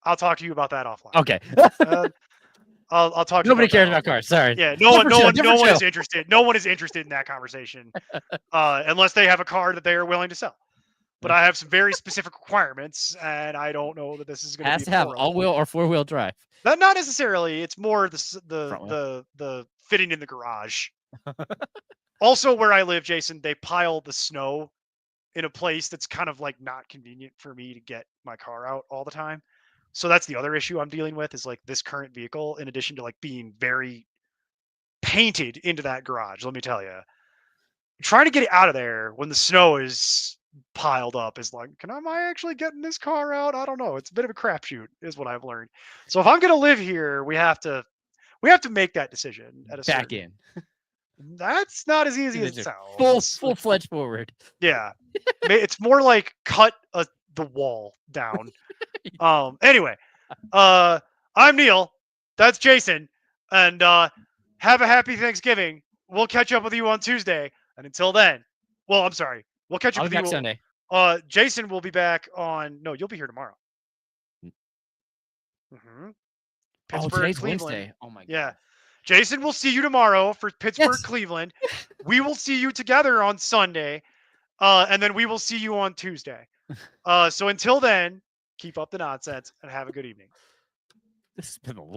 I'll talk to you about that offline. Okay. I'll talk to Nobody you about cares that about cars. Sorry. Yeah, no one Different show. is interested. No one is interested in that conversation, unless they have a car that they are willing to sell. But I have some very specific requirements, and I don't know that this is going Has to to be have all-wheel or four-wheel drive. Not necessarily. It's more Front wheel. the fitting in the garage. Also, where I live, Jason, they pile the snow in a place that's kind of like not convenient for me to get my car out all the time. So that's the other issue I'm dealing with, is like this current vehicle, in addition to like being very painted into that garage. Let me tell you, trying to get it out of there when the snow is piled up is like, am I actually getting this car out? I don't know. It's a bit of a crapshoot, is what I've learned. So if I'm going to live here, we have to make that decision at a Back certain. in. That's not as easy as it sounds. Full-fledged forward. Yeah, it's more like cut the wall down. Anyway, I'm Neil. That's Jason, and have a happy Thanksgiving. We'll catch up with you on Tuesday, and until then, well, I'm sorry, we'll catch up I'll with be back you. Sunday. Jason will be back on. No, you'll be here tomorrow. Oh, Pittsburgh, today's Cleveland. Wednesday. Oh my god. Yeah. Jason will see you tomorrow for Pittsburgh, Yes. Cleveland. We will see you together on Sunday, and then we will see you on Tuesday. So until then, keep up the nonsense and have a good evening. This has been a long